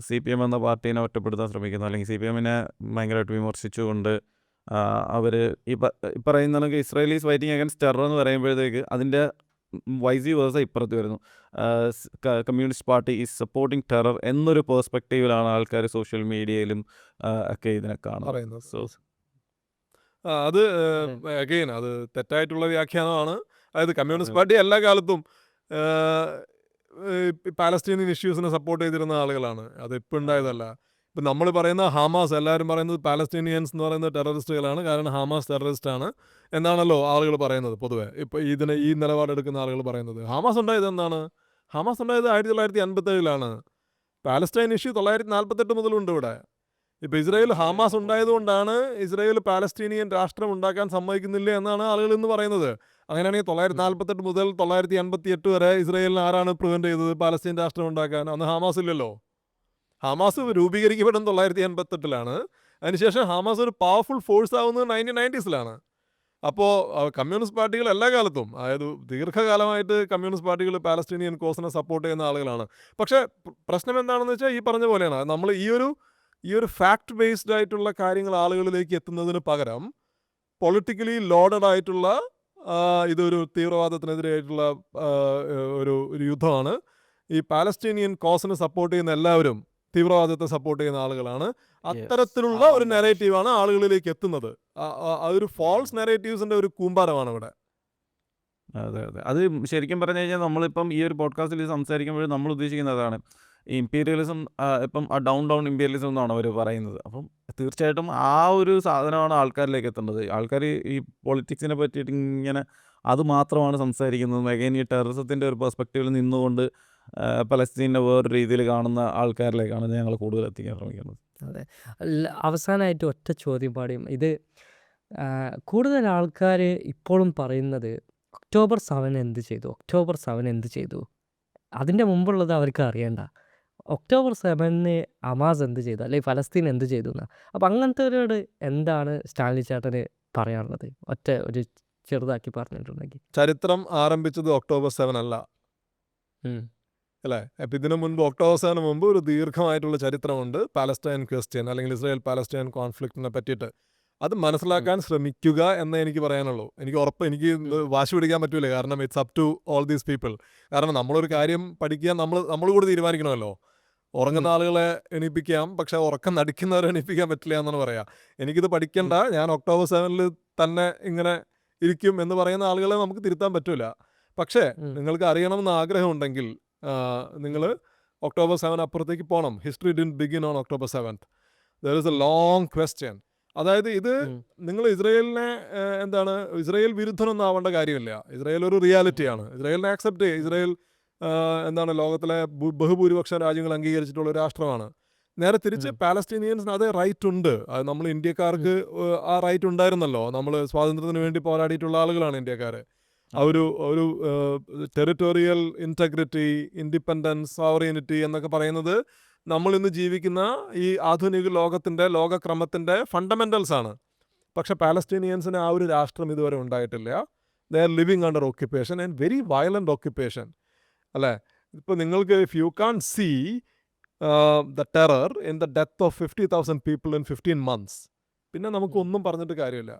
CPM എന്ന പാർട്ടീനെ ഒറ്റപ്പെടുത്താൻ ശ്രമിക്കുന്നു, അല്ലെങ്കിൽ CPM-നെ ഭയങ്കരമായിട്ട് വിമർശിച്ചുകൊണ്ട് അവർ ഈ പറയുന്നതൊക്കെ ഇസ്രായേലീസ് ഫൈറ്റിംഗ് അഗൈൻസ്റ്റ് ടെറർ എന്ന് പറയുമ്പോഴത്തേക്ക് അതിൻ്റെ വൈസി വേഴ്സ ഇപ്പുറത്ത് വരുന്നു. Communist party is supporting terror എന്നൊരു പേഴ്സ്പെക്റ്റീവിലാണ് ആൾക്കാർ സോഷ്യൽ മീഡിയയിലും ഒക്കെ ഇതിനെ കാണുന്നത്. സോ അത് അഗെയിൻ അത് തെറ്റായിട്ടുള്ള വ്യാഖ്യാനമാണ്. അതായത് കമ്മ്യൂണിസ്റ്റ് പാർട്ടി എല്ലാ കാലത്തും പാലസ്തീനിയൻ ഇഷ്യൂസിനെ സപ്പോർട്ട് ചെയ്തിരുന്ന ആളുകളാണ്. അത് ഇപ്പം ഉണ്ടായതല്ല. ഇപ്പം നമ്മൾ പറയുന്ന ഹമാസ്, എല്ലാവരും പറയുന്നത് പാലസ്തീനിയൻസ് എന്ന് പറയുന്നത് ടെററിസ്റ്റുകളാണ്, കാരണം ഹമാസ് ടെററിസ്റ്റാണ് എന്നാണല്ലോ ആളുകൾ പറയുന്നത് പൊതുവെ. ഇപ്പോൾ ഈ നിലപാടെടുക്കുന്ന ആളുകൾ പറയുന്നത്. ഹമാസ് ഉണ്ടായത് എന്താണ്? ഹമാസ് ഉണ്ടായത് 1957-ലാണ്. പാലസ്തീൻ ഇഷ്യൂ 1948 മുതലുണ്ട് ഇവിടെ. ഇപ്പോൾ ഇസ്രായേൽ ഹമാസ് ഉണ്ടായതുകൊണ്ടാണ് ഇസ്രായേൽ പാലസ്തീനിയൻ രാഷ്ട്രം ഉണ്ടാക്കാൻ സമ്മതിക്കുന്നില്ല എന്നാണ് ആളുകൾ ഇന്ന് പറയുന്നത്. അങ്ങനെയാണെങ്കിൽ 1948 മുതൽ 1988 വരെ ഇസ്രായേലിന് ആരാണ് പ്രിവെൻറ്റ് ചെയ്തത് പാലസ്തീൻ രാഷ്ട്രം ഉണ്ടാക്കാൻ? അന്ന് ഹമാസ് ഇല്ലല്ലോ. ഹമാസ് രൂപീകരിക്കപ്പെടുന്നത് 1988-ലാണ്. അതിനുശേഷം ഹമാസ് ഒരു പവർഫുൾ ഫോഴ്സ് ആവുന്നത് 1990s-ലാണ്. അപ്പോൾ കമ്മ്യൂണിസ്റ്റ് പാർട്ടികൾ എല്ലാ കാലത്തും, അതായത് ദീർഘകാലമായിട്ട് കമ്മ്യൂണിസ്റ്റ് പാർട്ടികൾ പാലസ്തീനിയൻ കോസിനെ സപ്പോർട്ട് ചെയ്യുന്ന ആളുകളാണ്. പക്ഷേ പ്രശ്നം എന്താണെന്ന് വെച്ചാൽ ഈ പറഞ്ഞ പോലെയാണ്, നമ്മൾ ഈ ഒരു ഫാക്ട് ബേസ്ഡ് ആയിട്ടുള്ള കാര്യങ്ങൾ ആളുകളിലേക്ക് എത്തുന്നതിന് പകരം പൊളിറ്റിക്കലി ലോഡഡ് ആയിട്ടുള്ള ഇതൊരു തീവ്രവാദത്തിനെതിരായിട്ടുള്ള ഒരു യുദ്ധമാണ്. ഈ പാലസ്തീനിയൻ കോസിനെ സപ്പോർട്ട് ചെയ്യുന്ന എല്ലാവരും തീവ്രവാദത്തെ സപ്പോർട്ട് ചെയ്യുന്ന ആളുകളാണ്. അത്തരത്തിലുള്ള ഒരു നെറേറ്റീവാണ് ആളുകളിലേക്ക് എത്തുന്നത്. അതൊരു ഫാൾസ് നെറേറ്റീവ്സിൻ്റെ ഒരു കൂമ്പാരമാണ് ഇവിടെ. അതെ. അത് ശരിക്കും പറഞ്ഞു കഴിഞ്ഞാൽ നമ്മളിപ്പം ഈ ഒരു പോഡ്കാസ്റ്റിൽ സംസാരിക്കുമ്പോൾ നമ്മൾ ഉദ്ദേശിക്കുന്നതാണ് ഇമ്പീരിയലിസം. ഇപ്പം ഡൗൺ ഇമ്പീരിയലിസം എന്നാണ് അവർ പറയുന്നത്. അപ്പം തീർച്ചയായിട്ടും ആ ഒരു സാധനമാണ് ആൾക്കാരിലേക്ക് എത്തേണ്ടത്. ആൾക്കാർ ഈ പൊളിറ്റിക്സിനെ പറ്റിയിട്ട് ഇങ്ങനെ അത് മാത്രമാണ് സംസാരിക്കുന്നത്. അഗൈൻ ഈ ടെററിസത്തിൻ്റെ ഒരു പെർസ്പെക്റ്റീവിൽ നിന്നുകൊണ്ട് പലസ്തീനെ വേറൊരു രീതിയിൽ കാണുന്ന ആൾക്കാരിലേക്കാണ് ഞങ്ങൾ കൂടുതൽ എത്തിക്കാൻ ശ്രമിക്കുന്നത്. അതെ. അവസാനമായിട്ട് ഒറ്റ ചോദ്യം പാടിയും, ഇത് കൂടുതൽ ആൾക്കാർ ഇപ്പോഴും പറയുന്നത് ഒക്ടോബർ 7 എന്ത് ചെയ്തു, അതിൻ്റെ മുമ്പുള്ളത് അവർക്ക് അറിയണ്ട. ഒക്ടോബർ 7 ഹമാസ് എന്ത് ചെയ്തു, അല്ലെങ്കിൽ ഫലസ്തീൻ എന്ത് ചെയ്തു എന്ന്. അപ്പം അങ്ങനത്തെവരോട് എന്താണ് സ്റ്റാൻലി ചേട്ടന് പറയാനുള്ളത്, ഒരു ചെറുതാക്കി പറഞ്ഞിട്ടുണ്ടെങ്കിൽ? ചരിത്രം ആരംഭിച്ചത് ഒക്ടോബർ 7 അല്ല അല്ലേ? അപ്പം ഇതിനു മുൻപ് ഒക്ടോബർ 7 മുമ്പ് ഒരു ദീർഘമായിട്ടുള്ള ചരിത്രമുണ്ട് പാലസ്റ്റൈൻ ക്വസ്റ്റ്യൻ, അല്ലെങ്കിൽ ഇസ്രായേൽ പാലസ്റ്റൈൻ കോൺഫ്ലിക്റ്റിനെ പറ്റിയിട്ട്. അത് മനസ്സിലാക്കാൻ ശ്രമിക്കുക എന്നേ എനിക്ക് പറയാനുള്ളൂ. എനിക്ക് വാശി പിടിക്കാൻ പറ്റൂല, കാരണം it's up to all these people. കാരണം നമ്മളൊരു കാര്യം പഠിക്കാൻ നമ്മൾ കൂടി തീരുമാനിക്കണമല്ലോ. ഉറങ്ങുന്ന ആളുകളെ എണീപ്പിക്കാം, പക്ഷെ ഉറക്കം നടിക്കുന്നവരെ എണീപ്പിക്കാൻ പറ്റില്ല എന്നാണ് പറയാ. എനിക്കിത് പഠിക്കണ്ട, ഞാൻ ഒക്ടോബർ 7 തന്നെ ഇങ്ങനെ ഇരിക്കും എന്ന് പറയുന്ന ആളുകളെ നമുക്ക് തിരുത്താൻ പറ്റൂല. പക്ഷേ നിങ്ങൾക്ക് അറിയണമെന്ന് ആഗ്രഹമുണ്ടെങ്കിൽ നിങ്ങൾ ഒക്ടോബർ 7 അപ്പുറത്തേക്ക് പോകണം. History didn't begin on October 7. There is A long question. അതായത് ഇത് നിങ്ങൾ ഇസ്രായേലിനെ ഇസ്രായേൽ വിരുദ്ധനൊന്നും ആവേണ്ട കാര്യമില്ല. ഇസ്രായേൽ ഒരു റിയാലിറ്റിയാണ്. ഇസ്രായേലിനെ ആക്സെപ്റ്റ് ചെയ്യുക. ഇസ്രായേൽ ലോകത്തിലെ ബഹുഭൂരിപക്ഷം രാജ്യങ്ങൾ അംഗീകരിച്ചിട്ടുള്ള ഒരു രാഷ്ട്രമാണ്. നേരെ തിരിച്ച് പാലസ്തീനിയൻസിന് അതേ റൈറ്റ് ഉണ്ട്. അത് നമ്മൾ ഇന്ത്യക്കാർക്ക് ആ റൈറ്റ് ഉണ്ടായിരുന്നല്ലോ. നമ്മൾ സ്വാതന്ത്ര്യത്തിന് വേണ്ടി പോരാടിയിട്ടുള്ള ആളുകളാണ് ഇന്ത്യക്കാർ. ഒരു ടെറിട്ടോറിയൽ ഇൻറ്റഗ്രിറ്റി, ഇൻഡിപെൻഡൻസ്, സോവറിനിറ്റി എന്നൊക്കെ പറയുന്നത് നമ്മൾ ഇന്ന് ജീവിക്കുന്ന ഈ ആധുനിക ലോകക്രമത്തിൻ്റെ ഫണ്ടമെൻ്റൽസ് ആണ്. പക്ഷെ പാലസ്തീനിയൻസിന് ആ ഒരു രാഷ്ട്രം ഇതുവരെ ഉണ്ടായിട്ടില്ല. They are living under occupation and very violent occupation, അല്ലേ? ഇപ്പോൾ നിങ്ങൾക്ക് if you can see the terror in the death of 50,000 people in 15 months, പിന്നെ നമുക്കൊന്നും പറഞ്ഞിട്ട് കാര്യമില്ല.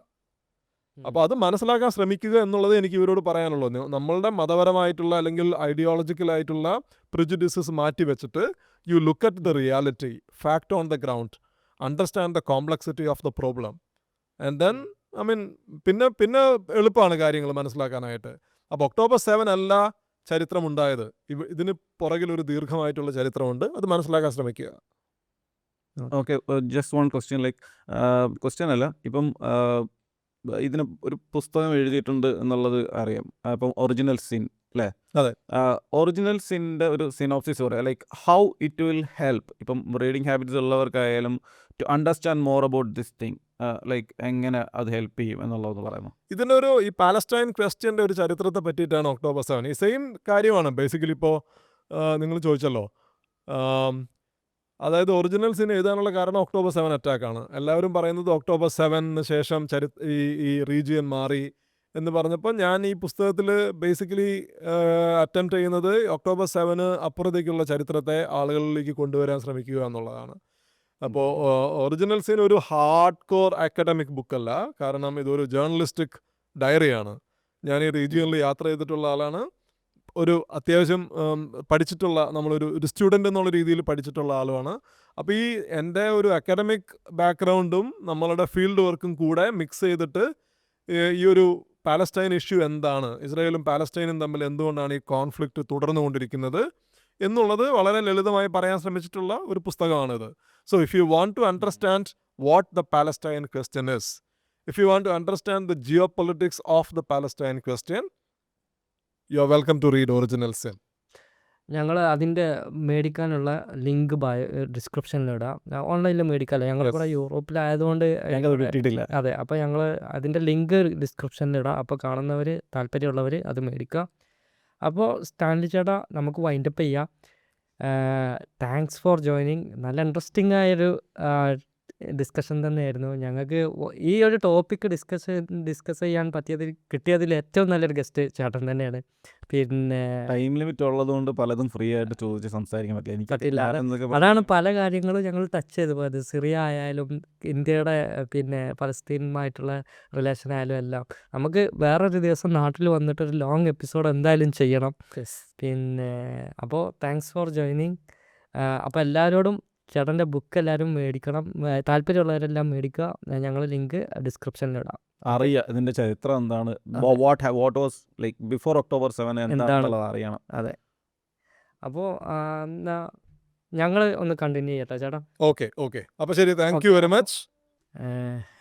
അപ്പോൾ അത് മനസ്സിലാക്കാൻ ശ്രമിക്കുക എന്നുള്ളത് എനിക്ക് ഇവരോട് പറയാനുള്ളൂ. നമ്മളുടെ മതപരമായിട്ടുള്ള അല്ലെങ്കിൽ ഐഡിയോളജിക്കലായിട്ടുള്ള പ്രിജുഡിസസ് മാറ്റി വെച്ചിട്ട് U look at the reality, fact on the ground, understand the complexity of the problem and then പിന്നെ എളുപ്പമാണ് കാര്യങ്ങൾ മനസ്സിലാക്കാനായിട്ട്. അപ്പോൾ October 7 അല്ല ചരിത്രമുണ്ടായത്. ഇതിന് പുറകിൽ ഒരു ദീർഘമായിട്ടുള്ള ചരിത്രമുണ്ട്. അത് മനസ്സിലാക്കാൻ ശ്രമിക്കുക. Okay, just one question, like question അല്ല, ഇപ്പം ഇതിന് ഒരു പുസ്തകം എഴുതിയിട്ടുണ്ട് എന്നുള്ളത് അറിയാം. അപ്പം ഒറിജിനൽ സിൻ അല്ലേ? അതെ. ഒറിജിനൽ സിൻ്റെ ഒരു സിനോപ്സിസ് പറയാം, like how it will help ഇപ്പം റീഡിങ് ഹാബിറ്റ്സ് ഉള്ളവർക്കായാലും to understand more about this thing, like എങ്ങനെ അത് ഹെൽപ്പ് ചെയ്യും എന്നുള്ളത് പറയുന്നു. ഇതിനൊരു ഈ പാലസ്റ്റൈൻ ക്വസ്റ്റ്യൻ്റെ ഒരു ചരിത്രത്തെ പറ്റിയിട്ടാണ് October 7. ഈ സെയിം കാര്യമാണ് ബേസിക്കലി. ഇപ്പോൾ നിങ്ങൾ ചോദിച്ചല്ലോ, അതായത് ഒറിജിനൽ സിൻ എഴുതാനുള്ള കാരണം October 7 അറ്റാക്കാണ്. എല്ലാവരും പറയുന്നത് October 7 ശേഷം ഈ റീജിയൻ മാറി എന്ന് പറഞ്ഞപ്പോൾ ഞാൻ ഈ പുസ്തകത്തിൽ ബേസിക്കലി അറ്റംപ്റ്റ് ചെയ്യുന്നത് October 7 അപ്പുറത്തേക്കുള്ള ചരിത്രത്തെ ആളുകളിലേക്ക് കൊണ്ടുവരാൻ ശ്രമിക്കുക എന്നുള്ളതാണ്. അപ്പോൾ ഒറിജിനൽ സിൻ ഒരു ഹാർഡ് കോർ അക്കാഡമിക് ബുക്കല്ല, കാരണം ഇതൊരു ജേർണലിസ്റ്റിക് ഡയറിയാണ്. ഞാൻ ഈ റീജിയനിൽ യാത്ര ചെയ്തിട്ടുള്ള ആളാണ്. ഒരു അത്യാവശ്യം പഠിച്ചിട്ടുള്ള നമ്മളൊരു സ്റ്റുഡൻ്റ് എന്നുള്ള രീതിയിൽ പഠിച്ചിട്ടുള്ള ആളുമാണ്. അപ്പോൾ ഈ എൻ്റെ ഒരു അക്കാഡമിക് ബാക്ക്ഗ്രൗണ്ടും നമ്മളുടെ ഫീൽഡ് വർക്കും കൂടെ മിക്സ് ചെയ്തിട്ട് ഈ ഒരു പാലസ്റ്റൈൻ ഇഷ്യൂ എന്താണ്, ഇസ്രായേലും പാലസ്റ്റൈനും തമ്മിൽ എന്തുകൊണ്ടാണ് ഈ കോൺഫ്ലിക്റ്റ് തുടർന്നുകൊണ്ടിരിക്കുന്നത് എന്നുള്ളത് വളരെ ലളിതമായി പറയാൻ ശ്രമിച്ചിട്ടുള്ള ഒരു പുസ്തകമാണിത്. So if you want to understand what the Palestine question is, if you want to understand the geopolitics of the Palestine question, you are welcome to read original sin. ഞങ്ങൾ അതിൻ്റെ മേടിക്കാനുള്ള link ഡിസ്ക്രിപ്ഷനിലിടാം. ഓൺലൈനിൽ മേടിക്കാമല്ലോ, ഞങ്ങളിവിടെ യൂറോപ്പിലായതുകൊണ്ട് ഞങ്ങൾ കിട്ടിയിട്ടില്ല. അതെ. അപ്പോൾ ഞങ്ങൾ അതിൻ്റെ ലിങ്ക് ഡിസ്ക്രിപ്ഷനിലിടാം. അപ്പോൾ കാണുന്നവർ, താല്പര്യമുള്ളവർ അത് മേടിക്കുക. അപ്പോൾ സ്റ്റാൻലി ചേട്ടാ, നമുക്ക് വൈൻഡപ്പ് ചെയ്യാം. Thanks for joining. നല്ല ഇൻട്രസ്റ്റിംഗ് ആയൊരു ഡിസ്കഷൻ തന്നെയായിരുന്നു. ഞങ്ങൾക്ക് ഈ ഒരു ടോപ്പിക്ക് ഡിസ്കസ് ചെയ്യാൻ കിട്ടിയതിൽ ഏറ്റവും നല്ലൊരു ഗസ്റ്റ് ചേട്ടൻ തന്നെയാണ്. പിന്നെ ടൈം ലിമിറ്റ് ഉള്ളതുകൊണ്ട് പലതും ഫ്രീ ആയിട്ട് ചോദിച്ച് സംസാരിക്കാൻ പറ്റില്ല. അതാണ് പല കാര്യങ്ങളും ഞങ്ങൾ ടച്ച് ചെയ്ത് പോയത്. സിറിയ ആയാലും ഇന്ത്യയുടെ പിന്നെ പലസ്തീനുമായിട്ടുള്ള റിലേഷൻ ആയാലും എല്ലാം. നമുക്ക് വേറൊരു ദിവസം നാട്ടിൽ വന്നിട്ടൊരു ലോങ് എപ്പിസോഡ് എന്തായാലും ചെയ്യണം. പിന്നെ അപ്പോൾ താങ്ക്സ് ഫോർ ജോയിനിങ്. അപ്പോൾ എല്ലാവരോടും ചേട്ടൻ്റെ ബുക്ക് എല്ലാവരും മേടിക്കണം. താല്പര്യമുള്ളവരെല്ലാം മേടിക്കുക. ഞങ്ങൾ ലിങ്ക് ഡിസ്ക്രിപ്ഷനിലിടാം. അറിയാം ഇതിൻ്റെ ചരിത്രം എന്താണ്, what was like before October 7 എന്താണെന്നുള്ളത് അറിയണം. അതെ. അപ്പോൾ എന്നാ ഞങ്ങൾ ഒന്ന് കണ്ടിന്യൂ ചെയ്യട്ടെ ചേട്ടാ. ഓക്കെ. അപ്പോൾ ശരി, താങ്ക് യു വെരി മച്ച്.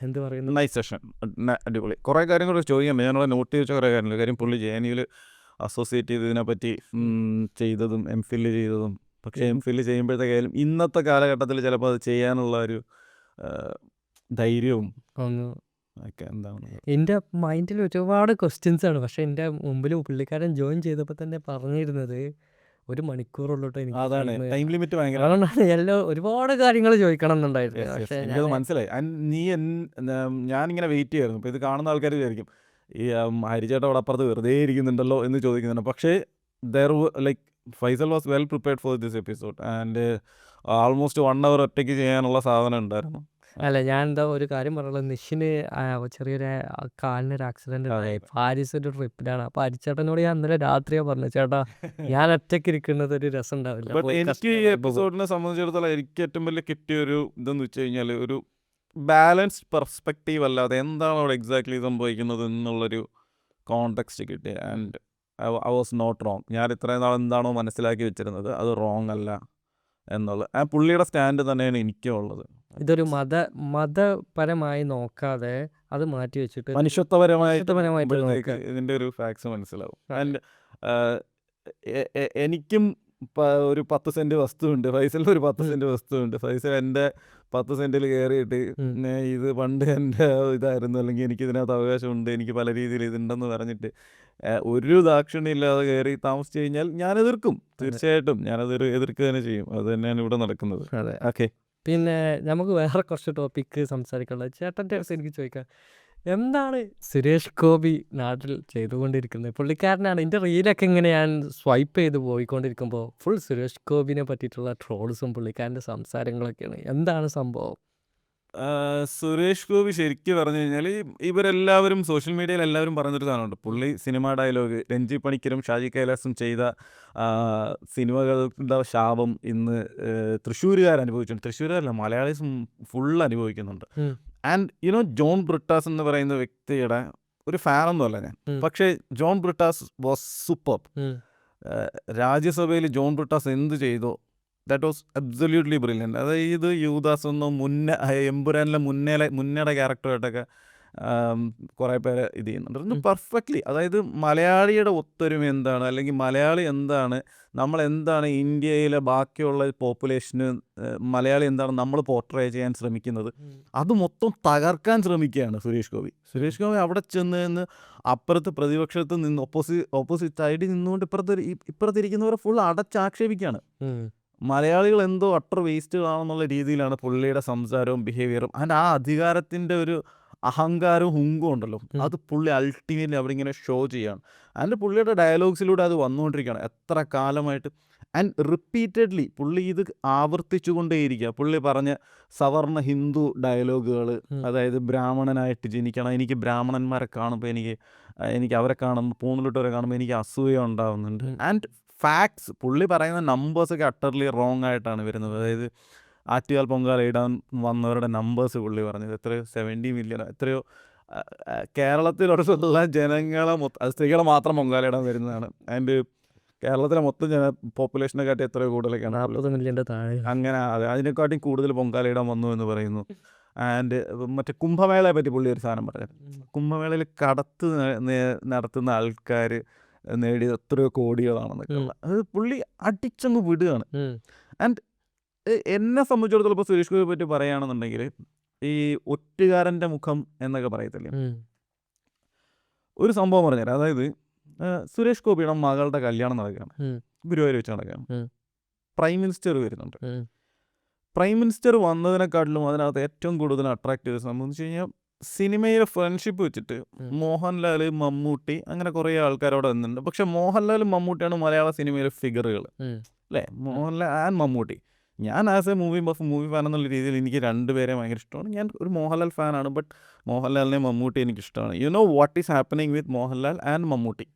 എന്ത് പറയുന്നു? നൈസ് സെഷൻ, അടിപൊളി. കുറേ കാര്യങ്ങൾ ചോദിക്കാൻ ഞാനുള്ള നോട്ട് ചെയ്ത കുറേ കാര്യങ്ങൾ. കാര്യം പുള്ളി JNUവിൽ അസോസിയേറ്റ് ചെയ്തതിനെപ്പറ്റി ചെയ്തതും MPhil ചെയ്തതും, പക്ഷേ MPhil ചെയ്യുമ്പോഴത്തേക്കായാലും ഇന്നത്തെ കാലഘട്ടത്തിൽ ചിലപ്പോൾ അത് ചെയ്യാനുള്ള ഒരു ധൈര്യവും ഒക്കെ എന്താണ്. എൻ്റെ മൈൻഡിൽ ഒരുപാട് ക്വസ്റ്റ്യൻസ് ആണ്. പക്ഷേ എൻ്റെ മുമ്പിൽ പുള്ളിക്കാരൻ ജോയിൻ ചെയ്തപ്പോൾ തന്നെ പറഞ്ഞിരുന്നത് 1 മണിക്കൂറുള്ളൂട്ടോ എനിക്ക്. അതാണ് ടൈം ലിമിറ്റ് ഭയങ്കര. അതുകൊണ്ടാണ് എല്ലാം ഒരുപാട് കാര്യങ്ങൾ ചോദിക്കണം എന്നുണ്ടായിരുന്നു. പക്ഷേ എനിക്കത് മനസ്സിലായി. ഞാനിങ്ങനെ വെയിറ്റ് ചെയ്യായിരുന്നു. ഇപ്പോൾ ഇത് കാണുന്ന ആൾക്കാർ വിചാരിക്കും ഈ ഹരിചേട്ടൻ അവിടെ അപ്പുറത്ത് വെറുതെ ഇരിക്കുന്നുണ്ടല്ലോ എന്ന് ചോദിക്കുന്നുണ്ട്. പക്ഷേ like Faisal was well prepared for this episode and almost 1 hour ഒറ്റയ്ക്ക് ചെയ്യാനുള്ള സാധനം ഉണ്ടായിരുന്നു. അല്ല, ഞാൻ എന്താ ഒരു കാര്യം പറയുള്ളത്, നിഷിന് ചെറിയൊരു കാലിനൊരു ആക്സിഡന്റ് ഉണ്ടായി. പാരീസ് ഒരു ട്രിപ്പിലാണ്. അപ്പോൾ അരിച്ചേട്ടനോട് ഞാൻ ഇന്നലെ രാത്രിയാ പറഞ്ഞു, ചേട്ടാ ഞാൻ ഒറ്റയ്ക്ക് ഇരിക്കുന്നത് ഒരു രസം ഉണ്ടാവില്ല. ബട്ട് എനിക്ക് ഈ എപ്പിസോഡിനെ സംബന്ധിച്ചിടത്തോളം എനിക്ക് ഏറ്റവും വലിയ കിട്ടിയൊരു ഇതെന്ന് വെച്ച് കഴിഞ്ഞാൽ ഒരു ബാലൻസ്ഡ് പെർസ്പെക്റ്റീവ് അല്ലാതെ എന്താണ് അവിടെ എക്സാക്ട്ലി സംഭവിക്കുന്നത് എന്നുള്ളൊരു കോണ്ടെക്സ്റ്റ് കിട്ടി. And I was not wrong. ഞാൻ ഇത്രയും നാൾ എന്താണോ മനസ്സിലാക്കി വെച്ചിരുന്നത് അത് റോങ് അല്ല എന്നുള്ളത് ആ പുള്ളിയുടെ സ്റ്റാൻഡ് തന്നെയാണ് എനിക്കും ഉള്ളത്. ഇതൊരു മതപരമായി നോക്കാതെ അത് മാറ്റി വെച്ചിട്ട് മനുഷ്യത്വപരമായിട്ട് ഇതിൻ്റെ ഒരു ഫാക്ട്സ് മനസ്സിലാവും. ആൻഡ് എനിക്കും ഒരു 10 സെൻറ്റ് വസ്തുവുണ്ട്, ഫൈസലിന് ഒരു 10 സെൻറ്റ് വസ്തുവുണ്ട്. ഫൈസൽ എൻ്റെ 10 സെൻറ്റിൽ കയറിയിട്ട് ഇത് പണ്ട് എൻ്റെ ഇതായിരുന്നു, അല്ലെങ്കിൽ എനിക്ക് ഇതിനകത്ത് അവകാശമുണ്ട്, എനിക്ക് പല രീതിയിൽ ഇതുണ്ടെന്ന് പറഞ്ഞിട്ട് ഒരു ദാക്ഷിണ്യം ഇല്ലാതെ കയറി താമസിച്ച് കഴിഞ്ഞാൽ ഞാൻ എതിർക്കും. തീർച്ചയായിട്ടും ഞാനത് എതിർക്കുക തന്നെ ചെയ്യും. അത് തന്നെയാണ് ഇവിടെ നടക്കുന്നത്. അതെ. ഓക്കെ, പിന്നെ നമുക്ക് വേറെ കുറച്ച് ടോപ്പിക്ക് സംസാരിക്കാനുള്ളത്. ചേട്ടൻ്റെ എനിക്ക് ചോദിക്കാം, എന്താണ് സുരേഷ് ഗോപി നാട്ടിൽ ചെയ്തുകൊണ്ടിരിക്കുന്നത്? പുള്ളിക്കാരനാണ് എൻ്റെ റീലൊക്കെ ഇങ്ങനെ ഞാൻ സ്വൈപ്പ് ചെയ്ത് പോയിക്കൊണ്ടിരിക്കുമ്പോൾ ഫുൾ സുരേഷ് ഗോപിനെ പറ്റിയിട്ടുള്ള ട്രോൾസും പുള്ളിക്കാരൻ്റെ സംസാരങ്ങളൊക്കെയാണ്. എന്താണ് സംഭവം? സുരേഷ് ഗോപി ശരിക്കും പറഞ്ഞു കഴിഞ്ഞാൽ ഇവരെല്ലാവരും സോഷ്യൽ മീഡിയയിൽ എല്ലാവരും പറഞ്ഞൊരു സാധനമുണ്ട്. പുള്ളി സിനിമാ ഡയലോഗ് രഞ്ജി പണിക്കരും ഷാജി കൈലാസും ചെയ്ത സിനിമകളുടെ ശാപം ഇന്ന് തൃശ്ശൂരുകാർ അനുഭവിച്ചിട്ടുണ്ട്. തൃശ്ശൂരല്ല, മലയാളീസ് ഫുൾ അനുഭവിക്കുന്നുണ്ട്. ആൻഡ് ജോൺ ബ്രിട്ടാസ് എന്ന് പറയുന്ന വ്യക്തിയുടെ ഒരു ഫാനൊന്നുമല്ല ഞാൻ, പക്ഷേ ജോൺ ബ്രിട്ടാസ് വാസ് സൂപ്പർ. രാജ്യസഭയിൽ ജോൺ ബ്രിട്ടാസ് എന്ത് ചെയ്തോ ദാറ്റ് വാസ് അബ്സല്യൂട്ട്ലി ബ്രില്യൻറ്റ്. അതായത് യൂദാസ് ഒന്നും എമ്പുരാനിലെ മുന്നേടെ ക്യാരക്ടറായിട്ടൊക്കെ കുറേ പേര് ഇത് ചെയ്യുന്നുണ്ട് പെർഫെക്റ്റ്ലി. അതായത് മലയാളിയുടെ ഒത്തൊരുമ എന്താണ്, അല്ലെങ്കിൽ മലയാളി എന്താണ്, നമ്മളെന്താണ് ഇന്ത്യയിലെ ബാക്കിയുള്ള പോപ്പുലേഷന് മലയാളി എന്താണ് നമ്മൾ പോർട്രേ ചെയ്യാൻ ശ്രമിക്കുന്നത്, അത് മൊത്തം തകർക്കാൻ ശ്രമിക്കുകയാണ് സുരേഷ് ഗോപി. സുരേഷ് ഗോപി അവിടെ ചെന്ന് അപ്പുറത്ത് പ്രതിപക്ഷത്ത് നിന്ന് ഓപ്പോസിറ്റ് സൈഡിൽ നിന്നുകൊണ്ട് ഇപ്പുറത്തിരിക്കുന്നവരെ ഫുൾ അടച്ചാക്ഷേപിക്കുകയാണ്. മലയാളികൾ എന്തോ അട്ടർ വേസ്റ്റുകളാണെന്നുള്ള രീതിയിലാണ് പുള്ളിയുടെ സംസാരവും ബിഹേവിയറും. ആ അധികാരത്തിൻ്റെ ഒരു അഹങ്കാരവും ഹുങ്കും ഉണ്ടല്ലോ, അത് പുള്ളി അൾട്ടിമേറ്റ്ലി അവിടെ ഇങ്ങനെ ഷോ ചെയ്യാണ്. ആൻഡ് പുള്ളിയുടെ ഡയലോഗ്സിലൂടെ അത് വന്നുകൊണ്ടിരിക്കുകയാണ് എത്ര കാലമായിട്ട്. ആൻഡ് റിപ്പീറ്റഡ്ലി പുള്ളി ഇത് ആവർത്തിച്ചു കൊണ്ടേയിരിക്കുക. പുള്ളി പറഞ്ഞ സവർണ ഹിന്ദു ഡയലോഗുകൾ, അതായത് ബ്രാഹ്മണനായിട്ട് ജനിക്കണം, എനിക്ക് ബ്രാഹ്മണന്മാരെ കാണുമ്പോൾ എനിക്ക് അവരെ കാണുമ്പോൾ പൂണിലിട്ടവരെ കാണുമ്പോൾ എനിക്ക് അസൂയ ഉണ്ടാവുന്നുണ്ട്. ആൻഡ് ഫാക്ട്സ് പുള്ളി പറയുന്ന നമ്പേഴ്സൊക്കെ അട്ടർലി റോങ് ആയിട്ടാണ് വരുന്നത്. അതായത് ആറ്റുകാൽ പൊങ്കാല ഇടാൻ വന്നവരുടെ നമ്പേഴ്സ് പുള്ളി പറഞ്ഞത് എത്രയോ 70 മില്യൺ എത്രയോ കേരളത്തിലുള്ള ജനങ്ങളെ അത് സ്ത്രീകളെ മാത്രം പൊങ്കാല ഇടാൻ വരുന്നതാണ്. ആൻഡ് കേരളത്തിലെ മൊത്തം പോപ്പുലേഷനെക്കാട്ടി എത്രയോ കൂടുതലൊക്കെയാണ്, 40 മില്യൻ്റെ താഴെ. അങ്ങനെ അതിനെക്കാട്ടിയും കൂടുതൽ പൊങ്കാല ഇടാൻ വന്നു എന്ന് പറയുന്നു. ആൻഡ് മറ്റേ കുംഭമേളയെ പറ്റി പുള്ളി ഒരു സാധനം പറഞ്ഞു. കുംഭമേളയിൽ കടത്ത് നടത്തുന്ന ആൾക്കാർ നേടിയത് എത്രയോ കോടികളാണെന്നൊക്കെ ഉള്ള അത് പുള്ളി അടിച്ചങ്ങ് വിടുകയാണ്. ആൻഡ് എന്നെ സംബന്ധിച്ചിടത്തോളം ഇപ്പോൾ സുരേഷ് ഗോപിയെ പറ്റി പറയുകയാണെന്നുണ്ടെങ്കിൽ ഈ ഒറ്റുകാരൻ്റെ മുഖം എന്നൊക്കെ പറയത്തില്ലേ, ഒരു സംഭവം പറഞ്ഞുതരാം. അതായത് സുരേഷ് ഗോപിയുടെ മകളുടെ കല്യാണം നടക്കുകയാണ്, ഗുരുവായൂർ വെച്ച് നടക്കുകയാണ്. പ്രൈം മിനിസ്റ്റർ വരുന്നുണ്ട്. പ്രൈം മിനിസ്റ്റർ വന്നതിനെക്കാട്ടിലും അതിനകത്ത് ഏറ്റവും കൂടുതൽ അട്രാക്ട് ചെയ്ത സംഭവം എന്ന് വെച്ച് കഴിഞ്ഞാൽ സിനിമയിലെ ഫ്രണ്ട്ഷിപ്പ് വെച്ചിട്ട് മോഹൻലാൽ, മമ്മൂട്ടി, അങ്ങനെ കുറേ ആൾക്കാരവിടെ വന്നിട്ടുണ്ട്. പക്ഷെ മോഹൻലാലും മമ്മൂട്ടിയാണ് മലയാള സിനിമയിലെ ഫിഗറുകൾ അല്ലേ, മോഹൻലാൽ ആൻഡ് മമ്മൂട്ടി. ഞാൻ ആസ് എ മൂവി ഫാൻ എന്നുള്ള രീതിയിൽ എനിക്ക് രണ്ടുപേരെ ഭയങ്കര ഇഷ്ടമാണ്. ഞാൻ ഒരു മോഹൻലാൽ ഫാനാണ്, ബട്ട് മോഹൻലാലിനെ മമ്മൂട്ടി എനിക്കിഷ്ടമാണ്. You know what is happening with Mohanlal and Mammootty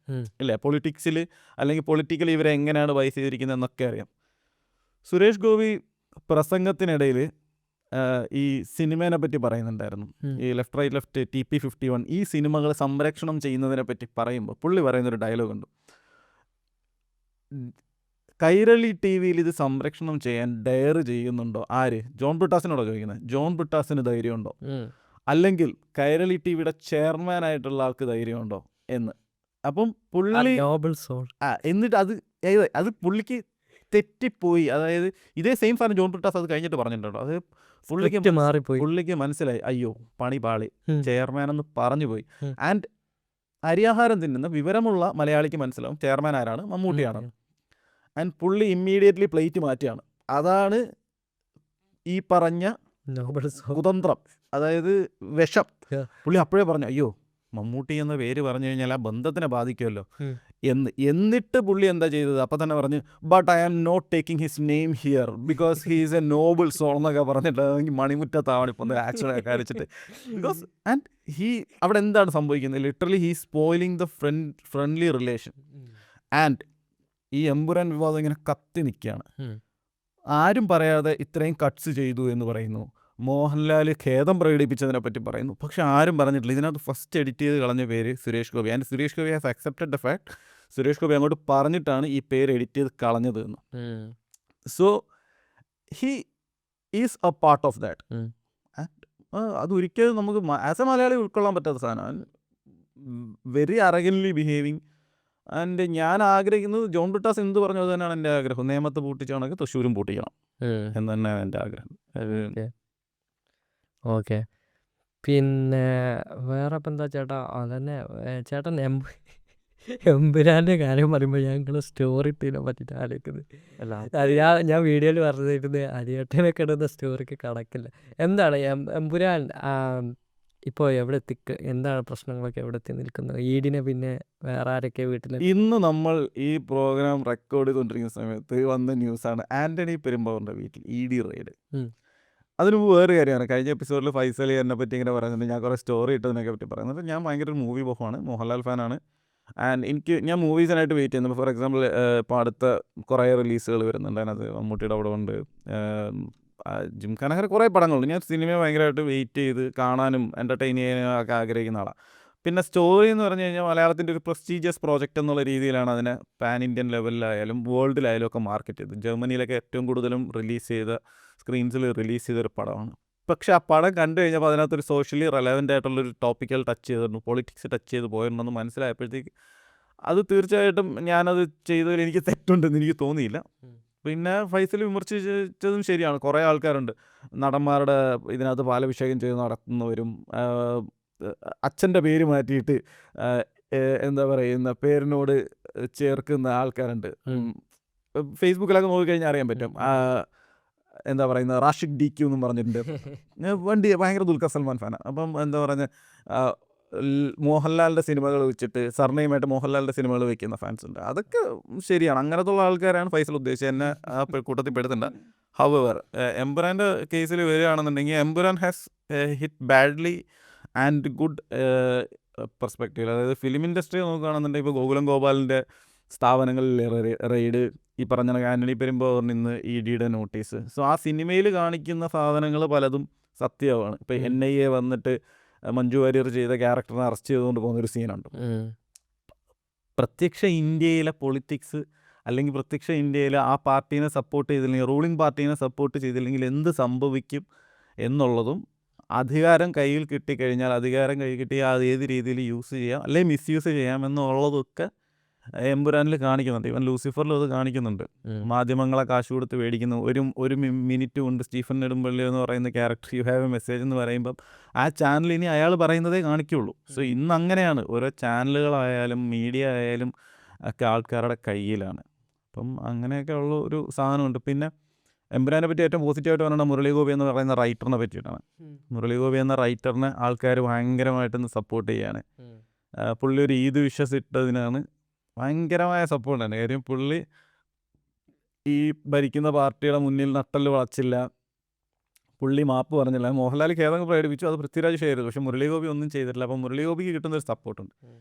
ഇല്ലേ, പൊളിറ്റിക്സിൽ അല്ലെങ്കിൽ പൊളിറ്റിക്കലി ഇവരെ എങ്ങനെയാണ് ബൈസ് ചെയ്തിരിക്കുന്നത് എന്നൊക്കെ അറിയാം. സുരേഷ് ഗോപി പ്രസംഗത്തിനിടയിൽ ഈ സിനിമേനെ പറ്റി പറയുന്നുണ്ടായിരുന്നു. ഈ ലെഫ്റ്റ് റൈറ്റ് ലെഫ്റ്റ് TP51 ഈ സിനിമകൾ സംരക്ഷണം ചെയ്യുന്നതിനെ പറ്റി പറയുമ്പോൾ പുള്ളി പറയുന്നൊരു ഡയലോഗുണ്ട്. കൈരളി TV-യിൽ ഇത് സംരക്ഷണം ചെയ്യാൻ ഡയർ ചെയ്യുന്നുണ്ടോ ആര്? ജോൺ ബ്രിട്ടാസിനോടോ ചോദിക്കുന്നത്. ജോൺ ബ്രിട്ടാസിന് ധൈര്യമുണ്ടോ, അല്ലെങ്കിൽ കൈരളി TV-യുടെ ചെയർമാനായിട്ടുള്ള ആൾക്ക് ധൈര്യമുണ്ടോ എന്ന്. അപ്പം പുള്ളി എന്നിട്ട് അത് പുള്ളിക്ക് തെറ്റിപ്പോയി. അതായത് ഇതേ സെയിം സാധനം ജോൺ ബ്രിട്ടാസ് അത് കഴിഞ്ഞിട്ട് പറഞ്ഞിട്ടുണ്ടോ, അത് പുള്ളിക്ക് മനസ്സിലായി അയ്യോ പണി പാളി, ചെയർമാൻ എന്ന് പറഞ്ഞു പോയി. ആൻഡ് അരിയാഹാരം തിന്നുന്ന വിവരമുള്ള മലയാളിക്ക് മനസ്സിലാവും ചെയർമാൻ ആരാണ്, മമ്മൂട്ടിയാണ്. ആൻഡ് പുള്ളി ഇമ്മീഡിയറ്റ്ലി പ്ലേറ്റ് മാറ്റുകയാണ്. അതാണ് ഈ പറഞ്ഞ കുതന്ത്രം, അതായത് വിഷം. പുള്ളി അപ്പോഴേ പറഞ്ഞു അയ്യോ മമ്മൂട്ടി എന്ന പേര് പറഞ്ഞു കഴിഞ്ഞാൽ ആ ബന്ധത്തിനെ ബാധിക്കുമല്ലോ എന്നിട്ട് പുള്ളി എന്താ ചെയ്തത്, അപ്പം തന്നെ പറഞ്ഞു but I am not taking his name here because he is a noble soul എന്നൊക്കെ പറഞ്ഞിട്ട് മണിമുറ്റത്താവണം ഇപ്പം ആക്ഷനൊക്കെ അരച്ചിട്ട്. ബിക്കോസ് ആൻഡ് അവിടെ എന്താണ് സംഭവിക്കുന്നത്, literally he spoiling the friendly relation. And ഈ എമ്പുരാൻ വിവാദം ഇങ്ങനെ കത്തി നിൽക്കുകയാണ്. ആരും പറയാതെ ഇത്രയും കട്ട്സ് ചെയ്തു എന്ന് പറയുന്നു. മോഹൻലാൽ ഖേദം പ്രകടിപ്പിച്ചതിനെ പറ്റി പറയുന്നു. പക്ഷെ ആരും പറഞ്ഞിട്ടില്ല ഇതിനകത്ത് ഫസ്റ്റ് എഡിറ്റ് ചെയ്ത് കളഞ്ഞ പേര് Suresh Gopi. And Suresh Gopi has accepted the fact. Suresh Gopi അങ്ങോട്ട് പറഞ്ഞിട്ടാണ് ഈ പേര് എഡിറ്റ് ചെയ്ത് കളഞ്ഞത് എന്ന്. So he is A part of that. അതൊരിക്കലും നമുക്ക് ആസ് എ മലയാളി ഉൾക്കൊള്ളാൻ പറ്റാത്ത സാധനമാണ്. Very അറഗൻലി behaving. ആൻഡ് ഞാൻ ആഗ്രഹിക്കുന്നത് ജോൺ ബ്രിട്ടാസ് എന്ത് പറഞ്ഞു അത് തന്നെയാണ് എൻ്റെ ആഗ്രഹം. നേമത്ത് പൂട്ടിച്ചാണെങ്കിൽ തൃശ്ശൂരും പൂട്ടിക്കണം എന്ന് തന്നെയാണ് എൻ്റെ ആഗ്രഹം. ഓക്കെ, പിന്നെ വേറെ ഇപ്പം എന്താ ചേട്ടാ, അതന്നെ ചേട്ടൻ എമ്പുരാൻ്റെ കാര്യം പറയുമ്പോൾ ഞങ്ങൾ സ്റ്റോറി ഇട്ടതിനെ പറ്റിയിട്ട് ആലോചിക്കുന്നത്. അത് ഞാൻ വീഡിയോയിൽ പറഞ്ഞിരുന്നത് അരിയേട്ടനൊക്കെ ഇടുന്ന സ്റ്റോറിക്ക് കണക്കില്ല. എന്താണ് എമ്പുരാൻ ഇപ്പോൾ എവിടെ എന്താണ് പ്രശ്നങ്ങളൊക്കെ എവിടെ എത്തി നിൽക്കുന്നത്? ഈഡിനെ പിന്നെ വേറെ ആരൊക്കെ വീട്ടിൽ? ഇന്ന് നമ്മൾ ഈ പ്രോഗ്രാം റെക്കോർഡ് ചെയ്തുകൊണ്ടിരിക്കുന്ന സമയത്ത് വന്ന ന്യൂസാണ് ആൻ്റണി പെരുമ്പാവൂരിൻ്റെ വീട്ടിൽ ED റെയ്ഡ്. അതിന് മുമ്പ് വേറെ കാര്യമാണ്. കഴിഞ്ഞ എപ്പിസോഡിൽ ഫൈസൽ എന്നെ പറ്റി ഇങ്ങനെ പറയുന്നുണ്ട്, ഞാൻ കുറേ സ്റ്റോറി ഇട്ടതിനൊക്കെ പറ്റി പറയുന്നത്. ഞാൻ ഭയങ്കര ഒരു മൂവി ബഫാണ്, മോഹൻലാൽ ഫാനാണ്. ആൻഡ് ഞാൻ മൂവീസിനായിട്ട് വെയിറ്റ് ചെയ്യുന്നു. ഫോർ എക്സാമ്പിൾ ഇപ്പോൾ അടുത്ത കുറേ റിലീസുകൾ വരുന്നുണ്ട്. അതിനകത്ത് മമ്മൂട്ടിയുടെ അവിടെ ഉണ്ട്, ജിംഖാൻ, അങ്ങനെ കുറേ പടങ്ങളുണ്ട്. ഞാൻ സിനിമ ഭയങ്കരമായിട്ട് വെയിറ്റ് ചെയ്ത് കാണാനും എൻ്റർടൈൻ ചെയ്യാനും ഒക്കെ ആഗ്രഹിക്കുന്ന ആളാണ്. പിന്നെ സ്റ്റോറി എന്ന് പറഞ്ഞു കഴിഞ്ഞാൽ മലയാളത്തിൻ്റെ ഒരു പ്രസ്റ്റീജിയസ് പ്രോജക്റ്റ് എന്നുള്ള രീതിയിലാണ് അതിനെ പാൻ ഇന്ത്യൻ ലെവലിലായാലും വേൾഡിലായാലും ഒക്കെ മാർക്കറ്റ് ചെയ്തത്. ജർമ്മനിയിലൊക്കെ ഏറ്റവും കൂടുതലും സ്ക്രീൻസിൽ റിലീസ് ചെയ്തൊരു പടമാണ്. പക്ഷേ ആ പടം കണ്ടു കഴിഞ്ഞപ്പോൾ അതിനകത്തൊരു സോഷ്യലി റെലവൻ്റ് ആയിട്ടുള്ളൊരു ടോപ്പിക്കൽ ടച്ച് ചെയ്തിരുന്നു, പൊളിറ്റിക്സ് ടച്ച് ചെയ്ത് പോയിട്ടുണ്ടെന്ന് മനസ്സിലായപ്പോഴത്തേക്ക് അത് തീർച്ചയായിട്ടും ഞാനത് ചെയ്തതിൽ എനിക്ക് തെറ്റുണ്ടെന്ന് എനിക്ക് തോന്നിയില്ല. പിന്നെ ഫൈസൽ വിമർശിച്ചതും ശരിയാണ്. കുറേ ആൾക്കാരുണ്ട് നടന്മാരുടെ ഇതിനകത്ത് പാലഭിഷേകം ചെയ്ത് നടത്തുന്നവരും, അച്ഛൻ്റെ പേര് മാറ്റിയിട്ട് എന്താ പറയുന്ന പേരിനോട് ചേർക്കുന്ന ആൾക്കാരുണ്ട്. ഫേസ്ബുക്കിലൊക്കെ നോക്കിക്കഴിഞ്ഞാൽ അറിയാൻ പറ്റും. എന്താ പറയുന്നത്, റാഷിഖ് DQ എന്നും പറഞ്ഞിട്ടുണ്ട്. വണ്ടി ഭയങ്കര ദുൽഖർ സൽമാൻ ഫാനാണ്. അപ്പം എന്താ പറഞ്ഞ മോഹൻലാലിൻ്റെ സിനിമകൾ വെച്ചിട്ട് സർനെയിമായിട്ട് മോഹൻലാലിൻ്റെ സിനിമകൾ വെക്കുന്ന ഫാൻസ് ഉണ്ട്. അതൊക്കെ ശരിയാണ്. അങ്ങനത്തുള്ള ആൾക്കാരാണ് ഫൈസൽ ഉദ്ദേശിച്ചത്. എന്നെ ആ കൂട്ടത്തിൽ പെടുത്തുന്നുണ്ട്. ഹവർ എംപുരാൻ്റെ കേസിൽ വരികയാണെന്നുണ്ടെങ്കിൽ Empuraan has hit badly and good perspective. അതായത് ഫിലിം ഇൻഡസ്ട്രി നോക്കുകയാണെന്നുണ്ടെങ്കിൽ ഇപ്പോൾ ഗോകുലം ഗോപാലിൻ്റെ സ്ഥാപനങ്ങളിൽ റെയ്ഡ്, ഈ പറഞ്ഞ ആന്റണി പെരുമ്പാവൂരിൽ നിന്ന് EDയുടെ നോട്ടീസ്. സോ ആ സിനിമയിൽ കാണിക്കുന്ന സാധനങ്ങൾ പലതും സത്യമാണ്. ഇപ്പോൾ NIA വന്നിട്ട് മഞ്ജു വാര്യർ ചെയ്ത ക്യാരക്ടറിനെ അറസ്റ്റ് ചെയ്തുകൊണ്ട് പോകുന്നൊരു സീനുണ്ട്. പ്രത്യക്ഷ ഇന്ത്യയിലെ പൊളിറ്റിക്സ് അല്ലെങ്കിൽ പ്രത്യക്ഷ ഇന്ത്യയിൽ ആ പാർട്ടീനെ സപ്പോർട്ട് ചെയ്തില്ലെങ്കിൽ, റൂളിംഗ് പാർട്ടീനെ സപ്പോർട്ട് ചെയ്തില്ലെങ്കിൽ എന്ത് സംഭവിക്കും എന്നുള്ളതും, അധികാരം കയ്യിൽ കിട്ടിക്കഴിഞ്ഞാൽ അധികാരം കയ്യിൽ കിട്ടിയാൽ അത് ഏത് രീതിയിൽ യൂസ് ചെയ്യാം അല്ലെങ്കിൽ മിസ്യൂസ് ചെയ്യാം എന്നുള്ളതൊക്കെ എംപുരാനിൽ കാണിക്കുന്നുണ്ട്. ഇവൻ ലൂസിഫറിലും അത് കാണിക്കുന്നുണ്ട്. മാധ്യമങ്ങളെ കാശ് കൊടുത്ത് മേടിക്കുന്ന ഒരു മിനിറ്റ് കൊണ്ട് സ്റ്റീഫൻ നെടുമ്പള്ളി എന്ന് പറയുന്ന character you have A message എന്ന് പറയുമ്പം ആ ചാനൽ ഇനി അയാൾ പറയുന്നതേ കാണിക്കുള്ളൂ. സോ ഇന്ന് അങ്ങനെയാണ്. ഓരോ ചാനലുകളായാലും മീഡിയ ആയാലും ഒക്കെ ആൾക്കാരുടെ കയ്യിലാണ്. അപ്പം അങ്ങനെയൊക്കെ ഉള്ള ഒരു സാധനമുണ്ട്. പിന്നെ എംപുരാനെ പറ്റി ഏറ്റവും പോസിറ്റീവായിട്ട് പറഞ്ഞാൽ മുരളി ഗോപി എന്ന് പറയുന്ന റൈറ്ററിനെ പറ്റിയിട്ടാണ്. മുരളി ഗോപി എന്ന റൈറ്ററിനെ ആൾക്കാർ ഭയങ്കരമായിട്ടൊന്ന് സപ്പോർട്ട് ചെയ്യാണ്. പുള്ളി ഒരു ഈദ് വിശ്വസിട്ടതിനാണ് ഭയങ്കരമായ സപ്പോർട്ടാണ്. കാര്യം പുള്ളി ഈ ഭരിക്കുന്ന പാർട്ടിയുടെ മുന്നിൽ നട്ടല് വളച്ചില്ല, പുള്ളി മാപ്പ് പറഞ്ഞില്ല. മോഹൻലാൽ ഖേദം പ്രകടിപ്പിച്ചു, അത് പൃഥ്വിരാജ് ഷെയർ ചെയ്തു. പക്ഷേ മുരളി ഗോപി ഒന്നും ചെയ്തിട്ടില്ല. അപ്പം മുരളി ഗോപിക്ക് കിട്ടുന്നൊരു സപ്പോർട്ടുണ്ട്.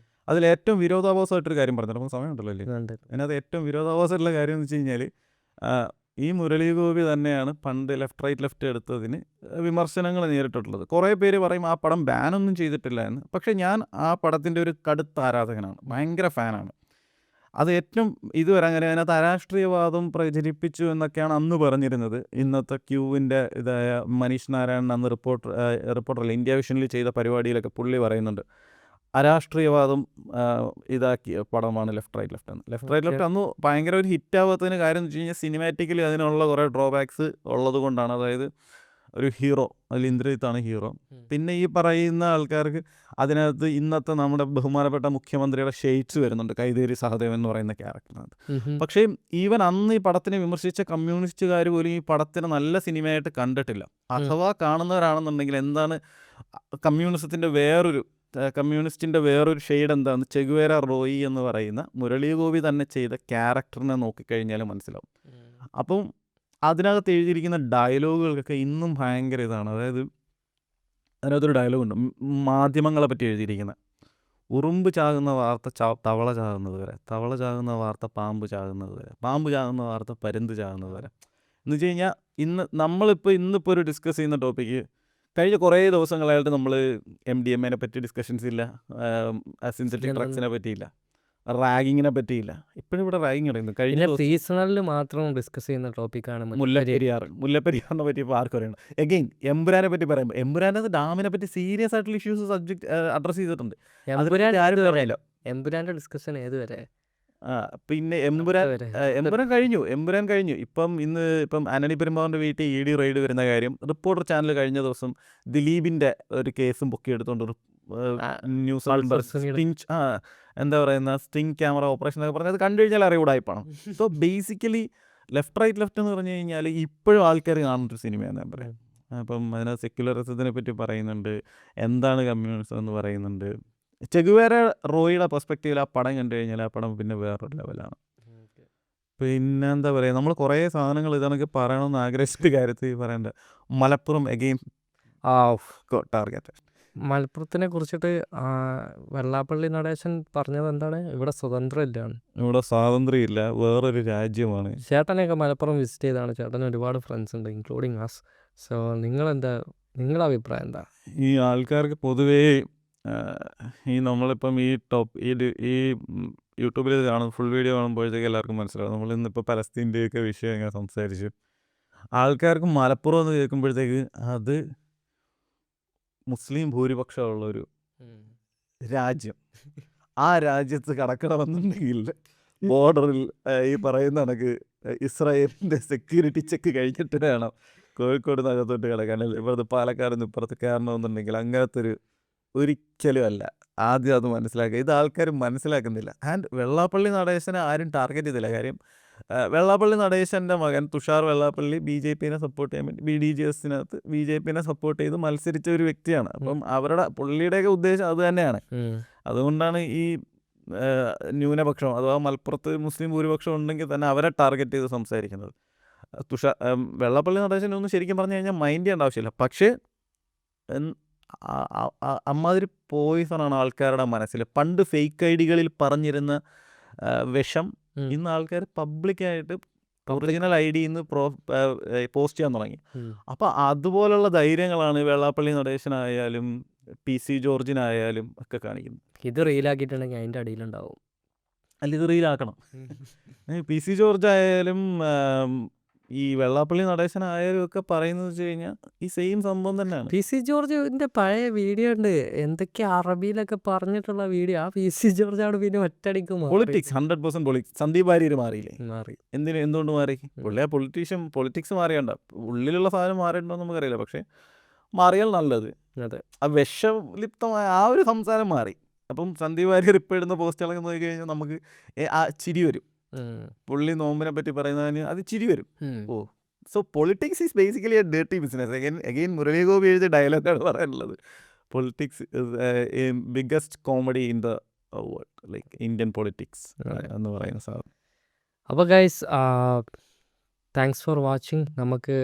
അതിൽ ഏറ്റവും വിരോധാഭാസമായിട്ടൊരു കാര്യം പറഞ്ഞിട്ട് നമുക്ക് സമയമുണ്ടല്ലോ അല്ലേ, അതിനകത്ത് ഏറ്റവും വിരോധാഭാസമായിട്ടുള്ള കാര്യം എന്ന് വെച്ച് കഴിഞ്ഞാൽ ഈ മുരളി ഗോപി തന്നെയാണ് പണ്ട് ലെഫ്റ്റ് എടുത്തതിന് വിമർശനങ്ങൾ നേരിട്ടിട്ടുള്ളത്. കുറേ പേര് പറയും ആ പടം ബാനൊന്നും ചെയ്തിട്ടില്ല എന്ന്. പക്ഷേ ഞാൻ ആ പടത്തിൻ്റെ ഒരു കടുത്ത ആരാധകനാണ്, ഭയങ്കര ഫാനാണ്. അത് ഏറ്റവും ഇതുവരെ അങ്ങനെ അതിനകത്ത് അരാഷ്ട്രീയവാദം പ്രചരിപ്പിച്ചു എന്നൊക്കെയാണ് അന്ന് പറഞ്ഞിരുന്നത്. ഇന്നത്തെ ക്യൂവിൻ്റെ ഇതായ മനീഷ് നാരായണൻ അന്ന് റിപ്പോർട്ടറല്ല ഇന്ത്യ വിഷനിൽ ചെയ്ത പരിപാടിയിലൊക്കെ പുള്ളി പറയുന്നുണ്ട് അരാഷ്ട്രീയവാദം ഇതാക്കിയ പടമാണ് ലെഫ്റ്റ് അന്ന് ഭയങ്കര ഒരു ഹിറ്റാവാത്തതിന് കാര്യം എന്ന് വെച്ച് കഴിഞ്ഞാൽ സിനിമാറ്റിക്കലി അതിനുള്ള കുറേ ഡ്രോബാക്സ് ഉള്ളത് കൊണ്ടാണ്. അതായത് ഒരു ഹീറോ, അതിൽ ഇന്ദ്രജിത്താണ് ഹീറോ. പിന്നെ ഈ പറയുന്ന ആൾക്കാർക്ക് അതിനകത്ത് ഇന്നത്തെ നമ്മുടെ ബഹുമാനപ്പെട്ട മുഖ്യമന്ത്രിയുടെ ഷെയ്ഡ്സ് വരുന്നുണ്ട്, കൈതേരി സഹദേവൻ എന്ന് പറയുന്ന ക്യാരക്ടറിനകത്ത്. പക്ഷേ ഈവൻ അന്ന് ഈ പടത്തിനെ വിമർശിച്ച കമ്മ്യൂണിസ്റ്റുകാർ പോലും ഈ പടത്തിനെ നല്ല സിനിമയായിട്ട് കണ്ടിട്ടില്ല. അഥവാ കാണുന്നവരാണെന്നുണ്ടെങ്കിൽ എന്താണ് കമ്മ്യൂണിസ്റ്റിൻ്റെ വേറൊരു ഷെയ്ഡ് എന്താണെന്ന് ചെഗുവേര റോയി എന്ന് പറയുന്ന മുരളി ഗോപി തന്നെ ചെയ്ത ക്യാരക്ടറിനെ നോക്കിക്കഴിഞ്ഞാൽ മനസ്സിലാവും. അപ്പം അതിനകത്ത് എഴുതിയിരിക്കുന്ന ഡയലോഗുകൾക്കൊക്കെ ഇന്നും ഭയങ്കര ഇതാണ്. അതായത് അതിനകത്തൊരു ഡയലോഗുണ്ട് മാധ്യമങ്ങളെ പറ്റി എഴുതിയിരിക്കുന്നത്, ഉറുമ്പ് ചാകുന്ന വാർത്ത തവള ചാകുന്നത് വരെ, തവള ചാകുന്ന വാർത്ത പാമ്പ് ചാകുന്നത് വരെ, പാമ്പ് ചാകുന്ന വാർത്ത പരുന്ത് ചാകുന്നത് വരെ. എന്ന് വെച്ച് കഴിഞ്ഞാൽ ഇന്നിപ്പോൾ ഒരു ഡിസ്കസ് ചെയ്യുന്ന ടോപ്പിക്ക് കഴിഞ്ഞ കുറേ ദിവസങ്ങളായിട്ട് നമ്മൾ MDMA പറ്റി ഡിസ്കഷൻസ് ഇല്ല, സിന്തറ്റിക് ഡ്രഗ്സിനെ പറ്റിയില്ല, റാഗിങ്ങിനെ പറ്റിയില്ല. ഇപ്പോഴും ഇവിടെ റാഗിങ് പറയുന്നു. കഴിഞ്ഞ സീസണലിൽ മാത്രം ഡിസ്കസ് ചെയ്യുന്ന ടോപ്പിക്കാണ് മുല്ലപ്പെരിയാറിനെ പറ്റി ഇപ്പോൾ ആർക്കും അറിയണം. എഗെയിൻ എംപുരാനെ പറ്റി പറയുമ്പോൾ എംപുരാൻ്റെ ഡാമിനെ പറ്റി സീരിയസ് ആയിട്ടുള്ള ഇഷ്യൂസ് സബ്ജക്ട് അഡ്രസ് ചെയ്തിട്ടുണ്ട്. എംപുരാൻ്റെ ഡിസ്കഷൻ ഏതുവരെ? പിന്നെ എംപുരാൻ കഴിഞ്ഞു. ഇപ്പം ആന്റണി പെരുമ്പാവൂരിൻ്റെ വീട്ടിൽ ED റെയ്ഡ് വരുന്ന കാര്യം റിപ്പോർട്ടർ ചാനൽ കഴിഞ്ഞ ദിവസം ദിലീപിൻ്റെ ഒരു കേസും പൊക്കിയെടുത്തോണ്ട് ന്യൂസ് എന്താ പറയുന്ന സ്റ്റിങ് ക്യാമറ ഓപ്പറേഷൻ എന്നൊക്കെ പറഞ്ഞത് കണ്ടു കഴിഞ്ഞാൽ അറിവുടായിപ്പാണ്. സോ ബേസിക്കലി ലെഫ്റ്റ് എന്ന് പറഞ്ഞു കഴിഞ്ഞാൽ ഇപ്പോഴും ആൾക്കാർ കാണുന്നൊരു സിനിമയാണ് ഞാൻ പറയാം. അപ്പം അതിനകത്ത് സെക്യുലറിസത്തിനെ പറ്റി പറയുന്നുണ്ട്, എന്താണ് കമ്മ്യൂണിസം എന്ന് പറയുന്നുണ്ട്. ചെഗുവേര റോയിയുടെ പെർസ്പെക്റ്റീവിൽ ആ പടം കണ്ടു കഴിഞ്ഞാൽ ആ പടം പിന്നെ വേറൊരു ലെവലാണ്. പിന്നെന്താ പറയുക, നമ്മൾ കുറേ സാധനങ്ങൾ ഇതാണെങ്കിൽ പറയണമെന്ന് ആഗ്രഹിച്ചിട്ട് കാര്യത്തിൽ പറയണ്ട. മലപ്പുറം എഗെയിൻ ആ ടാർഗറ്റ്. മലപ്പുറത്തിനെ കുറിച്ചിട്ട് വെള്ളാപ്പള്ളി നടേശൻ പറഞ്ഞത് എന്താണ്? ഇവിടെ സ്വതന്ത്രം ഇല്ലാണ്. ഇവിടെ സ്വാതന്ത്ര്യമില്ല, വേറൊരു രാജ്യമാണ്. ചേട്ടനെയൊക്കെ മലപ്പുറം വിസിറ്റ് ചെയ്താണ്. ചേട്ടന് ഒരുപാട് ഫ്രണ്ട്സ് ഉണ്ട്, ഇൻക്ലൂഡിങ് ആസ്. സോ നിങ്ങളുടെ അഭിപ്രായം എന്താ? ഈ ആൾക്കാർക്ക് പൊതുവേ ഈ നമ്മളിപ്പം ഈ യൂട്യൂബിൽ കാണും, ഫുൾ വീഡിയോ കാണുമ്പോഴത്തേക്ക് എല്ലാവർക്കും മനസ്സിലാവും. നമ്മൾ ഇന്നിപ്പോൾ പലസ്തീൻ്റെയൊക്കെ വിഷയം ഇങ്ങനെ സംസാരിച്ചു. ആൾക്കാർക്ക് മലപ്പുറം എന്ന് കേൾക്കുമ്പോഴത്തേക്ക് അത് മുസ്ലിം ഭൂരിപക്ഷമുള്ളൊരു രാജ്യം. ആ രാജ്യത്ത് കടക്കണമെന്നുണ്ടെങ്കിൽ ബോർഡറിൽ ഈ പറയുന്ന കണക്ക് ഇസ്രായേലിൻ്റെ സെക്യൂരിറ്റി ചെക്ക് കഴിഞ്ഞിട്ട് വേണം കോഴിക്കോട് നഗരത്തോട്ട് കിടക്കാൻ. ഇപ്പുറത്ത് പാലക്കാട് നിന്ന് ഇപ്പുറത്ത് കയറണമെന്നുണ്ടെങ്കിൽ അങ്ങനത്തെ ഒരിക്കലും അല്ല. ആദ്യം അത് മനസ്സിലാക്കുക. ഇത് ആൾക്കാർ മനസ്സിലാക്കുന്നില്ല. ആൻഡ് വെള്ളാപ്പള്ളി നടേശനെ ആരും ടാർഗറ്റ് ചെയ്തില്ല. കാര്യം വെള്ളാപ്പള്ളി നടേശൻ്റെ മകൻ തുഷാർ വെള്ളാപ്പള്ളി BJPനെ സപ്പോർട്ട് ചെയ്യാൻ വേണ്ടി BDJSനകത്ത് BJPനെ സപ്പോർട്ട് ചെയ്ത് മത്സരിച്ച ഒരു വ്യക്തിയാണ്. അപ്പം പുള്ളിയുടെയൊക്കെ ഉദ്ദേശം അത് തന്നെയാണ്. അതുകൊണ്ടാണ് ഈ ന്യൂനപക്ഷം അഥവാ മലപ്പുറത്ത് മുസ്ലിം ഭൂരിപക്ഷം ഉണ്ടെങ്കിൽ തന്നെ അവരെ ടാർഗറ്റ് ചെയ്ത് സംസാരിക്കുന്നത്. വെള്ളാപ്പള്ളി നടേശനൊന്നും ശരിക്കും പറഞ്ഞു കഴിഞ്ഞാൽ മൈൻഡ് ചെയ്യേണ്ട ആവശ്യമില്ല. പക്ഷേ അമ്മാതിരി പോയിസണാണ് ആൾക്കാരുടെ മനസ്സിൽ. പണ്ട് ഫേക്ക് ഐഡികളിൽ പറഞ്ഞിരുന്ന വിഷം ഇന്ന് ആൾക്കാർ പബ്ലിക്കായിട്ട് ഒറിജിനൽ ID പോസ്റ്റ് ചെയ്യാൻ തുടങ്ങി. അപ്പോൾ അതുപോലുള്ള ധൈര്യങ്ങളാണ് വെള്ളാപ്പള്ളി നടേശനായാലും PC ജോർജിനായാലും ഒക്കെ കാണിക്കുന്നത്. ഇത് റീലാക്കിയിട്ടുണ്ടെങ്കിൽ അതിൻ്റെ അടിയിലുണ്ടാവും. അല്ല, ഇത് റീലാക്കണം. PC ജോർജ് ആയാലും ഈ വെള്ളാപ്പള്ളി നടേശനായാലും ഒക്കെ പറയുന്നത് വെച്ച് കഴിഞ്ഞാൽ ഈ സെയിം സംഭവം തന്നെയാണ്. PC ജോർജിൻ്റെ പഴയ വീഡിയോ ഉണ്ട്, എന്തൊക്കെ അറബിയിലൊക്കെ പറഞ്ഞിട്ടുള്ള വീഡിയോ. ആ PC ജോർജാണ് പിന്നെ ഒറ്റയടിക്ക് പൊളിറ്റിക്സ് 100% പൊളിറ്റിക്സ്. സന്ദീപ് വാര്യർ മാറിയില്ലേ? മാറി. എന്തുകൊണ്ട് മാറി? പുള്ളിയെ പൊളിറ്റിക്സ് മാറിയണ്ട, ഉള്ളിലുള്ള സാധനം മാറിയിട്ടുണ്ടോ എന്ന് നമുക്കറിയില്ല. പക്ഷേ മാറിയാൽ നല്ലത്. അതെ, ആ വിഷലിപ്തമായ ആ ഒരു സംസാരം മാറി. അപ്പം സന്ദീപ് വാര്യർ ഇപ്പോൾ ഇടുന്ന പോസ്റ്റുകളൊക്കെ നോക്കി കഴിഞ്ഞാൽ നമുക്ക് ആ ചിരി വരും. പുള്ളി നോമ്പിനെ പറ്റി പറയുന്നതിന് അത് ചിരി വരും. So politics is basically A dirty business. Again Murali Gopi എഴുതിയ ഡയലോഗാണ് പറയാനുള്ളത്. Politics biggest comedy in the world, like Indian politics എന്ന് പറയുന്ന സാധനം. അപ്പോൾ ഗൈസ്, താങ്ക്സ് ഫോർ വാച്ചിങ്. നമുക്ക്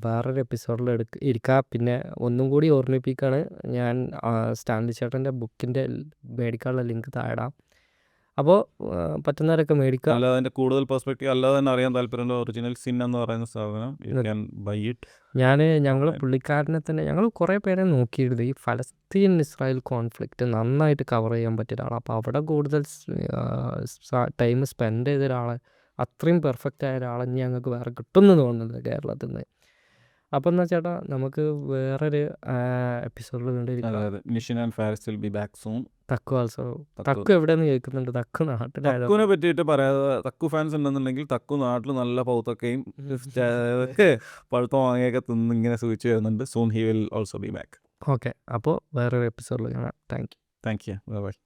വേറൊരു എപ്പിസോഡിൽ ഇരിക്കാം. പിന്നെ ഒന്നും കൂടി ഓർമ്മിപ്പിക്കുകയാണ്, ഞാൻ സ്റ്റാൻലി ചേട്ടൻ്റെ ബുക്കിൻ്റെ മേടിക്കാനുള്ള ലിങ്ക് താഴെടാം. അപ്പോൾ പറ്റുന്നവരൊക്കെ മേടിക്കുക. അല്ലാതെ അതിൻ്റെ കൂടുതൽ പെർസ്പെക്റ്റീവ് അല്ലാതെ തന്നെ അറിയാൻ താല്പര്യമുള്ള ഒറിജിനൽ സിൻ എന്ന് പറയുന്ന സാധനം യു ക്യാൻ ബൈ ഇറ്റ്. ഞങ്ങൾ പുള്ളിക്കാരനെ തന്നെ ഞങ്ങൾ കുറേ പേരെ നോക്കിയിരുന്നു. ഈ ഫലസ്തീൻ ഇസ്രായേൽ കോൺഫ്ലിക്റ്റ് നന്നായിട്ട് കവർ ചെയ്യാൻ പറ്റിയ ഒരാളാണ്. അപ്പോൾ അവിടെ കൂടുതൽ ടൈം സ്പെൻഡ് ചെയ്ത ഒരാളെ, അത്രയും പെർഫെക്റ്റ് ആയ ഒരാളെ ഞങ്ങൾക്ക് വേറെ കിട്ടുമെന്ന് തോന്നുന്നത് കേരളത്തിൽ നിന്ന്. അപ്പം എന്നാ ചേട്ടാ, നമുക്ക് വേറൊരു എപ്പിസോഡിൽ കണ്ടിരിക്കാം. Nishin and Faris will be back soon. തക്കു ആൾസോ. തക്കു എവിടെയെന്ന് കേൾക്കുന്നുണ്ട്. തക്കു നാട്ടിലായത്. തക്കുവിനെ പറ്റിയിട്ട് പറയാതെ, തക്കു ഫാൻസ് ഉണ്ടെന്നുണ്ടെങ്കിൽ തക്കു നാട്ടിൽ നല്ല പൗത്തൊക്കെയും പഴുത്ത വാങ്ങിയൊക്കെ തിന്ന് ഇങ്ങനെ സൂചിച്ച് വരുന്നുണ്ട്. Soon he will also be back. Okay, അപ്പോൾ വേറൊരു എപ്പിസോഡിൽ കാണാം. Thank you. Thank you. By.